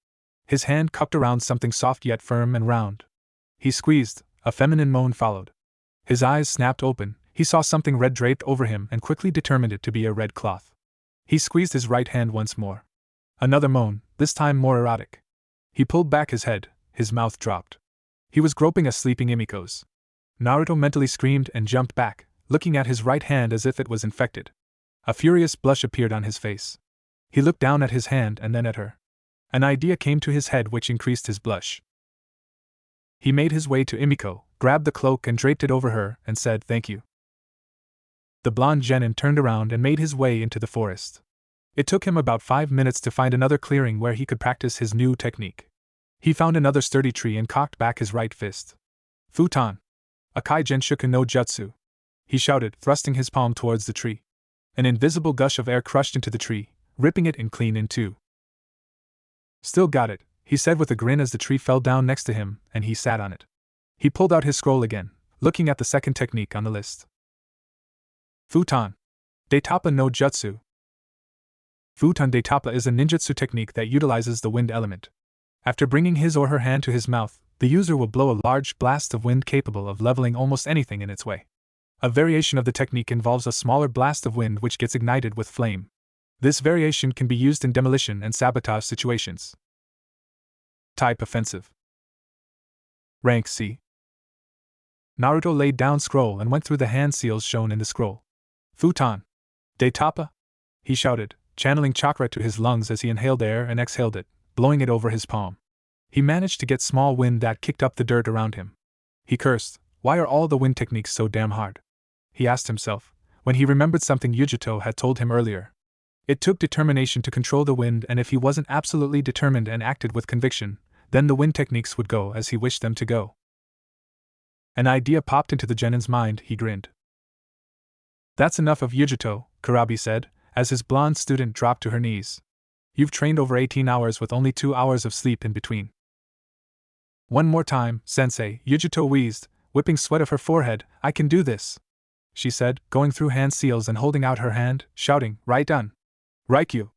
His hand cupped around something soft yet firm and round. He squeezed, a feminine moan followed. His eyes snapped open, he saw something red draped over him and quickly determined it to be a red cloth. He squeezed his right hand once more. Another moan, this time more erotic. He pulled back his head, his mouth dropped. He was groping a sleeping Emiko's. Naruto mentally screamed and jumped back, looking at his right hand as if it was infected. A furious blush appeared on his face. He looked down at his hand and then at her. An idea came to his head which increased his blush. He made his way to Emiko, grabbed the cloak and draped it over her, and said thank you. The blonde genin turned around and made his way into the forest. It took him about 5 minutes to find another clearing where he could practice his new technique. He found another sturdy tree and cocked back his right fist. Futon! Akai Genshuku no Jutsu! He shouted, thrusting his palm towards the tree. An invisible gush of air crushed into the tree, ripping it clean in two. Still got it, he said with a grin as the tree fell down next to him, and he sat on it. He pulled out his scroll again, looking at the second technique on the list. Futon Daitapa no Jutsu. Futon Daitapa is a ninjutsu technique that utilizes the wind element. After bringing his or her hand to his mouth, the user will blow a large blast of wind capable of leveling almost anything in its way. A variation of the technique involves a smaller blast of wind which gets ignited with flame. This variation can be used in demolition and sabotage situations. Type offensive. Rank C. Naruto laid down scroll and went through the hand seals shown in the scroll. Futon Daitapa? He shouted, channeling chakra to his lungs as he inhaled air and exhaled it, blowing it over his palm. He managed to get small wind that kicked up the dirt around him. He cursed, why are all the wind techniques so damn hard? He asked himself, when he remembered something Yujito had told him earlier. It took determination to control the wind, and if he wasn't absolutely determined and acted with conviction, then the wind techniques would go as he wished them to go. An idea popped into the genin's mind, he grinned. That's enough of Yujito, Kurabi said, as his blonde student dropped to her knees. You've trained over 18 hours with only 2 hours of sleep in between. One more time, sensei, Yujito wheezed, whipping sweat off her forehead. I can do this, she said, going through hand seals and holding out her hand, shouting, right done. Raikyu!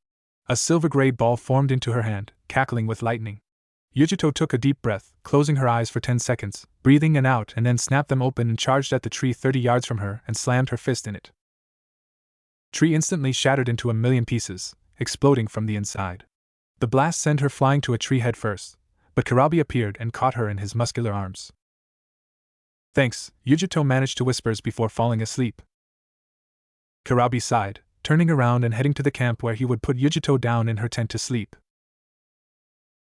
A silver-gray ball formed into her hand, cackling with lightning. Yujito took a deep breath, closing her eyes for 10 seconds, breathing in out, and then snapped them open and charged at the tree 30 yards from her and slammed her fist in it. Tree instantly shattered into a million pieces, exploding from the inside. The blast sent her flying to a tree head first, but Kurabi appeared and caught her in his muscular arms. Thanks, Yujito managed to whisper before falling asleep. Kurabi sighed, turning around and heading to the camp where he would put Yujito down in her tent to sleep.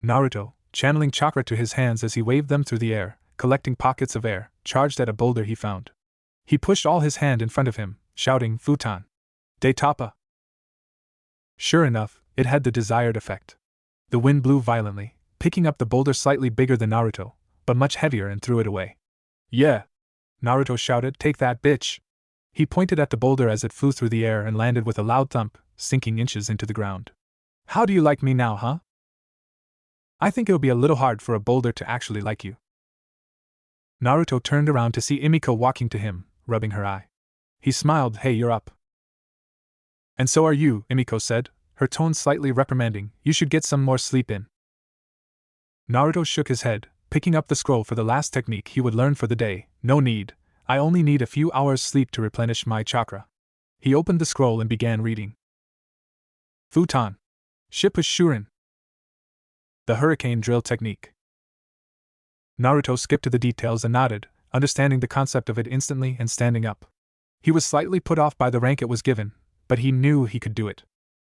Naruto, channeling chakra to his hands as he waved them through the air, collecting pockets of air, charged at a boulder he found. He pushed all his hand in front of him, shouting, Futon Daitapa! Sure enough, it had the desired effect. The wind blew violently, picking up the boulder slightly bigger than Naruto, but much heavier, and threw it away. Yeah! Naruto shouted, take that, bitch! He pointed at the boulder as it flew through the air and landed with a loud thump, sinking inches into the ground. How do you like me now, huh? I think it'll be a little hard for a boulder to actually like you. Naruto turned around to see Emiko walking to him, rubbing her eye. He smiled, hey, you're up. And so are you, Emiko said, her tone slightly reprimanding, you should get some more sleep in. Naruto shook his head, picking up the scroll for the last technique he would learn for the day. No need, I only need a few hours sleep to replenish my chakra. He opened the scroll and began reading. Futon Shippushurin. The Hurricane Drill Technique. Naruto skipped to the details and nodded, understanding the concept of it instantly and standing up. He was slightly put off by the rank it was given, but he knew he could do it.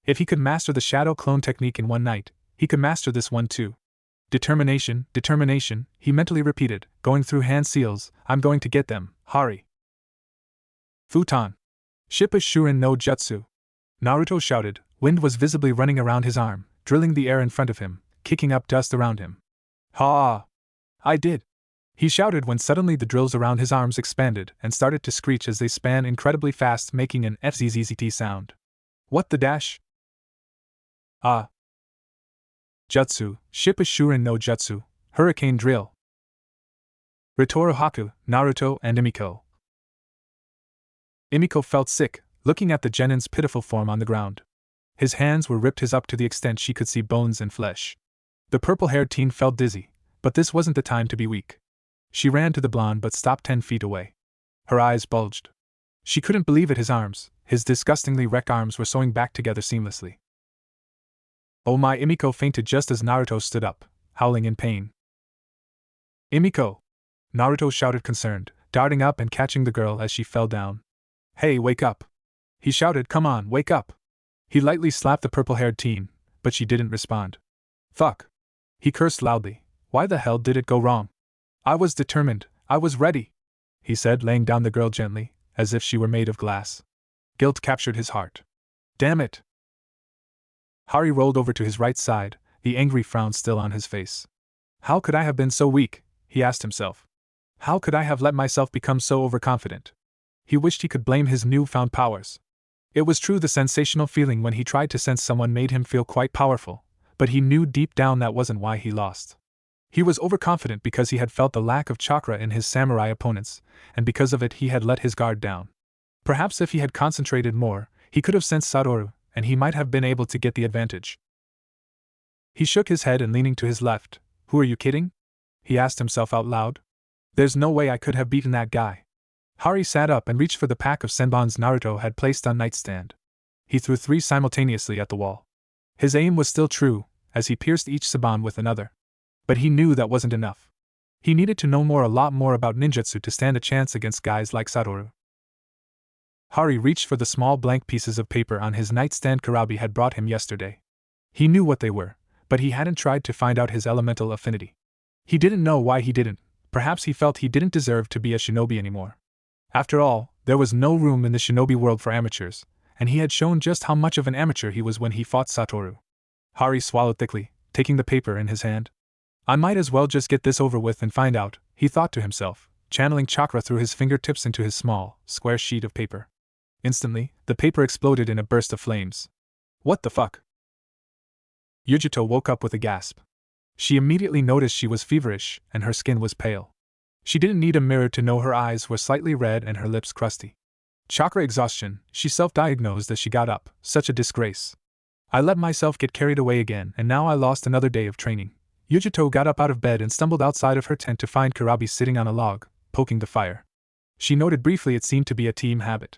If he could master the shadow clone technique in one night, he could master this one too. Determination, determination, he mentally repeated, going through hand seals. I'm going to get them, Hari. Futon. Shippa Shurin no Jutsu. Naruto shouted. Wind was visibly running around his arm, drilling the air in front of him, kicking up dust around him. Ha! I did! He shouted when suddenly the drills around his arms expanded and started to screech as they span incredibly fast, making an FZZZT sound. What the dash? Ah! Jutsu, Shippa Shurin no Jutsu, Hurricane Drill. Ritoro Haku, Naruto, and Imiko. Imiko felt sick, looking at the genin's pitiful form on the ground. His hands were ripped up to the extent she could see bones and flesh. The purple-haired teen felt dizzy, but this wasn't the time to be weak. She ran to the blonde but stopped 10 feet away. Her eyes bulged. She couldn't believe it. His disgustingly wrecked arms were sewing back together seamlessly. Oh my! Imiko fainted just as Naruto stood up, howling in pain. Imiko! Naruto shouted concerned, darting up and catching the girl as she fell down. Hey, wake up! He shouted, come on, wake up! He lightly slapped the purple-haired teen, but she didn't respond. Fuck! He cursed loudly. Why the hell did it go wrong? I was determined, I was ready, he said, laying down the girl gently, as if she were made of glass. Guilt captured his heart. Damn it! Hari rolled over to his right side, the angry frown still on his face. How could I have been so weak? He asked himself. How could I have let myself become so overconfident? He wished he could blame his newfound powers. It was true, the sensational feeling when he tried to sense someone made him feel quite powerful, but he knew deep down that wasn't why he lost. He was overconfident because he had felt the lack of chakra in his samurai opponents, and because of it he had let his guard down. Perhaps if he had concentrated more, he could have sensed Satoru, and he might have been able to get the advantage. He shook his head and leaning to his left. Who are you kidding? He asked himself out loud. There's no way I could have beaten that guy. Hari sat up and reached for the pack of senbons Naruto had placed on nightstand. He threw 3 simultaneously at the wall. His aim was still true, as he pierced each senbon with another. But he knew that wasn't enough. He needed to know a lot more about ninjutsu to stand a chance against guys like Satoru. Hari reached for the small blank pieces of paper on his nightstand Kurabi had brought him yesterday. He knew what they were, but he hadn't tried to find out his elemental affinity. He didn't know why he didn't. Perhaps he felt he didn't deserve to be a shinobi anymore. After all, there was no room in the shinobi world for amateurs, and he had shown just how much of an amateur he was when he fought Satoru. Hari swallowed thickly, taking the paper in his hand. I might as well just get this over with and find out, he thought to himself, channeling chakra through his fingertips into his small, square sheet of paper. Instantly, the paper exploded in a burst of flames. What the fuck? Yujito woke up with a gasp. She immediately noticed she was feverish, and her skin was pale. She didn't need a mirror to know her eyes were slightly red and her lips crusty. Chakra exhaustion, she self-diagnosed as she got up. Such a disgrace. I let myself get carried away again, and now I lost another day of training. Yujito got up out of bed and stumbled outside of her tent to find Kurabi sitting on a log, poking the fire. She noted briefly it seemed to be a team habit.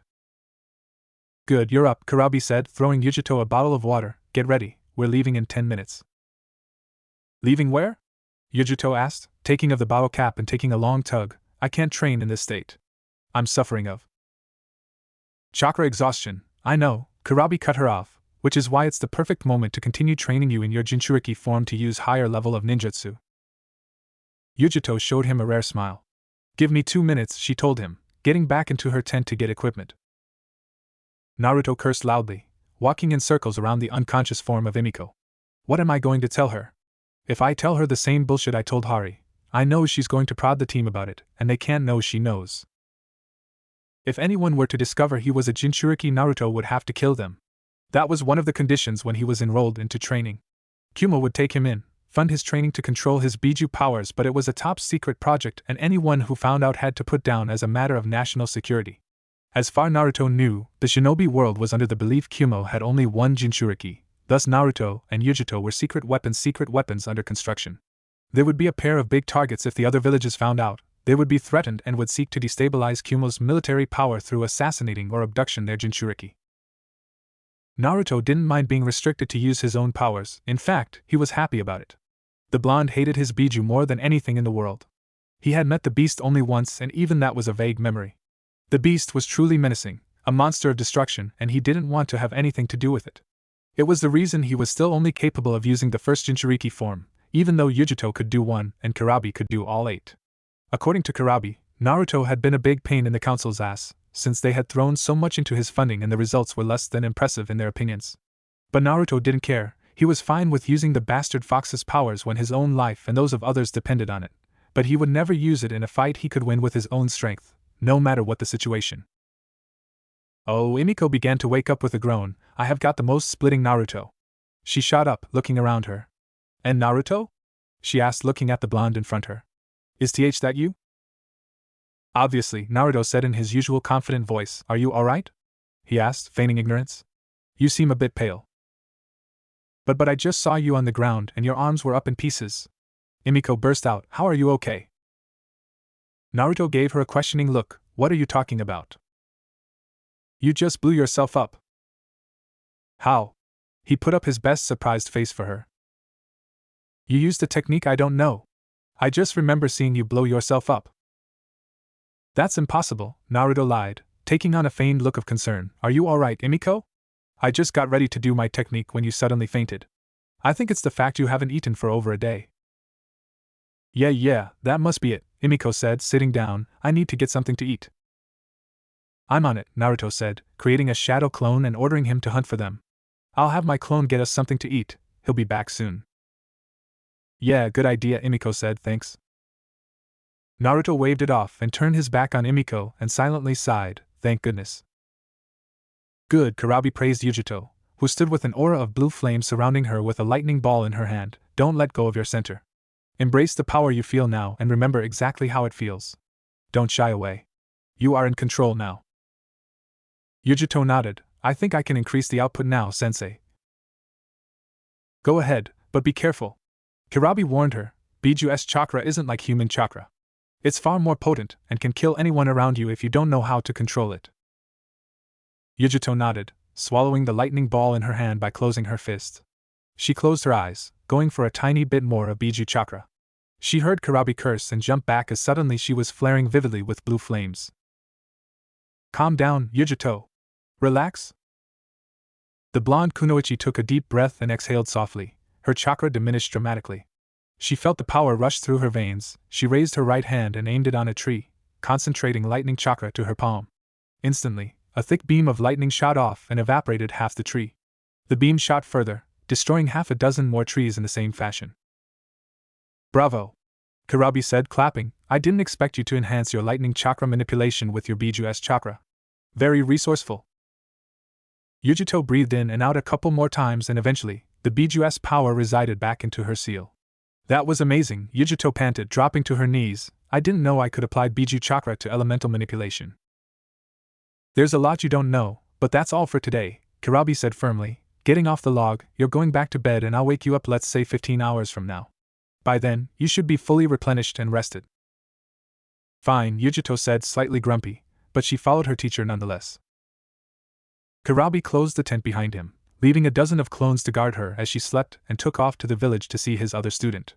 Good, you're up, Kurabi said, throwing Yujito a bottle of water. Get ready, we're leaving in 10 minutes. Leaving where? Yujito asked, taking of the bottle cap and taking a long tug. I can't train in this state. I'm suffering of chakra exhaustion. I know, Kurabi cut her off, which is why it's the perfect moment to continue training you in your Jinchuriki form to use higher level of ninjutsu. Yujito showed him a rare smile. Give me 2 minutes, she told him, getting back into her tent to get equipment. Naruto cursed loudly, walking in circles around the unconscious form of Imiko. What am I going to tell her? If I tell her the same bullshit I told Hari, I know she's going to prod the team about it, and they can't know she knows. If anyone were to discover he was a Jinchuriki, Naruto would have to kill them. That was one of the conditions when he was enrolled into training. Kuma would take him in, fund his training to control his Biju powers, but it was a top-secret project and anyone who found out had to put down as a matter of national security. As far Naruto knew, the shinobi world was under the belief Kuma had only one Jinchuriki, thus Naruto and Yujito were secret weapons under construction. There would be a pair of big targets if the other villages found out. They would be threatened and would seek to destabilize Kumo's military power through assassinating or abduction their Jinchuriki. Naruto didn't mind being restricted to use his own powers. In fact, he was happy about it. The blonde hated his Biju more than anything in the world. He had met the beast only once, and even that was a vague memory. The beast was truly menacing, a monster of destruction, and he didn't want to have anything to do with it. It was the reason he was still only capable of using the first Jinchuriki form, even though Yujito could do 1 and Kurabi could do all 8. According to Kurabi, Naruto had been a big pain in the council's ass, since they had thrown so much into his funding and the results were less than impressive in their opinions. But Naruto didn't care. He was fine with using the bastard fox's powers when his own life and those of others depended on it, but he would never use it in a fight he could win with his own strength, no matter what the situation. Oh, Emiko began to wake up with a groan. I have got the most splitting Naruto. She shot up, looking around her. And Naruto? She asked, looking at the blonde in front her. Is that you? Obviously, Naruto said in his usual confident voice. Are you alright? He asked, feigning ignorance. You seem a bit pale. But I just saw you on the ground and your arms were up in pieces. Emiko burst out. How are you okay? Naruto gave her a questioning look. What are you talking about? You just blew yourself up. How? He put up his best surprised face for her. You used a technique I don't know. I just remember seeing you blow yourself up. That's impossible, Naruto lied, taking on a feigned look of concern. Are you alright, Emiko? I just got ready to do my technique when you suddenly fainted. I think it's the fact you haven't eaten for over a day. Yeah, that must be it, Emiko said, sitting down. I need to get something to eat. I'm on it, Naruto said, creating a shadow clone and ordering him to hunt for them. I'll have my clone get us something to eat. He'll be back soon. Yeah, good idea, Emiko said, thanks. Naruto waved it off and turned his back on Emiko and silently sighed, thank goodness. Good, Kurabi praised Yujito, who stood with an aura of blue flame surrounding her with a lightning ball in her hand. Don't let go of your center. Embrace the power you feel now and remember exactly how it feels. Don't shy away. You are in control now. Yujito nodded. I think I can increase the output now, sensei. Go ahead, but be careful. Kurabi warned her. Biju's chakra isn't like human chakra. It's far more potent and can kill anyone around you if you don't know how to control it. Yujito nodded, swallowing the lightning ball in her hand by closing her fist. She closed her eyes, going for a tiny bit more of Biju chakra. She heard Kurabi curse and jump back as suddenly she was flaring vividly with blue flames. Calm down, Yujito. Relax. The blonde kunoichi took a deep breath and exhaled softly. Her chakra diminished dramatically. She felt the power rush through her veins. She raised her right hand and aimed it on a tree, concentrating lightning chakra to her palm. Instantly, a thick beam of lightning shot off and evaporated half the tree. The beam shot further, destroying half a dozen more trees in the same fashion. Bravo! Kurabi said, clapping. I didn't expect you to enhance your lightning chakra manipulation with your Biju's chakra. Very resourceful. Yujito breathed in and out a couple more times and eventually, the Biju's power resided back into her seal. That was amazing, Yujito panted, dropping to her knees. I didn't know I could apply Biju chakra to elemental manipulation. There's a lot you don't know, but that's all for today, Kurabi said firmly. Getting off the log, you're going back to bed and I'll wake you up, let's say 15 hours from now. By then, you should be fully replenished and rested. Fine, Yujito said, slightly grumpy, but she followed her teacher nonetheless. Kurabi closed the tent behind him, leaving a dozen of clones to guard her as she slept, and took off to the village to see his other student.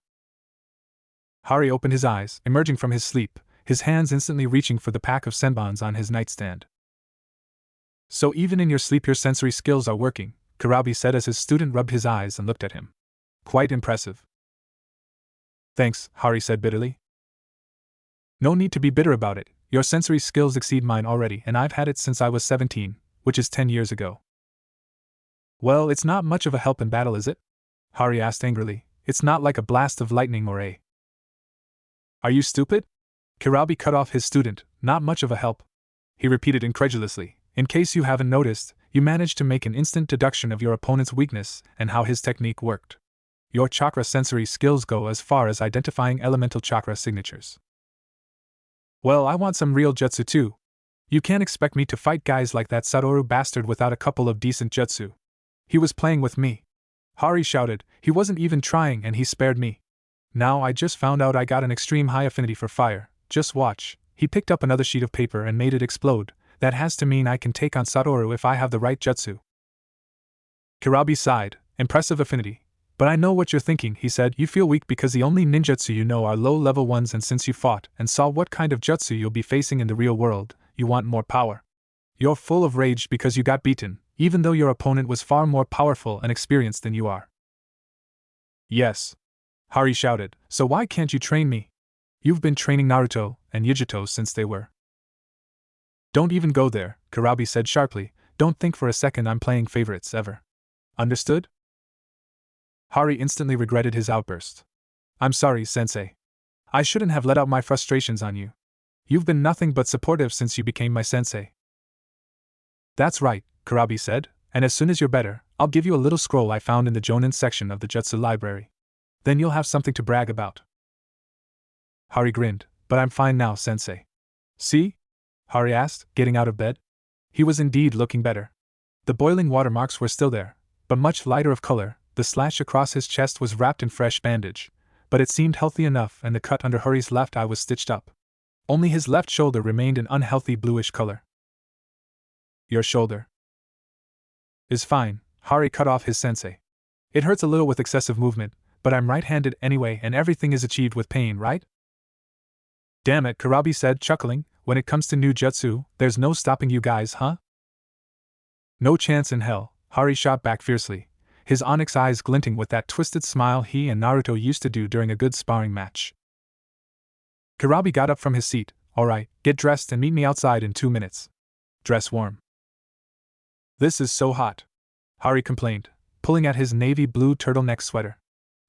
Hari opened his eyes, emerging from his sleep, his hands instantly reaching for the pack of senbons on his nightstand. So even in your sleep your sensory skills are working, Kurabi said as his student rubbed his eyes and looked at him. Quite impressive. Thanks, Hari said bitterly. No need to be bitter about it, your sensory skills exceed mine already and I've had it since I was 17, which is 10 years ago. Well, it's not much of a help in battle, is it? Hari asked angrily. It's not like a blast of lightning or a... Are you stupid? Kurabi cut off his student. Not much of a help. He repeated incredulously. In case you haven't noticed, you managed to make an instant deduction of your opponent's weakness and how his technique worked. Your chakra sensory skills go as far as identifying elemental chakra signatures. Well, I want some real jutsu too. You can't expect me to fight guys like that Satoru bastard without a couple of decent jutsu. He was playing with me. Hari shouted. He wasn't even trying and he spared me. Now I just found out I got an extreme high affinity for fire. Just watch. He picked up another sheet of paper and made it explode. That has to mean I can take on Satoru if I have the right jutsu. Kurabi sighed. Impressive affinity. But I know what you're thinking, he said. You feel weak because the only ninjutsu you know are low-level ones, and since you fought and saw what kind of jutsu you'll be facing in the real world, you want more power. You're full of rage because you got beaten, even though your opponent was far more powerful and experienced than you are. Yes. Hari shouted, so why can't you train me? You've been training Naruto and Yujito since they were. Don't even go there, Kurabi said sharply. Don't think for a second I'm playing favorites ever. Understood? Hari instantly regretted his outburst. I'm sorry, sensei. I shouldn't have let out my frustrations on you. You've been nothing but supportive since you became my sensei. That's right, Kurabi said, and as soon as you're better, I'll give you a little scroll I found in the Jonin section of the Jutsu library. Then you'll have something to brag about. Hari grinned, but I'm fine now, sensei. See? Hari asked, getting out of bed. He was indeed looking better. The boiling water marks were still there, but much lighter of color. The slash across his chest was wrapped in fresh bandage, but it seemed healthy enough, and the cut under Hari's left eye was stitched up. Only his left shoulder remained an unhealthy bluish color. Your shoulder is fine, Hari cut off his sensei. It hurts a little with excessive movement, but I'm right-handed anyway and everything is achieved with pain, right? Damn it, Kurabi said, chuckling, when it comes to new jutsu, there's no stopping you guys, huh? No chance in hell, Hari shot back fiercely, his onyx eyes glinting with that twisted smile he and Naruto used to do during a good sparring match. Kurabi got up from his seat. Alright, get dressed and meet me outside in 2 minutes. Dress warm. This is so hot, Hari complained, pulling at his navy blue turtleneck sweater.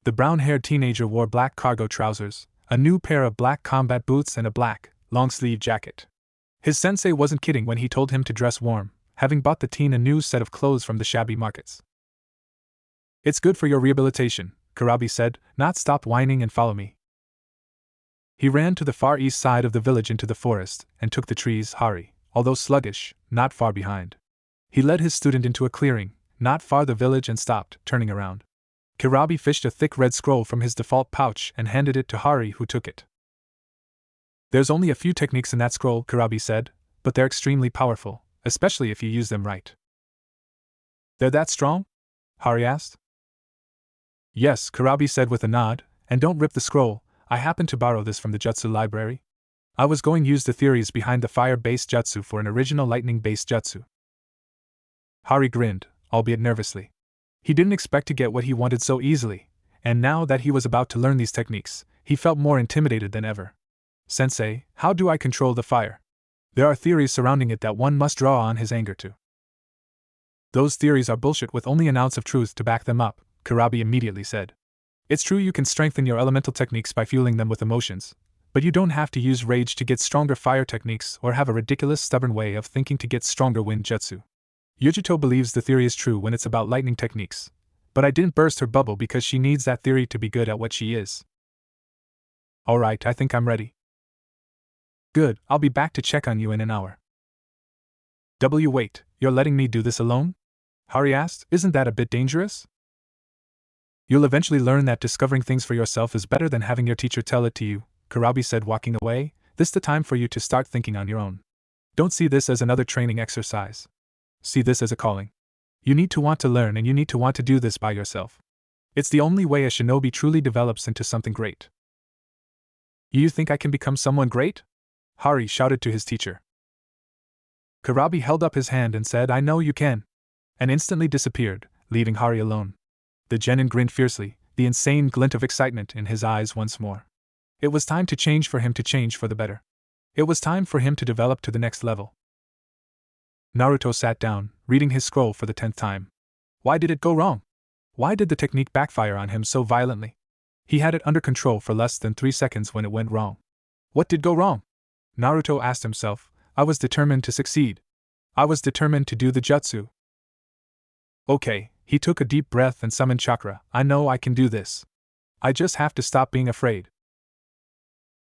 The brown-haired teenager wore black cargo trousers, a new pair of black combat boots and a black, long-sleeved jacket. His sensei wasn't kidding when he told him to dress warm, having bought the teen a new set of clothes from the shabby markets. It's good for your rehabilitation, Kurabi said, not stop whining and follow me. He ran to the far east side of the village into the forest, and took the trees. Hari, although sluggish, not far behind. He led his student into a clearing, not far the village, and stopped, turning around. Kurabi fished a thick red scroll from his default pouch and handed it to Hari, who took it. There's only a few techniques in that scroll, Kurabi said, but they're extremely powerful, especially if you use them right. They're that strong? Hari asked. Yes, Kurabi said with a nod, and don't rip the scroll, I happened to borrow this from the Jutsu library. I was going to use the theories behind the fire-based jutsu for an original lightning-based jutsu. Hari grinned, albeit nervously. He didn't expect to get what he wanted so easily, and now that he was about to learn these techniques, he felt more intimidated than ever. Sensei, how do I control the fire? There are theories surrounding it that one must draw on his anger to. Those theories are bullshit with only an ounce of truth to back them up, Kurabi immediately said. It's true you can strengthen your elemental techniques by fueling them with emotions, but you don't have to use rage to get stronger fire techniques or have a ridiculous stubborn way of thinking to get stronger wind jutsu. Yujito believes the theory is true when it's about lightning techniques, but I didn't burst her bubble because she needs that theory to be good at what she is. Alright, I think I'm ready. Good, I'll be back to check on you in an hour. Wait, you're letting me do this alone? Hari asked, isn't that a bit dangerous? You'll eventually learn that discovering things for yourself is better than having your teacher tell it to you, Kurabi said, walking away. This is the time for you to start thinking on your own. Don't see this as another training exercise. See this as a calling. You need to want to learn and you need to want to do this by yourself. It's the only way a shinobi truly develops into something great. You think I can become someone great? Hari shouted to his teacher. Kurabi held up his hand and said, I know you can, and instantly disappeared, leaving Hari alone. The genin grinned fiercely, the insane glint of excitement in his eyes once more. It was time to change for him, to change for the better. It was time for him to develop to the next level. Naruto sat down, reading his scroll for the 10th time. Why did it go wrong? Why did the technique backfire on him so violently? He had it under control for less than 3 seconds when it went wrong. What did go wrong? Naruto asked himself. I was determined to succeed. I was determined to do the jutsu. Okay, he took a deep breath and summoned chakra. I know I can do this. I just have to stop being afraid.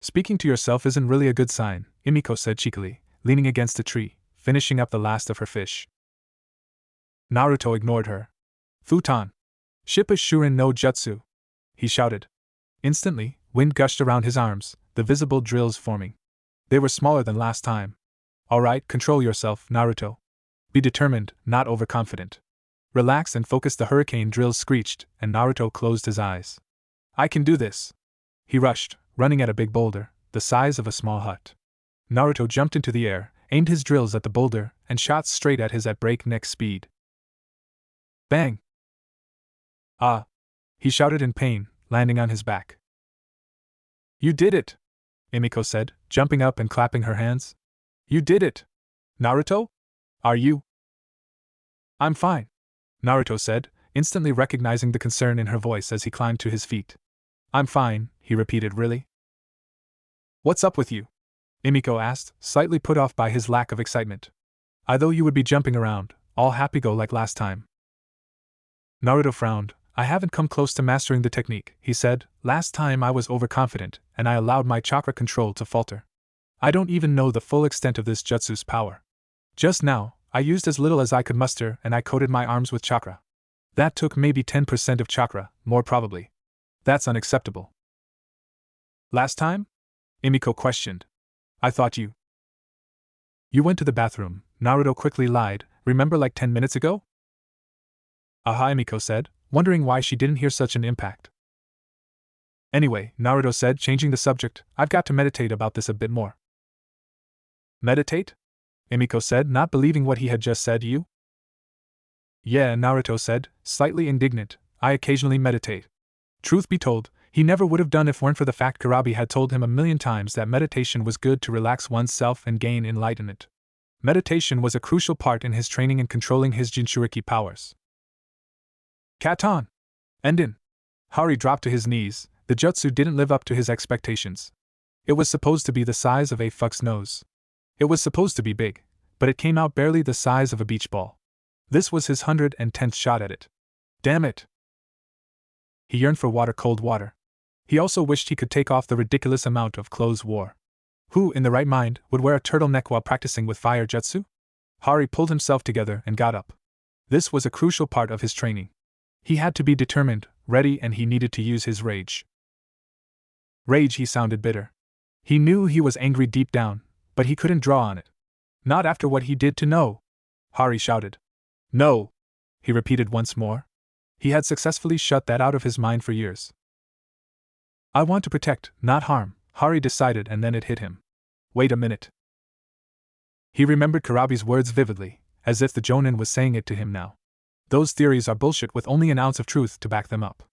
Speaking to yourself isn't really a good sign, Imiko said cheekily, leaning against a tree, finishing up the last of her fish. Naruto ignored her. Futon. Shippa Shurin no Jutsu. He shouted. Instantly, wind gushed around his arms, the visible drills forming. They were smaller than last time. Alright, control yourself, Naruto. Be determined, not overconfident. Relax and focus. The hurricane drills screeched, and Naruto closed his eyes. I can do this. He rushed, running at a big boulder, the size of a small hut. Naruto jumped into the air, aimed his drills at the boulder, and shot straight at his at breakneck speed. Bang! Ah! He shouted in pain, landing on his back. You did it! Emiko said, jumping up and clapping her hands. You did it! Naruto? Are you? I'm fine, Naruto said, instantly recognizing the concern in her voice as he climbed to his feet. I'm fine, he repeated. Really? What's up with you? Emiko asked, slightly put off by his lack of excitement. I thought you would be jumping around, all happy-go like last time. Naruto frowned. I haven't come close to mastering the technique, he said. Last time I was overconfident, and I allowed my chakra control to falter. I don't even know the full extent of this jutsu's power. Just now, I used as little as I could muster and I coated my arms with chakra. That took maybe 10% of chakra, more probably. That's unacceptable. Last time? Emiko questioned. I thought you went to the bathroom, Naruto quickly lied. Remember like 10 minutes ago? Aha, Emiko said, wondering why she didn't hear such an impact. Anyway, Naruto said, changing the subject, I've got to meditate about this a bit more. Meditate? Emiko said, not believing what he had just said. You? Yeah, Naruto said, slightly indignant, I occasionally meditate. Truth be told, he never would have done if weren't for the fact Kurabi had told him a million times that meditation was good to relax oneself and gain enlightenment. Meditation was a crucial part in his training in controlling his Jinchuriki powers. Katon! Endin! Hari dropped to his knees. The jutsu didn't live up to his expectations. It was supposed to be the size of a fuck's nose. It was supposed to be big, but it came out barely the size of a beach ball. This was his 110th shot at it. Damn it! He yearned for water, cold water. He also wished he could take off the ridiculous amount of clothes wore. Who, in the right mind, would wear a turtleneck while practicing with fire jutsu? Hari pulled himself together and got up. This was a crucial part of his training. He had to be determined, ready, and he needed to use his rage. Rage, he sounded bitter. He knew he was angry deep down, but he couldn't draw on it. Not after what he did to No! Hari shouted. No! He repeated once more. He had successfully shut that out of his mind for years. I want to protect, not harm, Hari decided, and then it hit him. Wait a minute. He remembered Kurabi's words vividly, as if the Jonin was saying it to him now. Those theories are bullshit with only an ounce of truth to back them up.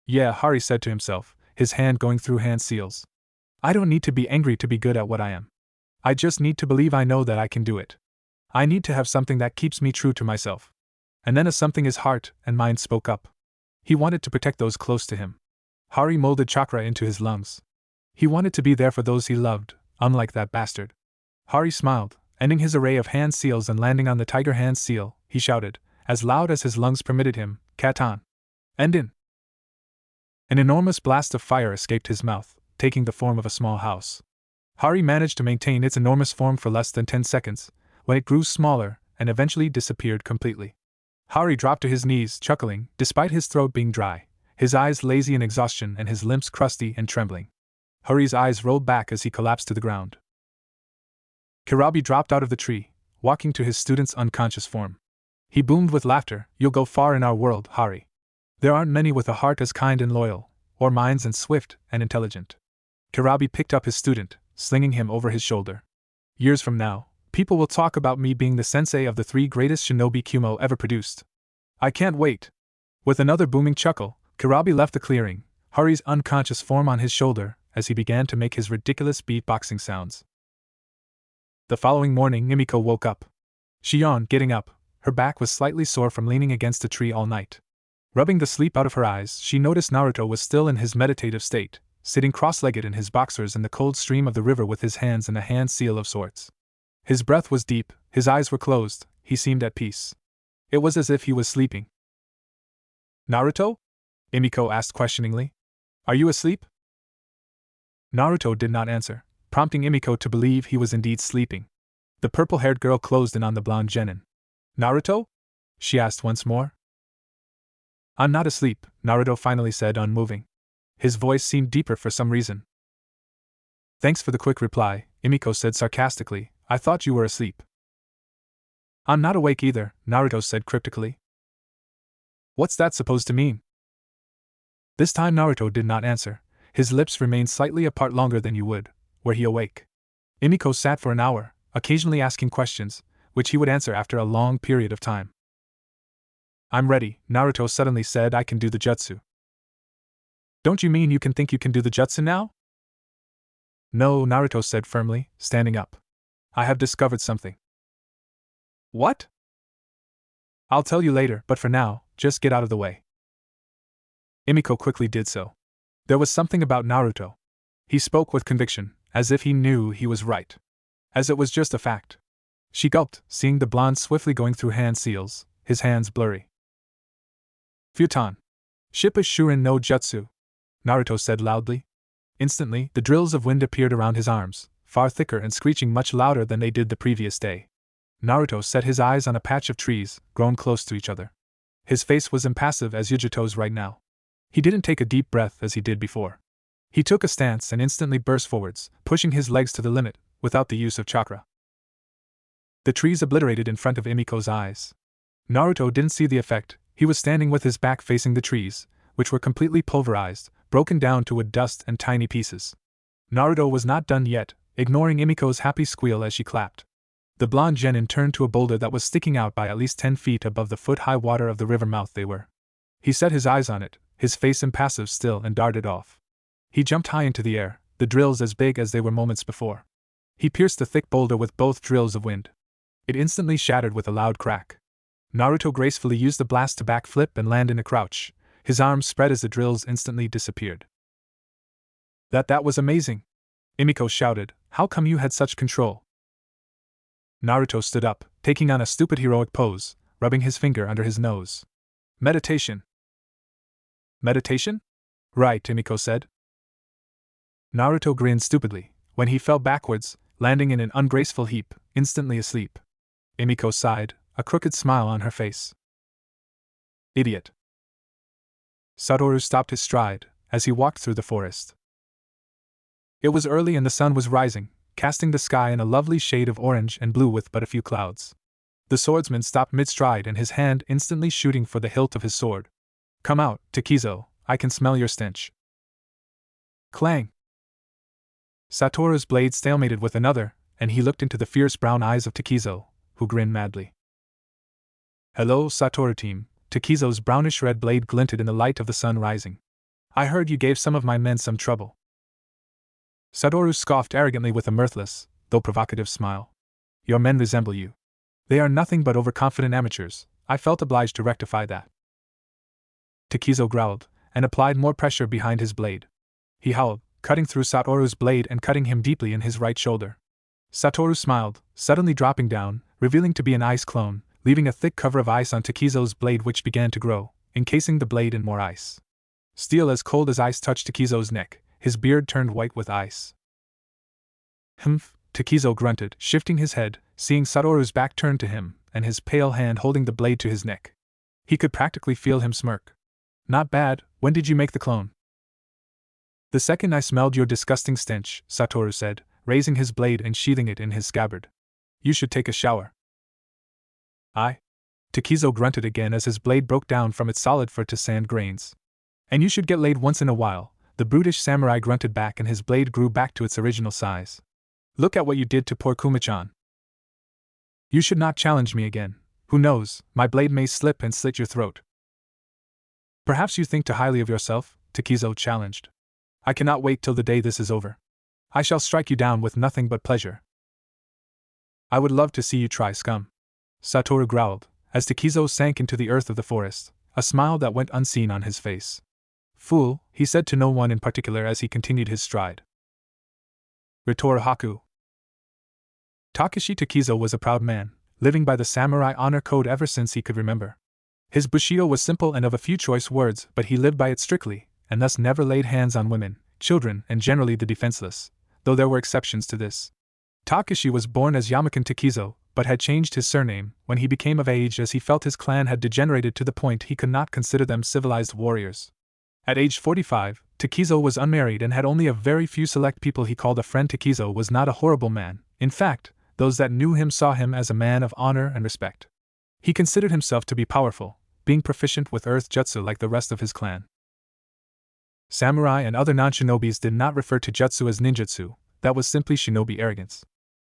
Yeah, Hari said to himself, his hand going through hand seals. I don't need to be angry to be good at what I am. I just need to believe I know that I can do it. I need to have something that keeps me true to myself. And then a something his heart and mind spoke up. He wanted to protect those close to him. Hari molded chakra into his lungs. He wanted to be there for those he loved, unlike that bastard. Hari smiled, ending his array of hand seals and landing on the tiger hand seal. He shouted, as loud as his lungs permitted him, Katon! Endin! An enormous blast of fire escaped his mouth, taking the form of a small house. Hari managed to maintain its enormous form for less than 10 seconds, when it grew smaller and eventually disappeared completely. Hari dropped to his knees, chuckling, despite his throat being dry, his eyes lazy in exhaustion and his limbs crusty and trembling. Hari's eyes rolled back as he collapsed to the ground. Kurabi dropped out of the tree, walking to his student's unconscious form. He boomed with laughter, You'll go far in our world, Hari. There aren't many with a heart as kind and loyal, or minds as swift and intelligent. Kurabi picked up his student, slinging him over his shoulder. Years from now, people will talk about me being the sensei of the 3 greatest shinobi Kumo ever produced. I can't wait. With another booming chuckle, Kurabi left the clearing, Hari's unconscious form on his shoulder, as he began to make his ridiculous beatboxing sounds. The following morning, Emiko woke up. She yawned, getting up. Her back was slightly sore from leaning against a tree all night. Rubbing the sleep out of her eyes, she noticed Naruto was still in his meditative state, sitting cross-legged in his boxers in the cold stream of the river with his hands in a hand seal of sorts. His breath was deep, his eyes were closed, he seemed at peace. It was as if he was sleeping. Naruto? Emiko asked questioningly. Are you asleep? Naruto did not answer, prompting Emiko to believe he was indeed sleeping. The purple-haired girl closed in on the blonde genin. Naruto? She asked once more. I'm not asleep, Naruto finally said, unmoving. His voice seemed deeper for some reason. Thanks for the quick reply, Emiko said sarcastically. I thought you were asleep. I'm not awake either, Naruto said cryptically. What's that supposed to mean? This time Naruto did not answer. His lips remained slightly apart longer than you would, were he awake. Emiko sat for an hour, occasionally asking questions, which he would answer after a long period of time. I'm ready, Naruto suddenly said. I can do the jutsu. Don't you mean you can think you can do the jutsu now? No, Naruto said firmly, standing up. I have discovered something. What? I'll tell you later, but for now, just get out of the way. Emiko quickly did so. There was something about Naruto. He spoke with conviction, as if he knew he was right. As it was just a fact. She gulped, seeing the blonde swiftly going through hand seals, his hands blurry. Futon. Shippa Shurin no Jutsu, Naruto said loudly. Instantly, the drills of wind appeared around his arms, far thicker and screeching much louder than they did the previous day. Naruto set his eyes on a patch of trees, grown close to each other. His face was impassive as Yujito's right now. He didn't take a deep breath as he did before. He took a stance and instantly burst forwards, pushing his legs to the limit, without the use of chakra. The trees obliterated in front of Emiko's eyes. Naruto didn't see the effect. He was standing with his back facing the trees, which were completely pulverized, broken down to wood dust and tiny pieces. Naruto was not done yet, ignoring Emiko's happy squeal as she clapped. The blonde genin turned to a boulder that was sticking out by at least 10 feet above the foot-high water of the river mouth they were. He set his eyes on it, his face impassive still, and darted off. He jumped high into the air, the drills as big as they were moments before. He pierced the thick boulder with both drills of wind. It instantly shattered with a loud crack. Naruto gracefully used the blast to backflip and land in a crouch, his arms spread as the drills instantly disappeared. That was amazing! Emiko shouted, how come you had such control? Naruto stood up, taking on a stupid heroic pose, rubbing his finger under his nose. Meditation. Meditation? Right, Emiko said. Naruto grinned stupidly, when he fell backwards, landing in an ungraceful heap, instantly asleep. Emiko sighed, a crooked smile on her face. Idiot. Satoru stopped his stride, as he walked through the forest. It was early and the sun was rising, casting the sky in a lovely shade of orange and blue with but a few clouds. The swordsman stopped mid-stride and his hand instantly shooting for the hilt of his sword. Come out, Takizo, I can smell your stench. Clang! Satoru's blade stalemated with another, and he looked into the fierce brown eyes of Takizo, who grinned madly. Hello, Satoru team, Takizo's brownish-red blade glinted in the light of the sun rising. I heard you gave some of my men some trouble. Satoru scoffed arrogantly with a mirthless, though provocative smile. Your men resemble you. They are nothing but overconfident amateurs. I felt obliged to rectify that. Takizo growled, and applied more pressure behind his blade. He howled, cutting through Satoru's blade and cutting him deeply in his right shoulder. Satoru smiled, suddenly dropping down, revealing to be an ice clone, leaving a thick cover of ice on Takizo's blade which began to grow, encasing the blade in more ice. Steel as cold as ice touched Takizo's neck, his beard turned white with ice. Humph, Takizo grunted, shifting his head, seeing Satoru's back turned to him, and his pale hand holding the blade to his neck. He could practically feel him smirk. Not bad, when did you make the clone? The second I smelled your disgusting stench, Satoru said, raising his blade and sheathing it in his scabbard. You should take a shower. Takizo grunted again as his blade broke down from its solid fur to sand grains. And you should get laid once in a while, the brutish samurai grunted back and his blade grew back to its original size. Look at what you did to poor Kuma-chan. You should not challenge me again. Who knows, my blade may slip and slit your throat. Perhaps you think too highly of yourself, Takizo challenged. I cannot wait till the day this is over. I shall strike you down with nothing but pleasure. I would love to see you try, scum. Satoru growled, as Takizo sank into the earth of the forest, a smile that went unseen on his face. Fool, he said to no one in particular as he continued his stride. Ritora Haku. Takashi Takizo was a proud man, living by the samurai honor code ever since he could remember. His bushido was simple and of a few choice words, but he lived by it strictly, and thus never laid hands on women, children, and generally the defenseless, though there were exceptions to this. Takashi was born as Yamakin Takizo, but had changed his surname when he became of age as he felt his clan had degenerated to the point he could not consider them civilized warriors. At age 45, Takizo was unmarried and had only a very few select people he called a friend. Takizo was not a horrible man. In fact, those that knew him saw him as a man of honor and respect. He considered himself to be powerful, being proficient with earth jutsu like the rest of his clan. Samurai and other non-shinobis did not refer to jutsu as ninjutsu, that was simply shinobi arrogance.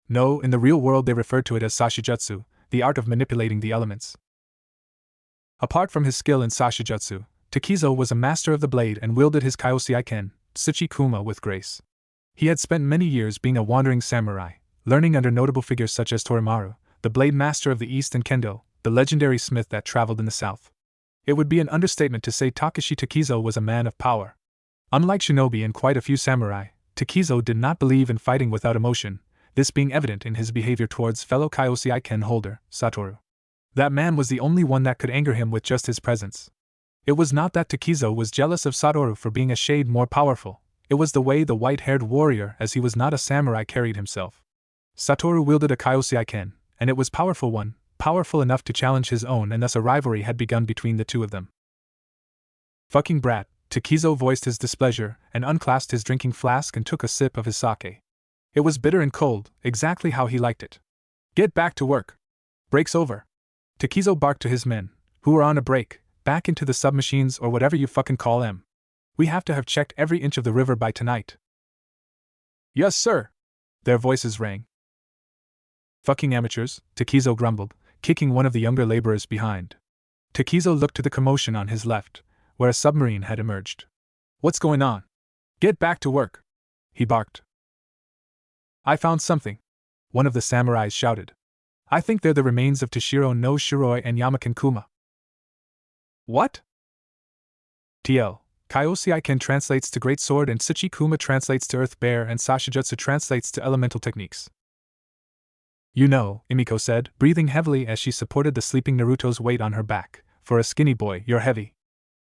No, in the real world they referred to it as sashijutsu, the art of manipulating the elements. Apart from his skill in Sashijutsu, Takizo was a master of the blade and wielded his Kaioseiken, Tsuchi-kuma, with grace. He had spent many years being a wandering samurai, learning under notable figures such as Torimaru, the blade master of the East, and Kendo, the legendary smith that traveled in the South. It would be an understatement to say Takashi Takizo was a man of power. Unlike shinobi and quite a few samurai, Takizo did not believe in fighting without emotion, this being evident in his behavior towards fellow Kaioseiken holder, Satoru. That man was the only one that could anger him with just his presence. It was not that Takizo was jealous of Satoru for being a shade more powerful, it was the way the white-haired warrior, as he was not a samurai, carried himself. Satoru wielded a Kaioseiken, and it was powerful one, powerful enough to challenge his own, and thus a rivalry had begun between the two of them. Fucking brat, Takizo voiced his displeasure and unclasped his drinking flask and took a sip of his sake. It was bitter and cold, exactly how he liked it. Get back to work. Break's over. Takizo barked to his men, who were on a break, back into the submachines or whatever you fucking call them. We have to have checked every inch of the river by tonight. Yes, sir. Their voices rang. Fucking amateurs, Takizo grumbled, kicking one of the younger laborers behind. Takizo looked to the commotion on his left, where a submarine had emerged. What's going on? Get back to work, he barked. I found something, one of the samurais shouted. I think they're the remains of Toshiro no Shiroi and Yamaken Kuma. What? TL. Kaioseiken translates to Great Sword and Tsuchi Kuma translates to Earth Bear and Sashijutsu translates to Elemental Techniques. You know, Emiko said, breathing heavily as she supported the sleeping Naruto's weight on her back. For a skinny boy, you're heavy.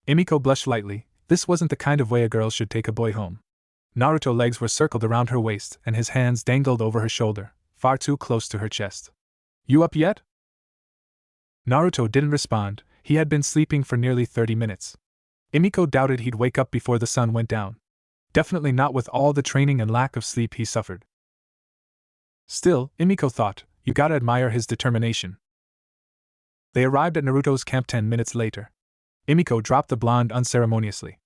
Emiko blushed lightly. This wasn't the kind of way a girl should take a boy home. Naruto's legs were circled around her waist and his hands dangled over her shoulder, far too close to her chest. You up yet? Naruto didn't respond. He had been sleeping for nearly 30 minutes. Emiko doubted he'd wake up before the sun went down. Definitely not with all the training and lack of sleep he suffered. Still, Emiko thought, you gotta admire his determination. They arrived at Naruto's camp 10 minutes later. Emiko dropped the blonde unceremoniously.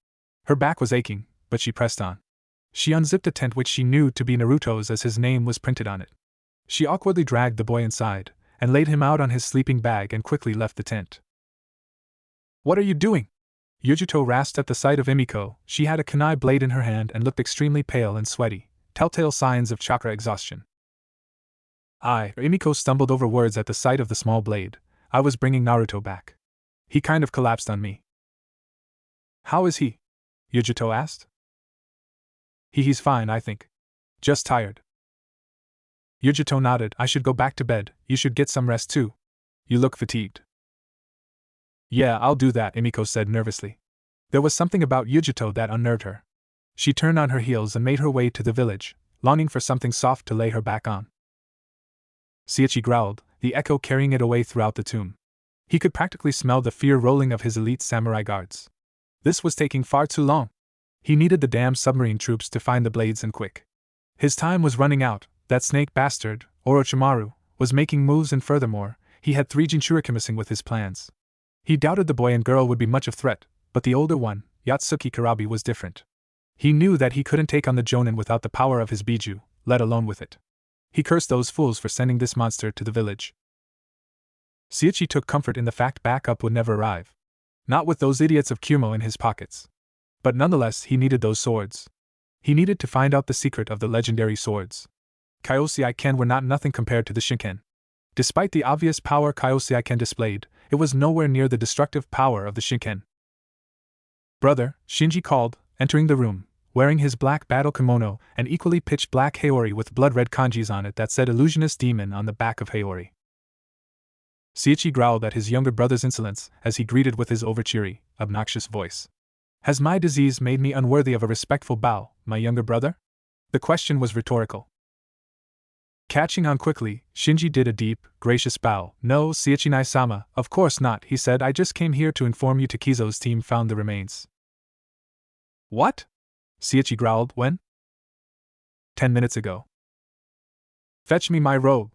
Her back was aching, but she pressed on. She unzipped a tent which she knew to be Naruto's as his name was printed on it. She awkwardly dragged the boy inside, and laid him out on his sleeping bag and quickly left the tent. What are you doing? Yujito rasped at the sight of Emiko. She had a kunai blade in her hand and looked extremely pale and sweaty, telltale signs of chakra exhaustion. Emiko stumbled over words at the sight of the small blade. I was bringing Naruto back. He kind of collapsed on me. How is he? Yujito asked. He's fine, I think. Just tired. Yujito nodded. I should go back to bed. You should get some rest too. You look fatigued. Yeah, I'll do that, Emiko said nervously. There was something about Yujito that unnerved her. She turned on her heels and made her way to the village, longing for something soft to lay her back on. Seiichi growled, the echo carrying it away throughout the tomb. He could practically smell the fear rolling of his elite samurai guards. This was taking far too long. He needed the damn submarine troops to find the blades and quick. His time was running out. That snake bastard, Orochimaru, was making moves, and furthermore, he had 3 Jinchuriki missing with his plans. He doubted the boy and girl would be much of threat, but the older one, Yatsuki Karabi, was different. He knew that he couldn't take on the Jonin without the power of his Biju, let alone with it. He cursed those fools for sending this monster to the village. Seiichi took comfort in the fact backup would never arrive. Not with those idiots of Kyumo in his pockets. But nonetheless, he needed those swords. He needed to find out the secret of the legendary swords. Kaioseiken were not nothing compared to the Shinken. Despite the obvious power Kaioseiken displayed, it was nowhere near the destructive power of the Shinken. Brother, Shinji called, entering the room, wearing his black battle kimono and equally pitch black haori with blood-red kanjis on it that said Illusionist Demon on the back of haori. Seiichi growled at his younger brother's insolence as he greeted with his overcheery, obnoxious voice. Has my disease made me unworthy of a respectful bow, my younger brother? The question was rhetorical. Catching on quickly, Shinji did a deep, gracious bow. No, Seiichi-sama, of course not, he said. I just came here to inform you Takizo's team found the remains. What? Seiichi growled. When? 10 minutes ago. Fetch me my robe.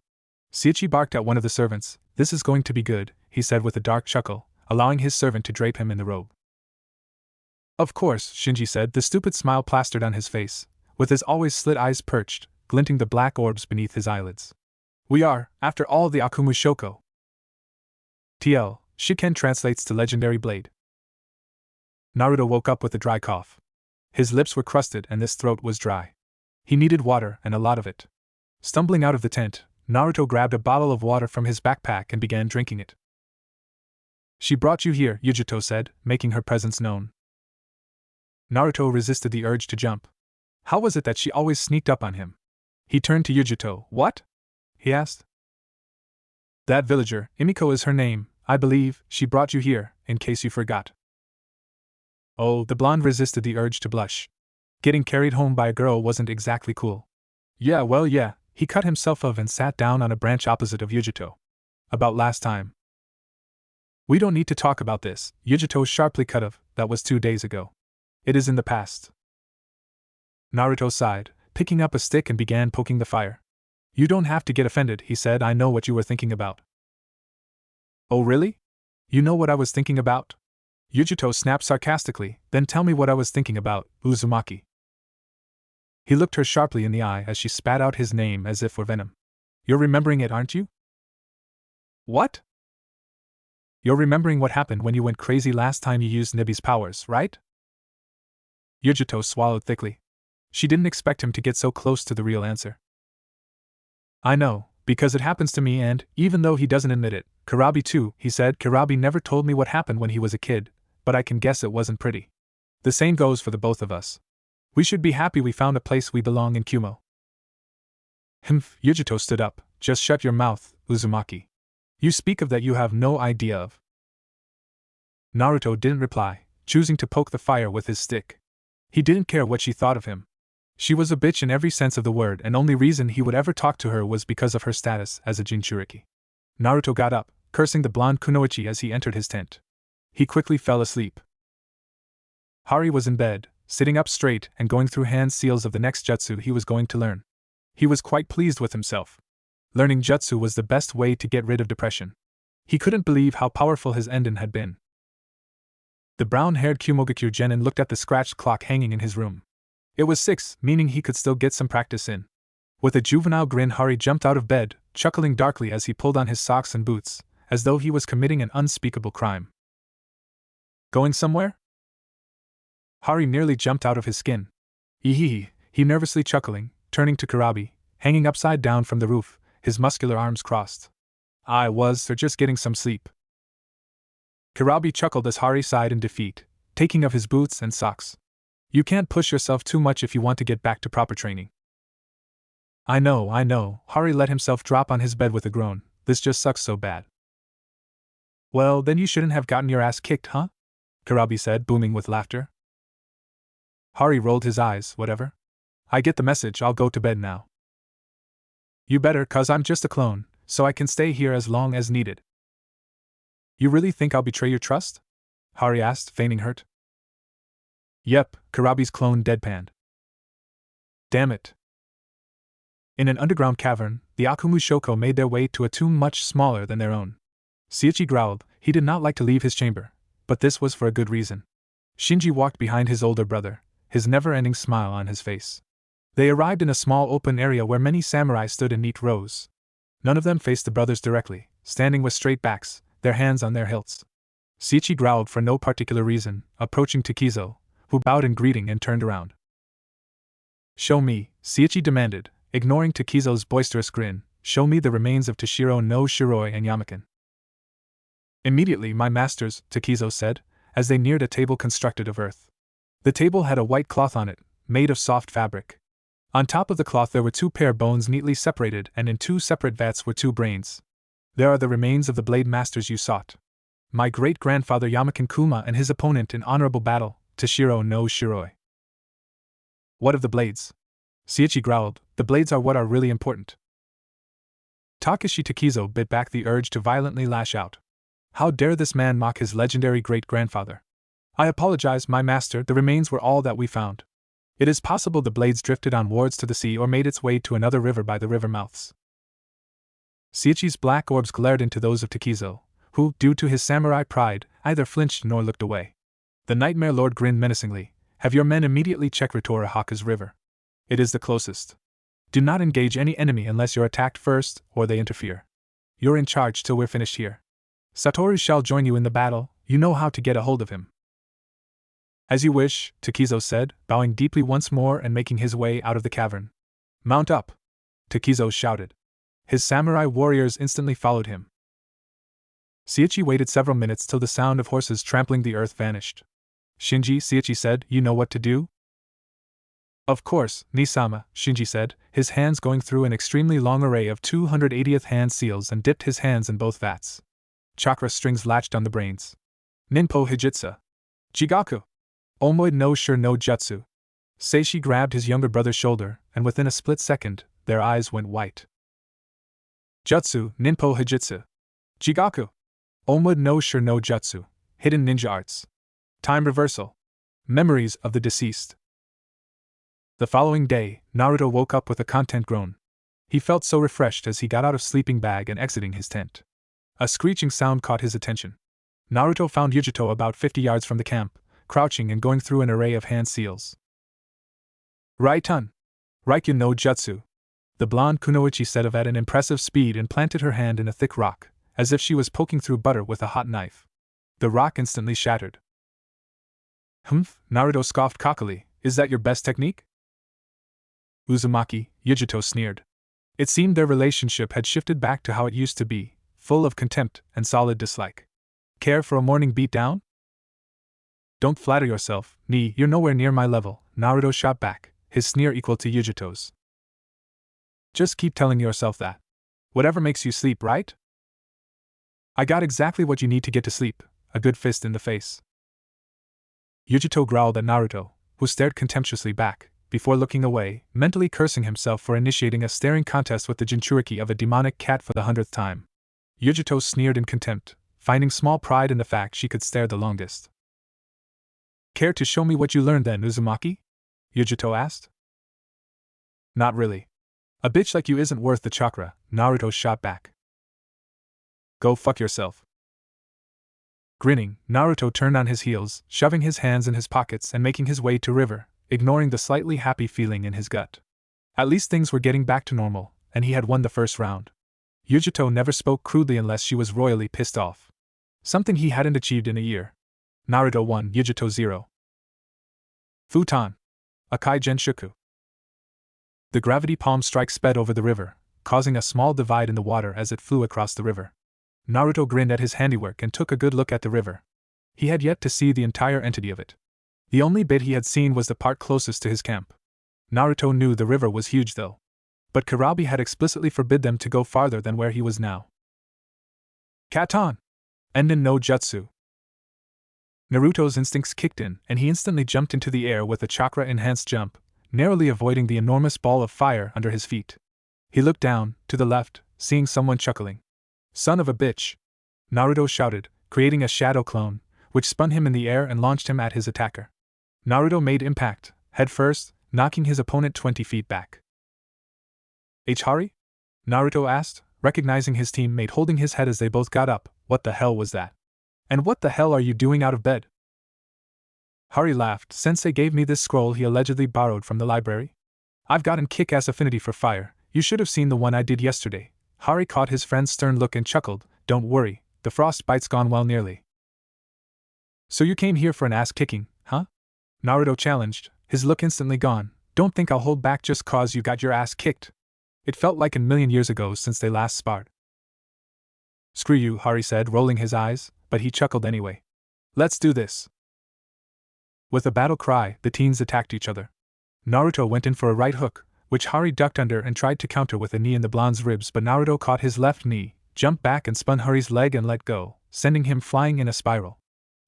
Seiichi barked at one of the servants. This is going to be good, he said with a dark chuckle, allowing his servant to drape him in the robe. Of course, Shinji said, the stupid smile plastered on his face, with his always slit eyes perched, glinting the black orbs beneath his eyelids. We are, after all, the Akumu Shoko. TL, Shiken translates to legendary blade. Naruto woke up with a dry cough. His lips were crusted and his throat was dry. He needed water, and a lot of it. Stumbling out of the tent, Naruto grabbed a bottle of water from his backpack and began drinking it. She brought you here, Yujito said, making her presence known. Naruto resisted the urge to jump. How was it that she always sneaked up on him? He turned to Yujito. What? He asked. That villager, Imiko is her name, I believe, she brought you here, in case you forgot. Oh, the blonde resisted the urge to blush. Getting carried home by a girl wasn't exactly cool. Yeah, well, yeah, he cut himself off and sat down on a branch opposite of Yujito. About last time. We don't need to talk about this, Yujito sharply cut off, that was 2 days ago. It is in the past. Naruto sighed, picking up a stick and began poking the fire. You don't have to get offended, he said, I know what you were thinking about. Oh really? You know what I was thinking about? Yujito snapped sarcastically, then tell me what I was thinking about, Uzumaki. He looked her sharply in the eye as she spat out his name as if for venom. You're remembering it, aren't you? What? You're remembering what happened when you went crazy last time you used Nibi's powers, right? Yujito swallowed thickly. She didn't expect him to get so close to the real answer. I know, because it happens to me and, even though he doesn't admit it, Karabi too, he said. Karabi never told me what happened when he was a kid, but I can guess it wasn't pretty. The same goes for the both of us. We should be happy we found a place we belong in Kumo. Yujito stood up. Just shut your mouth, Uzumaki. You speak of that you have no idea of. Naruto didn't reply, choosing to poke the fire with his stick. He didn't care what she thought of him. She was a bitch in every sense of the word, and only reason he would ever talk to her was because of her status as a Jinchuriki. Naruto got up, cursing the blonde kunoichi as he entered his tent. He quickly fell asleep. Hari was in bed, sitting up straight and going through hand seals of the next jutsu he was going to learn. He was quite pleased with himself. Learning jutsu was the best way to get rid of depression. He couldn't believe how powerful his enden had been. The brown-haired Kumogakure genin looked at the scratched clock hanging in his room. It was 6, meaning he could still get some practice in. With a juvenile grin, Hari jumped out of bed, chuckling darkly as he pulled on his socks and boots, as though he was committing an unspeakable crime. Going somewhere? Hari nearly jumped out of his skin. Ehehe, he nervously chuckling, turning to Karabi, hanging upside down from the roof, his muscular arms crossed. I was just getting some sleep. Karabi chuckled as Hari sighed in defeat, taking off his boots and socks. You can't push yourself too much if you want to get back to proper training. I know, Hari let himself drop on his bed with a groan. This just sucks so bad. Well, then you shouldn't have gotten your ass kicked, huh? Karabi said, booming with laughter. Hari rolled his eyes. Whatever. I get the message, I'll go to bed now. You better, cause I'm just a clone, so I can stay here as long as needed. You really think I'll betray your trust? Hari asked, feigning hurt. Yep, Karabi's clone deadpanned. Damn it. In an underground cavern, the Akumu Shoko made their way to a tomb much smaller than their own. Seiichi growled. He did not like to leave his chamber, but this was for a good reason. Shinji walked behind his older brother, his never-ending smile on his face. They arrived in a small open area where many samurai stood in neat rows. None of them faced the brothers directly, standing with straight backs, their hands on their hilts. Seiichi growled for no particular reason, approaching Takizo, who bowed in greeting and turned around. Show me, Seiichi demanded, ignoring Takizo's boisterous grin, show me the remains of Toshiro no Shiroi and Yamakin. Immediately, my masters, Takizo said, as they neared a table constructed of earth. The table had a white cloth on it, made of soft fabric. On top of the cloth there were 2 pair bones neatly separated, and in 2 separate vats were 2 brains. There are the remains of the blade masters you sought. My great-grandfather Yamakin Kuma and his opponent in honorable battle, Toshiro no Shiroi. What of the blades? Seiichi growled, the blades are what are really important. Takashi Takizo bit back the urge to violently lash out. How dare this man mock his legendary great-grandfather? I apologize, my master, the remains were all that we found. It is possible the blades drifted onwards to the sea or made its way to another river by the river mouths. Seiichi's black orbs glared into those of Takizo, who, due to his samurai pride, neither flinched nor looked away. The Nightmare Lord grinned menacingly. Have your men immediately check Ritorahaka's river. It is the closest. Do not engage any enemy unless you're attacked first, or they interfere. You're in charge till we're finished here. Satoru shall join you in the battle, you know how to get a hold of him. As you wish, Takizo said, bowing deeply once more and making his way out of the cavern. Mount up! Takizo shouted. His samurai warriors instantly followed him. Seiichi waited several minutes till the sound of horses trampling the earth vanished. Shinji, Seiichi said, you know what to do? Of course, Nisama, Shinji said, his hands going through an extremely long array of 280th hand seals and dipped his hands in both vats. Chakra strings latched on the brains. Ninpo Hijitsu. Jigaku. Omoid no Shur no Jutsu. Seishi grabbed his younger brother's shoulder, and within a split second, their eyes went white. Jutsu, Ninpo Hijitsu. Jigaku. Omoid no Shur no Jutsu. Hidden ninja arts. Time reversal. Memories of the deceased. The following day, Naruto woke up with a content groan. He felt so refreshed as he got out of sleeping bag and exiting his tent. A screeching sound caught his attention. Naruto found Yujito about 50 yards from the camp, crouching and going through an array of hand seals. Raitun! Raikyu no Jutsu! The blonde kunoichi said at an impressive speed and planted her hand in a thick rock, as if she was poking through butter with a hot knife. The rock instantly shattered. Humph, Naruto scoffed cockily, is that your best technique? Uzumaki, Yujito sneered. It seemed their relationship had shifted back to how it used to be, full of contempt and solid dislike. Care for a morning beat down? Don't flatter yourself, Ni, you're nowhere near my level, Naruto shot back, his sneer equal to Yujito's. Just keep telling yourself that. Whatever makes you sleep, right? I got exactly what you need to get to sleep, a good fist in the face. Yujito growled at Naruto, who stared contemptuously back, before looking away, mentally cursing himself for initiating a staring contest with the Jinchuriki of a demonic cat for the 100th time. Yujito sneered in contempt, finding small pride in the fact she could stare the longest. Care to show me what you learned then, Uzumaki? Yujito asked. Not really. A bitch like you isn't worth the chakra, Naruto shot back. Go fuck yourself. Grinning, Naruto turned on his heels, shoving his hands in his pockets and making his way to river, ignoring the slightly happy feeling in his gut. At least things were getting back to normal, and he had won the first round. Yujito never spoke crudely unless she was royally pissed off. Something he hadn't achieved in a year. Naruto 1, Yujito 0. Futon. Akai Genshuku. The gravity palm strike sped over the river, causing a small divide in the water as it flew across the river. Naruto grinned at his handiwork and took a good look at the river. He had yet to see the entire entity of it. The only bit he had seen was the part closest to his camp. Naruto knew the river was huge though. But Karabi had explicitly forbid them to go farther than where he was now. Katon! Enden no Jutsu. Naruto's instincts kicked in, and he instantly jumped into the air with a chakra-enhanced jump, narrowly avoiding the enormous ball of fire under his feet. He looked down, to the left, seeing someone chuckling. Son of a bitch! Naruto shouted, creating a shadow clone, which spun him in the air and launched him at his attacker. Naruto made impact, head first, knocking his opponent 20 feet back. Hari? Naruto asked, recognizing his teammate holding his head as they both got up. What the hell was that? And what the hell are you doing out of bed? Hari laughed. Sensei gave me this scroll he allegedly borrowed from the library. I've got an kick-ass affinity for fire, you should have seen the one I did yesterday. Hari caught his friend's stern look and chuckled. Don't worry, the frostbite's gone well nearly. So you came here for an ass-kicking, huh? Naruto challenged, his look instantly gone. Don't think I'll hold back just cause you got your ass kicked. It felt like a million years ago since they last sparred. Screw you, Hari said, rolling his eyes, but he chuckled anyway. Let's do this. With a battle cry, the teens attacked each other. Naruto went in for a right hook, which Hari ducked under and tried to counter with a knee in the blonde's ribs, but Naruto caught his left knee, jumped back and spun Hari's leg and let go, sending him flying in a spiral.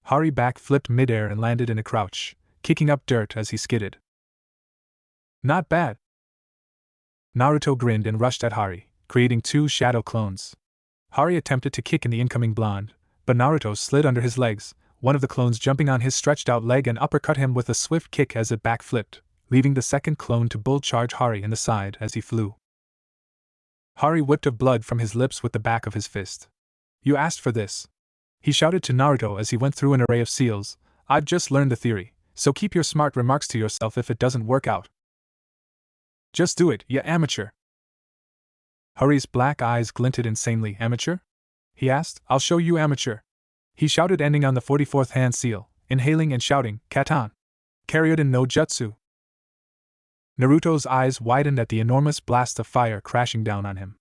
Hari back-flipped midair and landed in a crouch, kicking up dirt as he skidded. Not bad. Naruto grinned and rushed at Hari, creating two shadow clones. Hari attempted to kick in the incoming blonde, but Naruto slid under his legs, one of the clones jumping on his stretched-out leg and uppercut him with a swift kick as it backflipped, leaving the second clone to bull-charge Hari in the side as he flew. Hari whipped of blood from his lips with the back of his fist. You asked for this. He shouted to Naruto as he went through an array of seals. I've just learned the theory, so keep your smart remarks to yourself if it doesn't work out. Just do it, ya amateur. Hari's black eyes glinted insanely. Amateur? he asked. I'll show you, amateur. He shouted, ending on the 44th hand seal, inhaling and shouting, Katan. Karyoden no Jutsu. Naruto's eyes widened at the enormous blast of fire crashing down on him.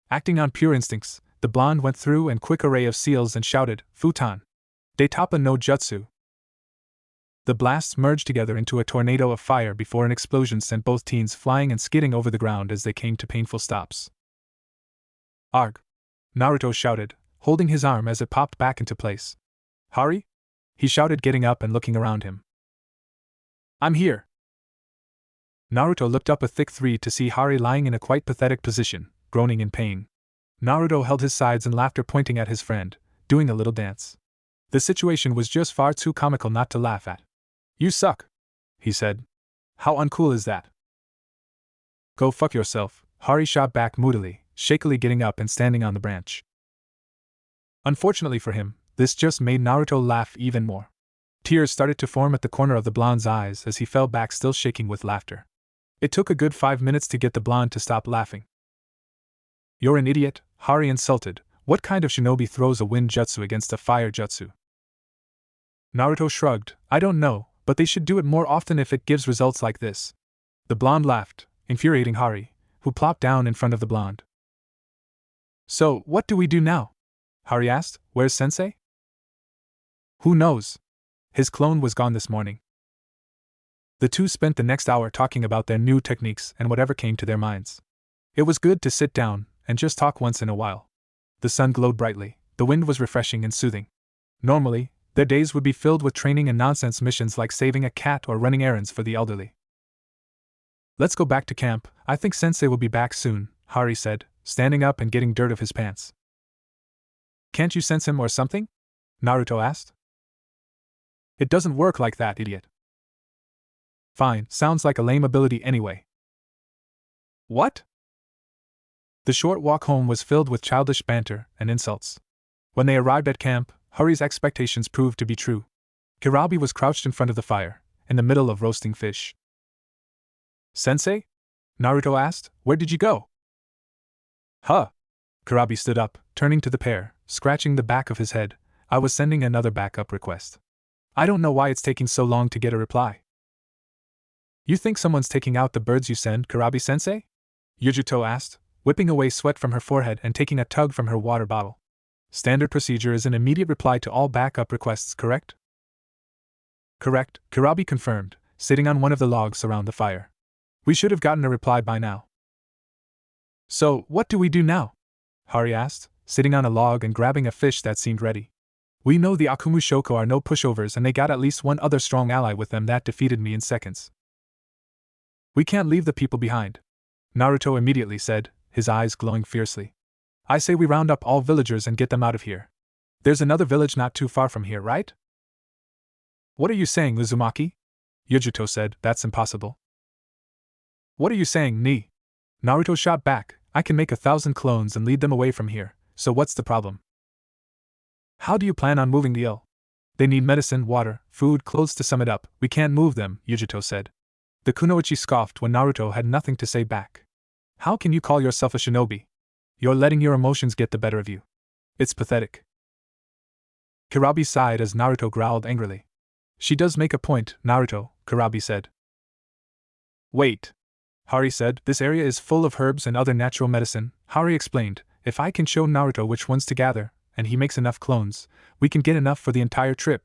Acting on pure instincts, the blonde went through an quick array of seals and shouted, Futon. Detapa no Jutsu. The blasts merged together into a tornado of fire before an explosion sent both teens flying and skidding over the ground as they came to painful stops. Arg! Naruto shouted, holding his arm as it popped back into place. Hari? He shouted, getting up and looking around him. I'm here. Naruto looked up a thick 3 to see Hari lying in a quite pathetic position, groaning in pain. Naruto held his sides in laughter, pointing at his friend, doing a little dance. The situation was just far too comical not to laugh at. You suck, he said. How uncool is that? Go fuck yourself, Hari shot back moodily, shakily getting up and standing on the branch. Unfortunately for him, this just made Naruto laugh even more. Tears started to form at the corner of the blonde's eyes as he fell back, still shaking with laughter. It took a good 5 minutes to get the blonde to stop laughing. You're an idiot, Hari insulted. What kind of shinobi throws a wind jutsu against a fire jutsu? Naruto shrugged. I don't know, but they should do it more often if it gives results like this. The blonde laughed, infuriating Hari, who plopped down in front of the blonde. So, what do we do now? Hari asked. Where's sensei? Who knows? His clone was gone this morning. The two spent the next hour talking about their new techniques and whatever came to their minds. It was good to sit down and just talk once in a while. The sun glowed brightly, the wind was refreshing and soothing. Normally, their days would be filled with training and nonsense missions like saving a cat or running errands for the elderly. Let's go back to camp. I think sensei will be back soon, Hari said, standing up and getting dirt off his pants. Can't you sense him or something? Naruto asked. It doesn't work like that, idiot. Fine, sounds like a lame ability anyway. What? The short walk home was filled with childish banter and insults. When they arrived at camp, Hari's expectations proved to be true. Kirabi was crouched in front of the fire, in the middle of roasting fish. Sensei? Naruto asked, where did you go? Huh? Kirabi stood up, turning to the pair, scratching the back of his head. I was sending another backup request. I don't know why it's taking so long to get a reply. You think someone's taking out the birds you send, Kirabi-sensei? Yujuto asked, whipping away sweat from her forehead and taking a tug from her water bottle. Standard procedure is an immediate reply to all backup requests, correct? Correct, Kirabi confirmed, sitting on one of the logs around the fire. We should have gotten a reply by now. So, what do we do now? Hari asked, sitting on a log and grabbing a fish that seemed ready. We know the Akumu Shoko are no pushovers and they got at least one other strong ally with them that defeated me in seconds. We can't leave the people behind, Naruto immediately said, his eyes glowing fiercely. I say we round up all villagers and get them out of here. There's another village not too far from here, right? What are you saying, Uzumaki? Yujuto said, that's impossible. What are you saying, Ni? Naruto shot back, I can make 1,000 clones and lead them away from here, so what's the problem? How do you plan on moving the ill? They need medicine, water, food, clothes to sum it up. We can't move them, Yujuto said. The kunoichi scoffed when Naruto had nothing to say back. How can you call yourself a shinobi? You're letting your emotions get the better of you. It's pathetic. Kirabi sighed as Naruto growled angrily. She does make a point, Naruto, Kirabi said. Wait. Hari said, this area is full of herbs and other natural medicine. Hari explained, if I can show Naruto which ones to gather, and he makes enough clones, we can get enough for the entire trip.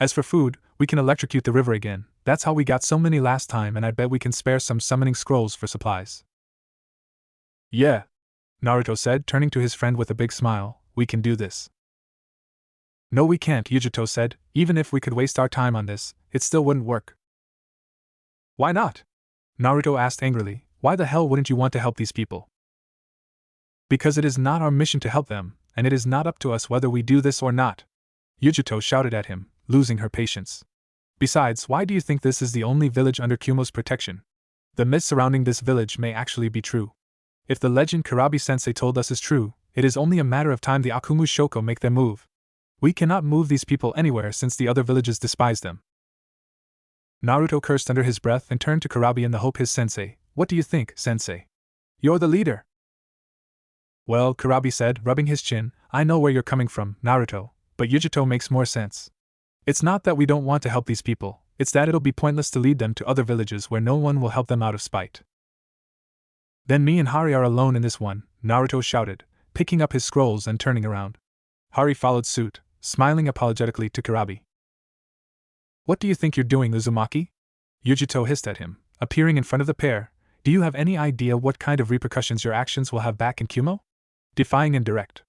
As for food, we can electrocute the river again. That's how we got so many last time, and I bet we can spare some summoning scrolls for supplies. Yeah, Naruto said, turning to his friend with a big smile, we can do this. No, we can't, Yujuto said. Even if we could waste our time on this, it still wouldn't work. Why not? Naruto asked angrily. Why the hell wouldn't you want to help these people? Because it is not our mission to help them, and it is not up to us whether we do this or not. Yujuto shouted at him, losing her patience. Besides, why do you think this is the only village under Kumo's protection? The myth surrounding this village may actually be true. If the legend Kirabi-sensei told us is true, it is only a matter of time the Akumu Shoko make them move. We cannot move these people anywhere since the other villages despise them. Naruto cursed under his breath and turned to Kirabi in the hope his sensei. What do you think, sensei? You're the leader. Well, Kurabi said, rubbing his chin, I know where you're coming from, Naruto, but Yujito makes more sense. It's not that we don't want to help these people, it's that it'll be pointless to lead them to other villages where no one will help them out of spite. Then me and Hari are alone in this one, Naruto shouted, picking up his scrolls and turning around. Hari followed suit, smiling apologetically to Kurabi. What do you think you're doing, Uzumaki? Yujito hissed at him, appearing in front of the pair. Do you have any idea what kind of repercussions your actions will have back in Kumo? Defying and direct.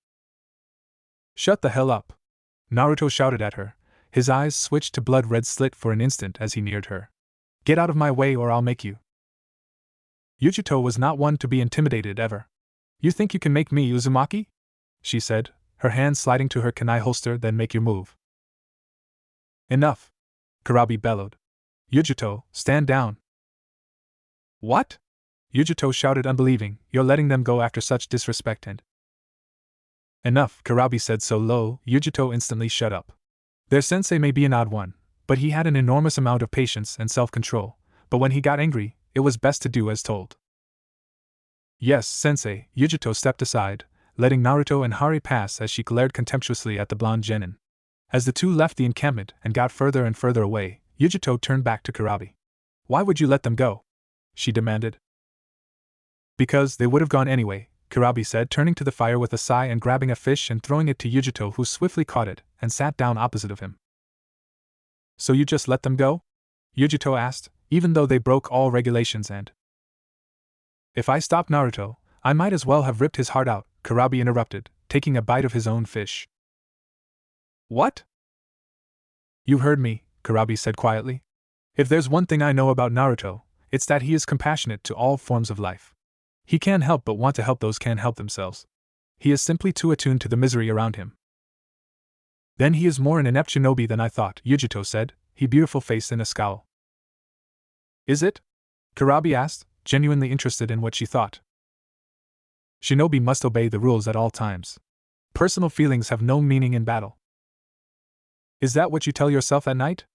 Shut the hell up! Naruto shouted at her. His eyes switched to blood-red slit for an instant as he neared her. Get out of my way or I'll make you. Yujito was not one to be intimidated ever. You think you can make me, Uzumaki? She said, her hand sliding to her kunai holster. Then make your move. Enough! Kurabi bellowed. Yujito, stand down. What? Yujito shouted, unbelieving. You're letting them go after such disrespect and… Enough, Kurabi said so low, Yujito instantly shut up. Their sensei may be an odd one, but he had an enormous amount of patience and self-control, but when he got angry, it was best to do as told. Yes, sensei, Yujito stepped aside, letting Naruto and Hari pass as she glared contemptuously at the blonde genin. As the two left the encampment and got further and further away, Yujito turned back to Kurabi. Why would you let them go? She demanded. Because they would have gone anyway, Kurabi said, turning to the fire with a sigh and grabbing a fish and throwing it to Yujito, who swiftly caught it and sat down opposite of him. So you just let them go? Yujito asked, even though they broke all regulations and… If I stopped Naruto, I might as well have ripped his heart out, Kurabi interrupted, taking a bite of his own fish. What? You heard me, Kurabi said quietly. If there's one thing I know about Naruto, it's that he is compassionate to all forms of life. He can't help but want to help those can't help themselves. He is simply too attuned to the misery around him. Then he is more an inept shinobi than I thought, Yujito said, his beautiful face in a scowl. Is it? Kurabi asked, genuinely interested in what she thought. Shinobi must obey the rules at all times. Personal feelings have no meaning in battle. Is that what you tell yourself at night?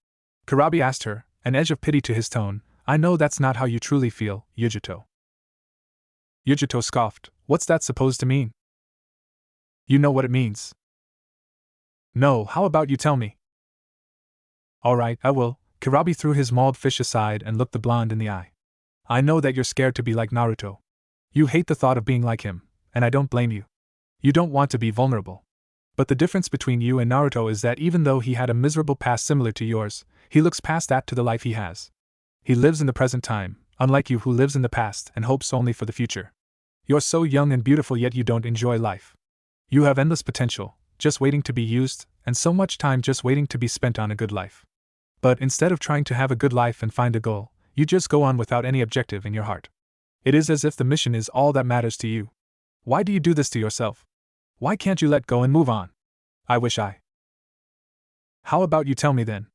Kurabi asked her, an edge of pity to his tone. I know that's not how you truly feel, Yujito. Yujito scoffed. What's that supposed to mean? You know what it means. No, how about you tell me? All right, I will. Kurabi threw his mauled fish aside and looked the blonde in the eye. I know that you're scared to be like Naruto. You hate the thought of being like him, and I don't blame you. You don't want to be vulnerable. But the difference between you and Naruto is that even though he had a miserable past similar to yours, he looks past that to the life he has. He lives in the present time, unlike you who lives in the past and hopes only for the future. You're so young and beautiful yet you don't enjoy life. You have endless potential, just waiting to be used, and so much time just waiting to be spent on a good life. But instead of trying to have a good life and find a goal, you just go on without any objective in your heart. It is as if the mission is all that matters to you. Why do you do this to yourself? Why can't you let go and move on? I wish I… How about you tell me then?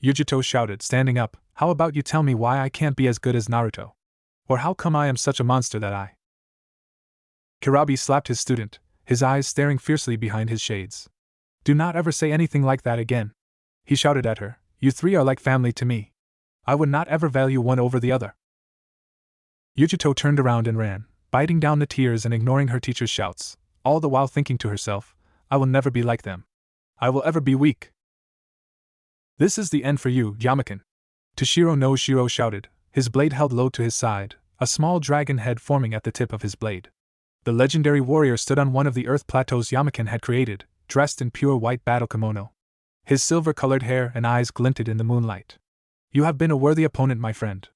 Yujito shouted, standing up. How about you tell me why I can't be as good as Naruto? Or how come I am such a monster that I… Kurabi slapped his student, his eyes staring fiercely behind his shades. Do not ever say anything like that again. He shouted at her. You three are like family to me. I would not ever value one over the other. Yujito turned around and ran, biting down the tears and ignoring her teacher's shouts, all the while thinking to herself, I will never be like them. I will ever be weak. This is the end for you, Yamakin. Toshiro no Shiro shouted, his blade held low to his side, a small dragon head forming at the tip of his blade. The legendary warrior stood on one of the earth plateaus Yamakin had created, dressed in pure white battle kimono. His silver-colored hair and eyes glinted in the moonlight. You have been a worthy opponent, my friend.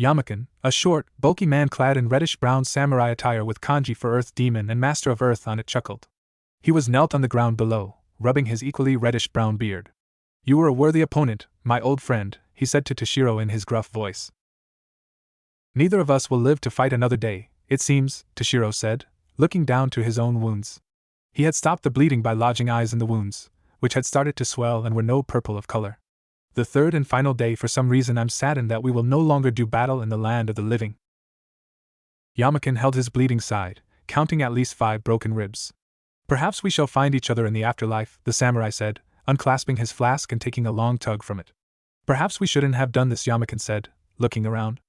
Yamakin, a short, bulky man clad in reddish-brown samurai attire with kanji for Earth Demon and Master of Earth on it, chuckled. He was knelt on the ground below, rubbing his equally reddish-brown beard. You were a worthy opponent, my old friend, he said to Toshiro in his gruff voice. Neither of us will live to fight another day, it seems, Toshiro said, looking down to his own wounds. He had stopped the bleeding by lodging eyes in the wounds, which had started to swell and were no purple of color. The third and final day, for some reason I'm saddened that we will no longer do battle in the land of the living. Yamakin held his bleeding side, counting at least 5 broken ribs. Perhaps we shall find each other in the afterlife, the samurai said, unclasping his flask and taking a long tug from it. Perhaps we shouldn't have done this, Yamakin said, looking around.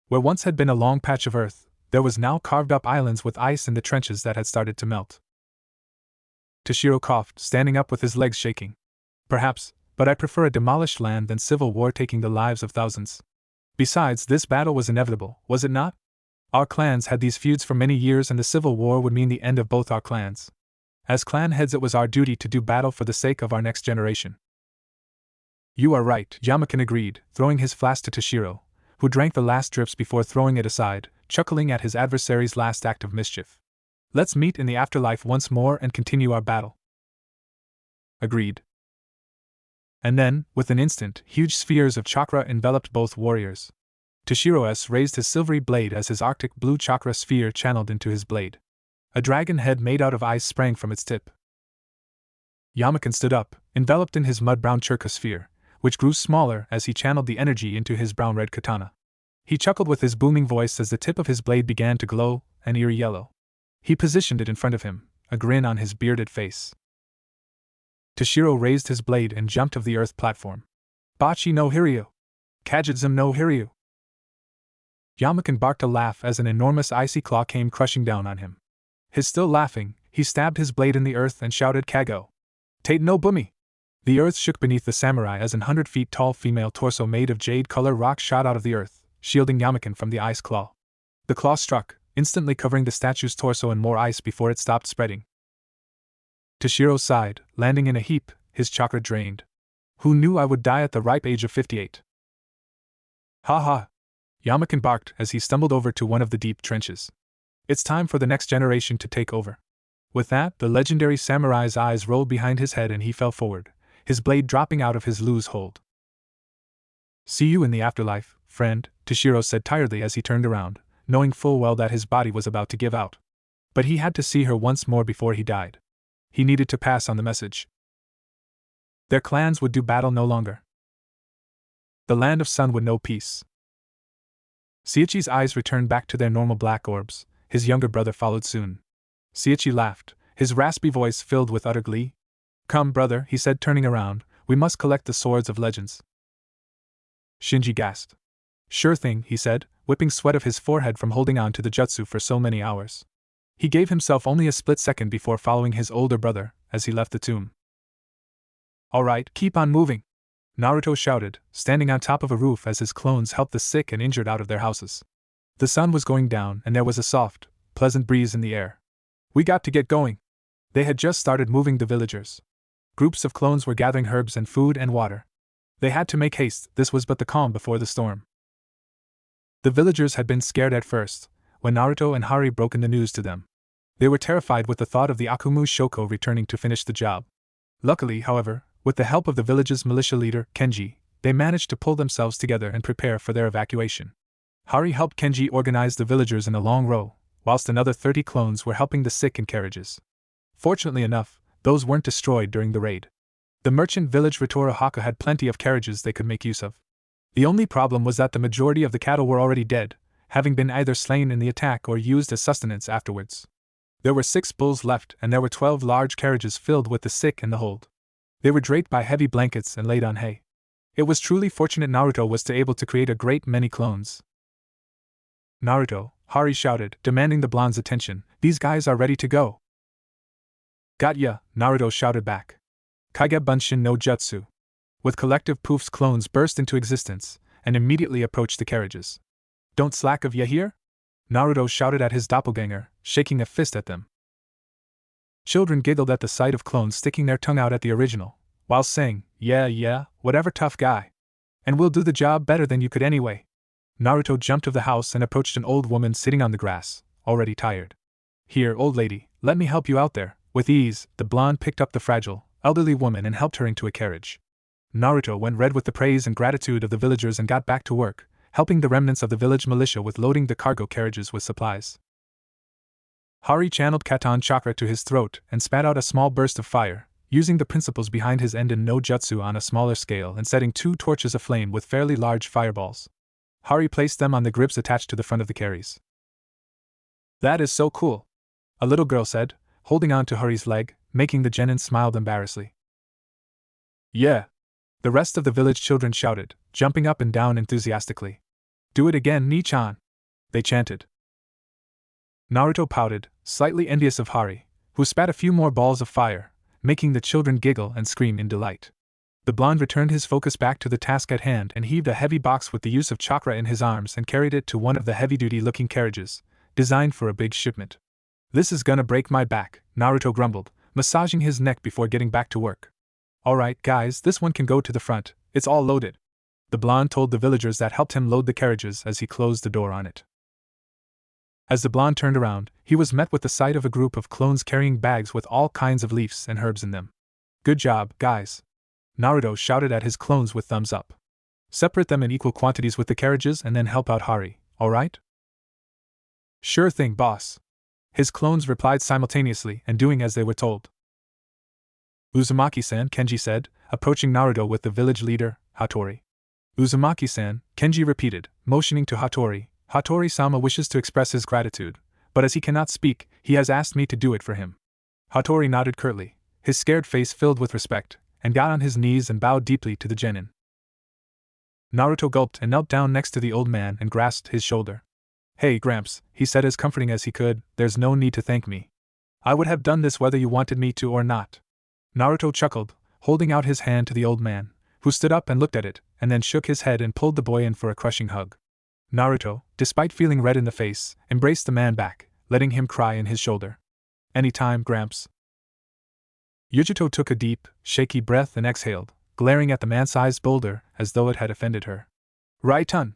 Where once had been a long patch of earth, There was now carved up islands with ice in the trenches that had started to melt. Toshiro coughed, standing up with his legs shaking. Perhaps, but I prefer a demolished land than civil war taking the lives of thousands. Besides, this battle was inevitable, was it not? Our clans had these feuds for many years, and the civil war would mean the end of both our clans. As clan heads, it was our duty to do battle for the sake of our next generation. You are right, Yamakin agreed, throwing his flask to Toshiro, who drank the last drips before throwing it aside, chuckling at his adversary's last act of mischief. Let's meet in the afterlife once more and continue our battle. Agreed. And then, with an instant, huge spheres of chakra enveloped both warriors. Toshiro raised his silvery blade as his arctic blue chakra sphere channeled into his blade. A dragon head made out of ice sprang from its tip. Yamakin stood up, enveloped in his mud-brown chakra sphere, which grew smaller as he channeled the energy into his brown-red katana. He chuckled with his booming voice as the tip of his blade began to glow, an eerie yellow. He positioned it in front of him, a grin on his bearded face. Toshiro raised his blade and jumped off the earth platform. Bachi no Hiryu! Kajitsum no Hiryu! Yamakin barked a laugh as an enormous icy claw came crushing down on him. Still laughing, he stabbed his blade in the earth and shouted Kago! Tate no Bumi! The earth shook beneath the samurai as an 100-feet-tall female torso made of jade-color rock shot out of the earth, shielding Yamakin from the ice claw. The claw struck, instantly covering the statue's torso in more ice before it stopped spreading. Toshiro sighed, landing in a heap, his chakra drained. Who knew I would die at the ripe age of 58? Ha ha! Yamakin barked as he stumbled over to one of the deep trenches. It's time for the next generation to take over. With that, the legendary samurai's eyes rolled behind his head and he fell forward, his blade dropping out of his loose hold. See you in the afterlife, friend, Toshiro said tiredly as he turned around, knowing full well that his body was about to give out. But he had to see her once more before he died. He needed to pass on the message. Their clans would do battle no longer. The land of sun would know peace. Seiichi's eyes returned back to their normal black orbs. His younger brother followed soon. Seiichi laughed, his raspy voice filled with utter glee. Come, brother, he said, turning around, we must collect the swords of legends. Shinji gasped. Sure thing, he said, whipping sweat off his forehead from holding on to the jutsu for so many hours. He gave himself only a split second before following his older brother, as he left the tomb. All right, keep on moving, Naruto shouted, standing on top of a roof as his clones helped the sick and injured out of their houses. The sun was going down and there was a soft, pleasant breeze in the air. We got to get going. They had just started moving the villagers. Groups of clones were gathering herbs and food and water. They had to make haste, this was but the calm before the storm. The villagers had been scared at first, when Naruto and Hari broke in the news to them. They were terrified with the thought of the Akumu Shoko returning to finish the job. Luckily, however, with the help of the village's militia leader, Kenji, they managed to pull themselves together and prepare for their evacuation. Hari helped Kenji organize the villagers in a long row, whilst another 30 clones were helping the sick in carriages. Fortunately enough, those weren't destroyed during the raid. The merchant village Ritorohaka had plenty of carriages they could make use of. The only problem was that the majority of the cattle were already dead, having been either slain in the attack or used as sustenance afterwards. There were 6 bulls left and there were 12 large carriages filled with the sick in the hold. They were draped by heavy blankets and laid on hay. It was truly fortunate Naruto was able to create a great many clones. Naruto, Hari shouted, demanding the blonde's attention, these guys are ready to go. Got ya, Naruto shouted back. Kage Bunshin no Jutsu. With collective poofs, clones burst into existence, and immediately approached the carriages. Don't slack of ya here? Naruto shouted at his doppelganger, shaking a fist at them. Children giggled at the sight of clones sticking their tongue out at the original, while saying, yeah, whatever, tough guy. And we'll do the job better than you could anyway. Naruto jumped of the house and approached an old woman sitting on the grass, already tired. Here, old lady, let me help you out there. With ease, the blonde picked up the fragile, elderly woman and helped her into a carriage. Naruto went red with the praise and gratitude of the villagers and got back to work, helping the remnants of the village militia with loading the cargo carriages with supplies. Hari channeled Katon chakra to his throat and spat out a small burst of fire, using the principles behind his Enden no Jutsu on a smaller scale and setting 2 torches aflame with fairly large fireballs. Hari placed them on the grips attached to the front of the carries. That is so cool, a little girl said, holding on to Hari's leg, making the genin smile embarrassedly. Yeah, the rest of the village children shouted, jumping up and down enthusiastically. Do it again, Ni-chan, they chanted. Naruto pouted, slightly envious of Hari, who spat a few more balls of fire, making the children giggle and scream in delight. The blonde returned his focus back to the task at hand and heaved a heavy box with the use of chakra in his arms and carried it to one of the heavy-duty looking carriages, designed for a big shipment. This is gonna break my back, Naruto grumbled, massaging his neck before getting back to work. Alright, guys, this one can go to the front, it's all loaded. The blonde told the villagers that helped him load the carriages as he closed the door on it. As the blonde turned around, he was met with the sight of a group of clones carrying bags with all kinds of leaves and herbs in them. Good job, guys! Naruto shouted at his clones with thumbs up. Separate them in equal quantities with the carriages and then help out Hari, alright? Sure thing, boss. His clones replied simultaneously and doing as they were told. Uzumaki-san, Kenji said, approaching Naruto with the village leader, Hattori. Uzumaki-san, Kenji repeated, motioning to Hattori. Hattori-sama wishes to express his gratitude, but as he cannot speak, he has asked me to do it for him. Hattori nodded curtly, his scared face filled with respect, and got on his knees and bowed deeply to the genin. Naruto gulped and knelt down next to the old man and grasped his shoulder. Hey, Gramps, he said as comforting as he could, there's no need to thank me. I would have done this whether you wanted me to or not. Naruto chuckled, holding out his hand to the old man, who stood up and looked at it, and then shook his head and pulled the boy in for a crushing hug. Naruto, despite feeling red in the face, embraced the man back, letting him cry in his shoulder. Anytime, Gramps. Yujito took a deep, shaky breath and exhaled, glaring at the man-sized boulder as though it had offended her. Raitun!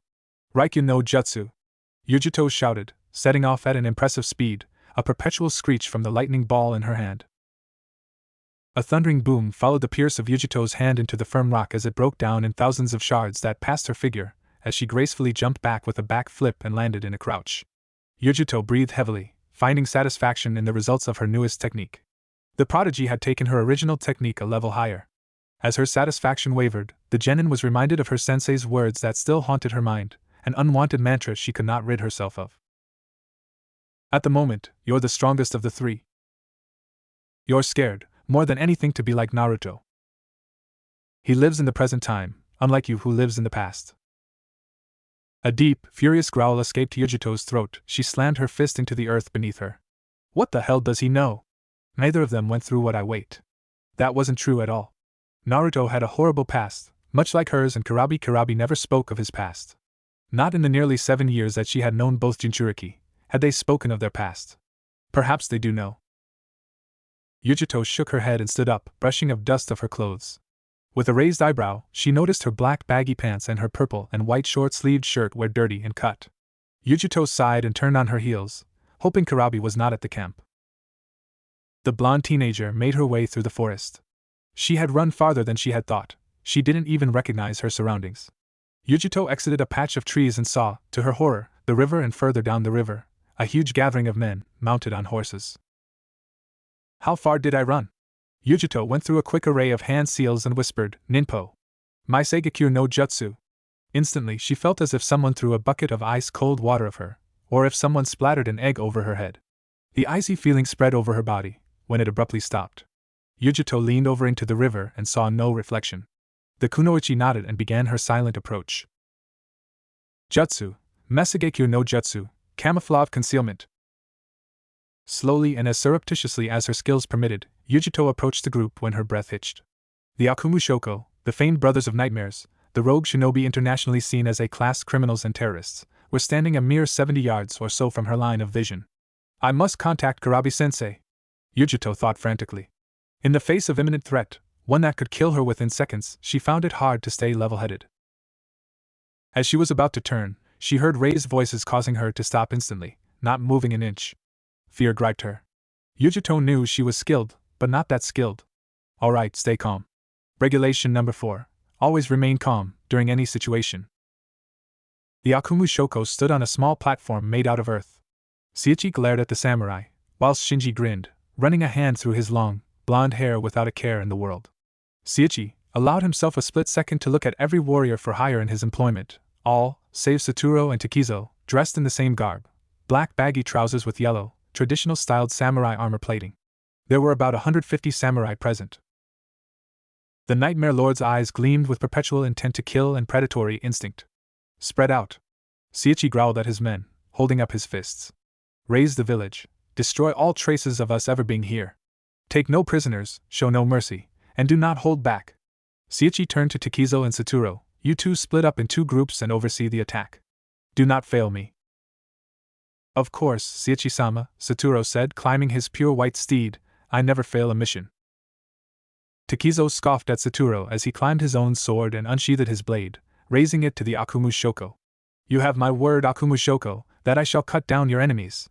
Raikyu no Jutsu! Yujito shouted, setting off at an impressive speed, a perpetual screech from the lightning ball in her hand. A thundering boom followed the pierce of Yujito's hand into the firm rock as it broke down in thousands of shards that passed her figure, as she gracefully jumped back with a back flip and landed in a crouch. Yujito breathed heavily, finding satisfaction in the results of her newest technique. The prodigy had taken her original technique a level higher. As her satisfaction wavered, the genin was reminded of her sensei's words that still haunted her mind, an unwanted mantra she could not rid herself of. At the moment, you're the strongest of the three. You're scared, more than anything, to be like Naruto. He lives in the present time, unlike you who lives in the past. A deep, furious growl escaped Yujito's throat. She slammed her fist into the earth beneath her. What the hell does he know? Neither of them went through what I wait. That wasn't true at all. Naruto had a horrible past, much like hers, and Kurabi never spoke of his past. Not in the nearly 7 years that she had known both Jinchuriki, had they spoken of their past. Perhaps they do know. Yujito shook her head and stood up, brushing off dust of her clothes. With a raised eyebrow, she noticed her black baggy pants and her purple and white short-sleeved shirt were dirty and cut. Yujito sighed and turned on her heels, hoping Kurabi was not at the camp. The blonde teenager made her way through the forest. She had run farther than she had thought. She didn't even recognize her surroundings. Yujito exited a patch of trees and saw, to her horror, the river, and further down the river, a huge gathering of men, mounted on horses. How far did I run? Yujito went through a quick array of hand seals and whispered, Ninpo. Mai Seigakure no Jutsu. Instantly she felt as if someone threw a bucket of ice-cold water of her, or if someone splattered an egg over her head. The icy feeling spread over her body, when it abruptly stopped. Yujito leaned over into the river and saw no reflection. The kunoichi nodded and began her silent approach. Jutsu, Mesagekyu no Jutsu, camouflage concealment. Slowly and as surreptitiously as her skills permitted, Yujito approached the group when her breath hitched. The Akumu Shoko, the famed brothers of nightmares, the rogue shinobi internationally seen as A-class criminals and terrorists, were standing a mere 70 yards or so from her line of vision. I must contact Kurabi-sensei, Yujito thought frantically. In the face of imminent threat, one that could kill her within seconds, she found it hard to stay level-headed. As she was about to turn, she heard raised voices causing her to stop instantly, not moving an inch. Fear gripped her. Yujito knew she was skilled, but not that skilled. Alright, stay calm. Regulation number 4. Always remain calm, during any situation. The Akumu Shoko stood on a small platform made out of earth. Seiichi glared at the samurai, whilst Shinji grinned, running a hand through his long, blonde hair without a care in the world. Seiichi allowed himself a split second to look at every warrior for hire in his employment, all, save Satoru and Takizo, dressed in the same garb, black baggy trousers with yellow, traditional-styled samurai armor plating. There were about 150 samurai present. The Nightmare Lord's eyes gleamed with perpetual intent to kill and predatory instinct. Spread out. Seiichi growled at his men, holding up his fists. Raze the village. Destroy all traces of us ever being here. Take no prisoners, show no mercy, and do not hold back. Seiichi turned to Takizo and Satoru. You two split up in 2 groups and oversee the attack. Do not fail me. Of course, Seiichi-sama, Satoru said, climbing his pure white steed. I never fail a mission. Takizo scoffed at Satoru as he climbed his own sword and unsheathed his blade, raising it to the Akumu Shoko. You have my word, Akumu Shoko, that I shall cut down your enemies.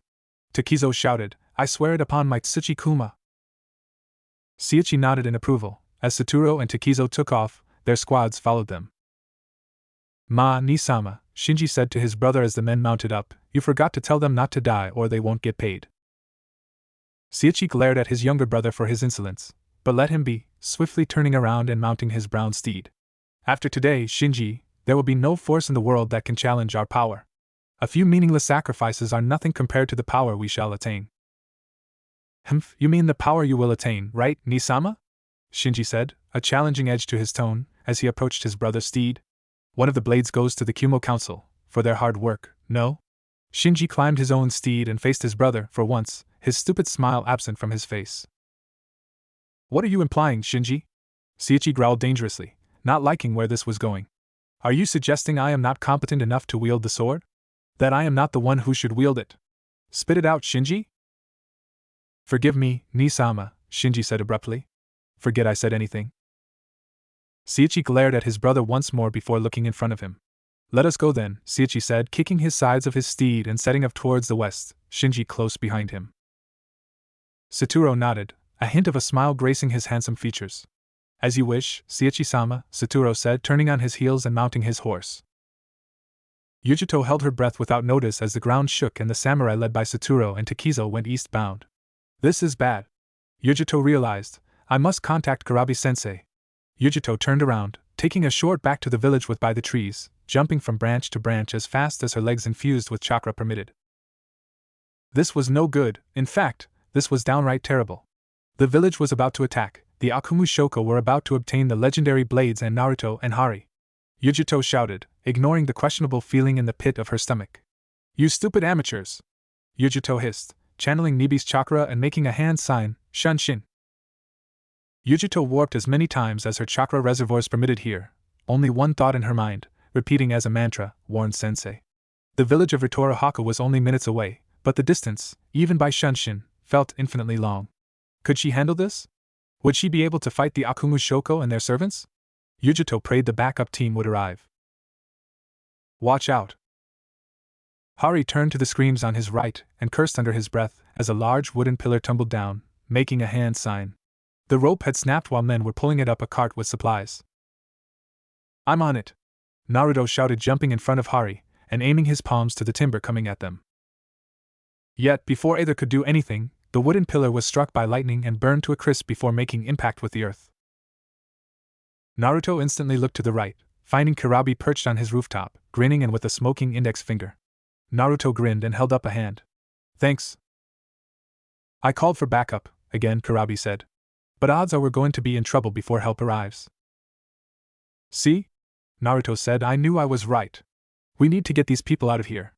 Takizo shouted, I swear it upon my Tsuchi-kuma. Seiichi nodded in approval. As Satoru and Takizo took off, their squads followed them. Ni-sama, Shinji said to his brother as the men mounted up, you forgot to tell them not to die or they won't get paid. Seiichi glared at his younger brother for his insolence, but let him be, swiftly turning around and mounting his brown steed. After today, Shinji, there will be no force in the world that can challenge our power. A few meaningless sacrifices are nothing compared to the power we shall attain. Humph, you mean the power you will attain, right, Ni-sama? Shinji said, a challenging edge to his tone, as he approached his brother's steed. One of the blades goes to the Kumo Council, for their hard work, no? Shinji climbed his own steed and faced his brother, for once, his stupid smile absent from his face. What are you implying, Shinji? Seiichi growled dangerously, not liking where this was going. Are you suggesting I am not competent enough to wield the sword? That I am not the one who should wield it? Spit it out, Shinji? Forgive me, Ni-sama, Shinji said abruptly. Forget I said anything. Seiichi glared at his brother once more before looking in front of him. Let us go then, Seiichi said, kicking his sides of his steed and setting off towards the west, Shinji close behind him. Satoru nodded, a hint of a smile gracing his handsome features. As you wish, Seiichi-sama, Satoru said, turning on his heels and mounting his horse. Yujito held her breath without notice as the ground shook and the samurai led by Satoru and Takizo went eastbound. This is bad. Yujito realized, I must contact Kurabi-sensei. Yujito turned around, taking a short back to the village with by the trees, jumping from branch to branch as fast as her legs infused with chakra permitted. This was no good, in fact, this was downright terrible. The village was about to attack, the Akumu Shoko were about to obtain the legendary blades and Naruto and Hari. Yujito shouted, ignoring the questionable feeling in the pit of her stomach. You stupid amateurs! Yujito hissed, channeling Nibi's chakra and making a hand sign, Shunshin. Yujito warped as many times as her chakra reservoirs permitted here, only one thought in her mind, repeating as a mantra, warned Sensei. The village of Ritorahaka was only minutes away, but the distance, even by Shunshin, felt infinitely long. Could she handle this? Would she be able to fight the Akumu Shoko and their servants? Yujito prayed the backup team would arrive. Watch out! Hari turned to the screams on his right and cursed under his breath as a large wooden pillar tumbled down, making a hand sign. The rope had snapped while men were pulling it up a cart with supplies. I'm on it! Naruto shouted, jumping in front of Hari and aiming his palms to the timber coming at them. Yet, before either could do anything, the wooden pillar was struck by lightning and burned to a crisp before making impact with the earth. Naruto instantly looked to the right, finding Kurabi perched on his rooftop, grinning and with a smoking index finger. Naruto grinned and held up a hand. Thanks. I called for backup, again, Kurabi said. But odds are we're going to be in trouble before help arrives. See? Naruto said, I knew I was right. We need to get these people out of here.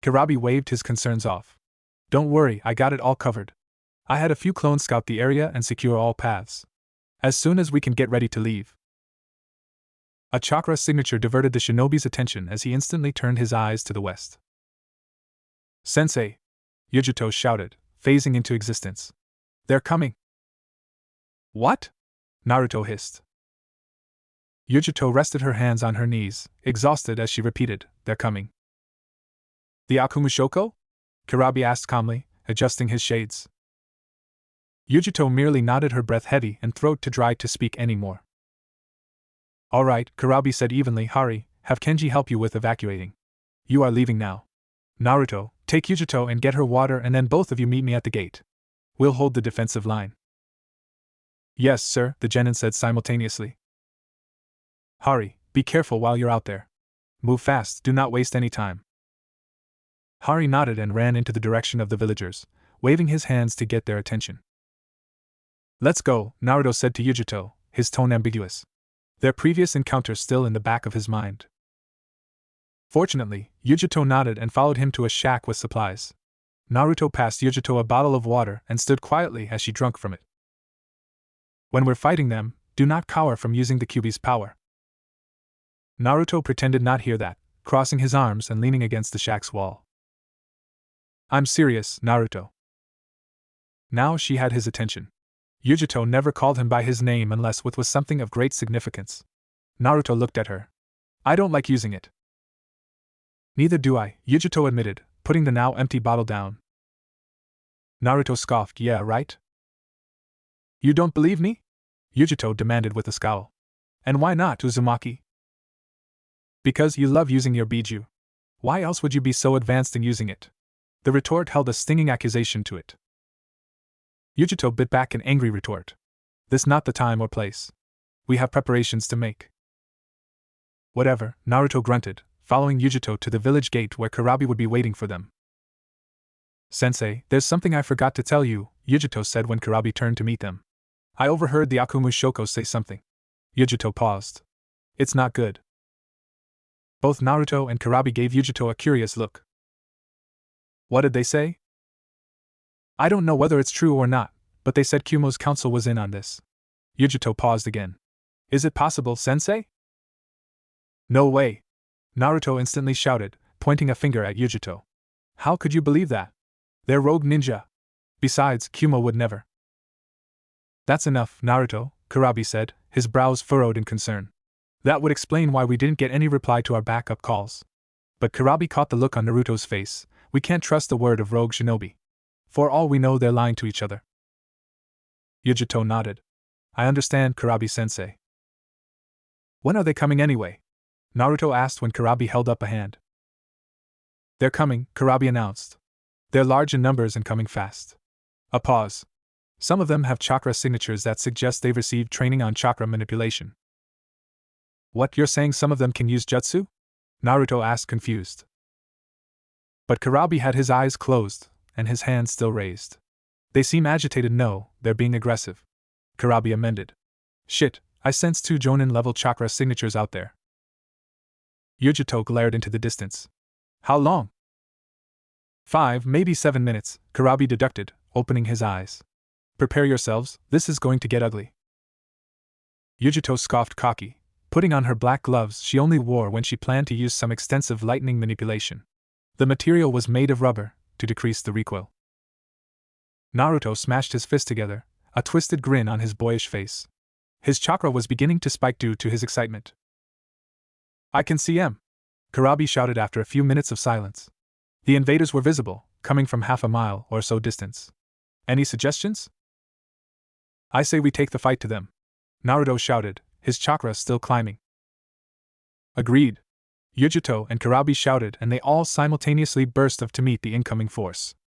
Kurabi waved his concerns off. Don't worry, I got it all covered. I had a few clones scout the area and secure all paths. As soon as we can get ready to leave. A chakra signature diverted the shinobi's attention as he instantly turned his eyes to the west. Sensei! Yujito shouted, phasing into existence. They're coming! What? Naruto hissed. Yujito rested her hands on her knees, exhausted as she repeated, they're coming. The Akumu Shoko? Kurabi asked calmly, adjusting his shades. Yujito merely nodded, her breath heavy and throat too dry to speak any more. All right, Kurabi said evenly. Hari, have Kenji help you with evacuating. You are leaving now. Naruto, take Yujito and get her water and then both of you meet me at the gate. We'll hold the defensive line. Yes, sir, the genin said simultaneously. Hari, be careful while you're out there. Move fast, do not waste any time. Hari nodded and ran into the direction of the villagers, waving his hands to get their attention. Let's go, Naruto said to Yujito, his tone ambiguous. Their previous encounter still in the back of his mind. Fortunately, Yujito nodded and followed him to a shack with supplies. Naruto passed Yujito a bottle of water and stood quietly as she drank from it. When we're fighting them, do not cower from using the Kyuubi's power. Naruto pretended not hear that, crossing his arms and leaning against the shack's wall. I'm serious, Naruto. Now she had his attention. Yujito never called him by his name unless with was something of great significance. Naruto looked at her. I don't like using it. Neither do I, Yujito admitted, putting the now empty bottle down. Naruto scoffed, yeah, right? You don't believe me? Yujito demanded with a scowl. And why not, Uzumaki? Because you love using your biju. Why else would you be so advanced in using it? The retort held a stinging accusation to it. Yujito bit back an angry retort. This not the time or place. We have preparations to make. Whatever, Naruto grunted, following Yujito to the village gate where Kurabi would be waiting for them. Sensei, there's something I forgot to tell you, Yujito said when Kurabi turned to meet them. I overheard the Akumu Shoko say something. Yujito paused. It's not good. Both Naruto and Kurabi gave Yujito a curious look. What did they say? I don't know whether it's true or not, but they said Kumo's council was in on this. Yujito paused again. Is it possible, Sensei? No way! Naruto instantly shouted, pointing a finger at Yujito. How could you believe that? They're rogue ninja. Besides, Kumo would never. That's enough, Naruto, Kurabi said, his brows furrowed in concern. That would explain why we didn't get any reply to our backup calls. But Kurabi caught the look on Naruto's face. We can't trust the word of rogue shinobi. For all we know, they're lying to each other. Yujito nodded. I understand, Kurabi-sensei. When are they coming anyway? Naruto asked when Kurabi held up a hand. They're coming, Kurabi announced. They're large in numbers and coming fast. A pause. Some of them have chakra signatures that suggest they've received training on chakra manipulation. What, you're saying some of them can use jutsu? Naruto asked, confused. But Kurabi had his eyes closed, and his hands still raised. They seem agitated. No, they're being aggressive. Kurabi amended. Shit, I sense 2 Jonin-level chakra signatures out there. Yujito glared into the distance. How long? 5, maybe 7 minutes, Kurabi deducted, opening his eyes. Prepare yourselves, this is going to get ugly. Yujito scoffed, cocky, putting on her black gloves she only wore when she planned to use some extensive lightning manipulation. The material was made of rubber, to decrease the recoil. Naruto smashed his fist together, a twisted grin on his boyish face. His chakra was beginning to spike due to his excitement. I can see him! Kurabi shouted after a few minutes of silence. The invaders were visible, coming from half a mile or so distance. Any suggestions? I say we take the fight to them. Naruto shouted, his chakra still climbing. Agreed. Yujito and Kurabi shouted, and they all simultaneously burst off to meet the incoming force.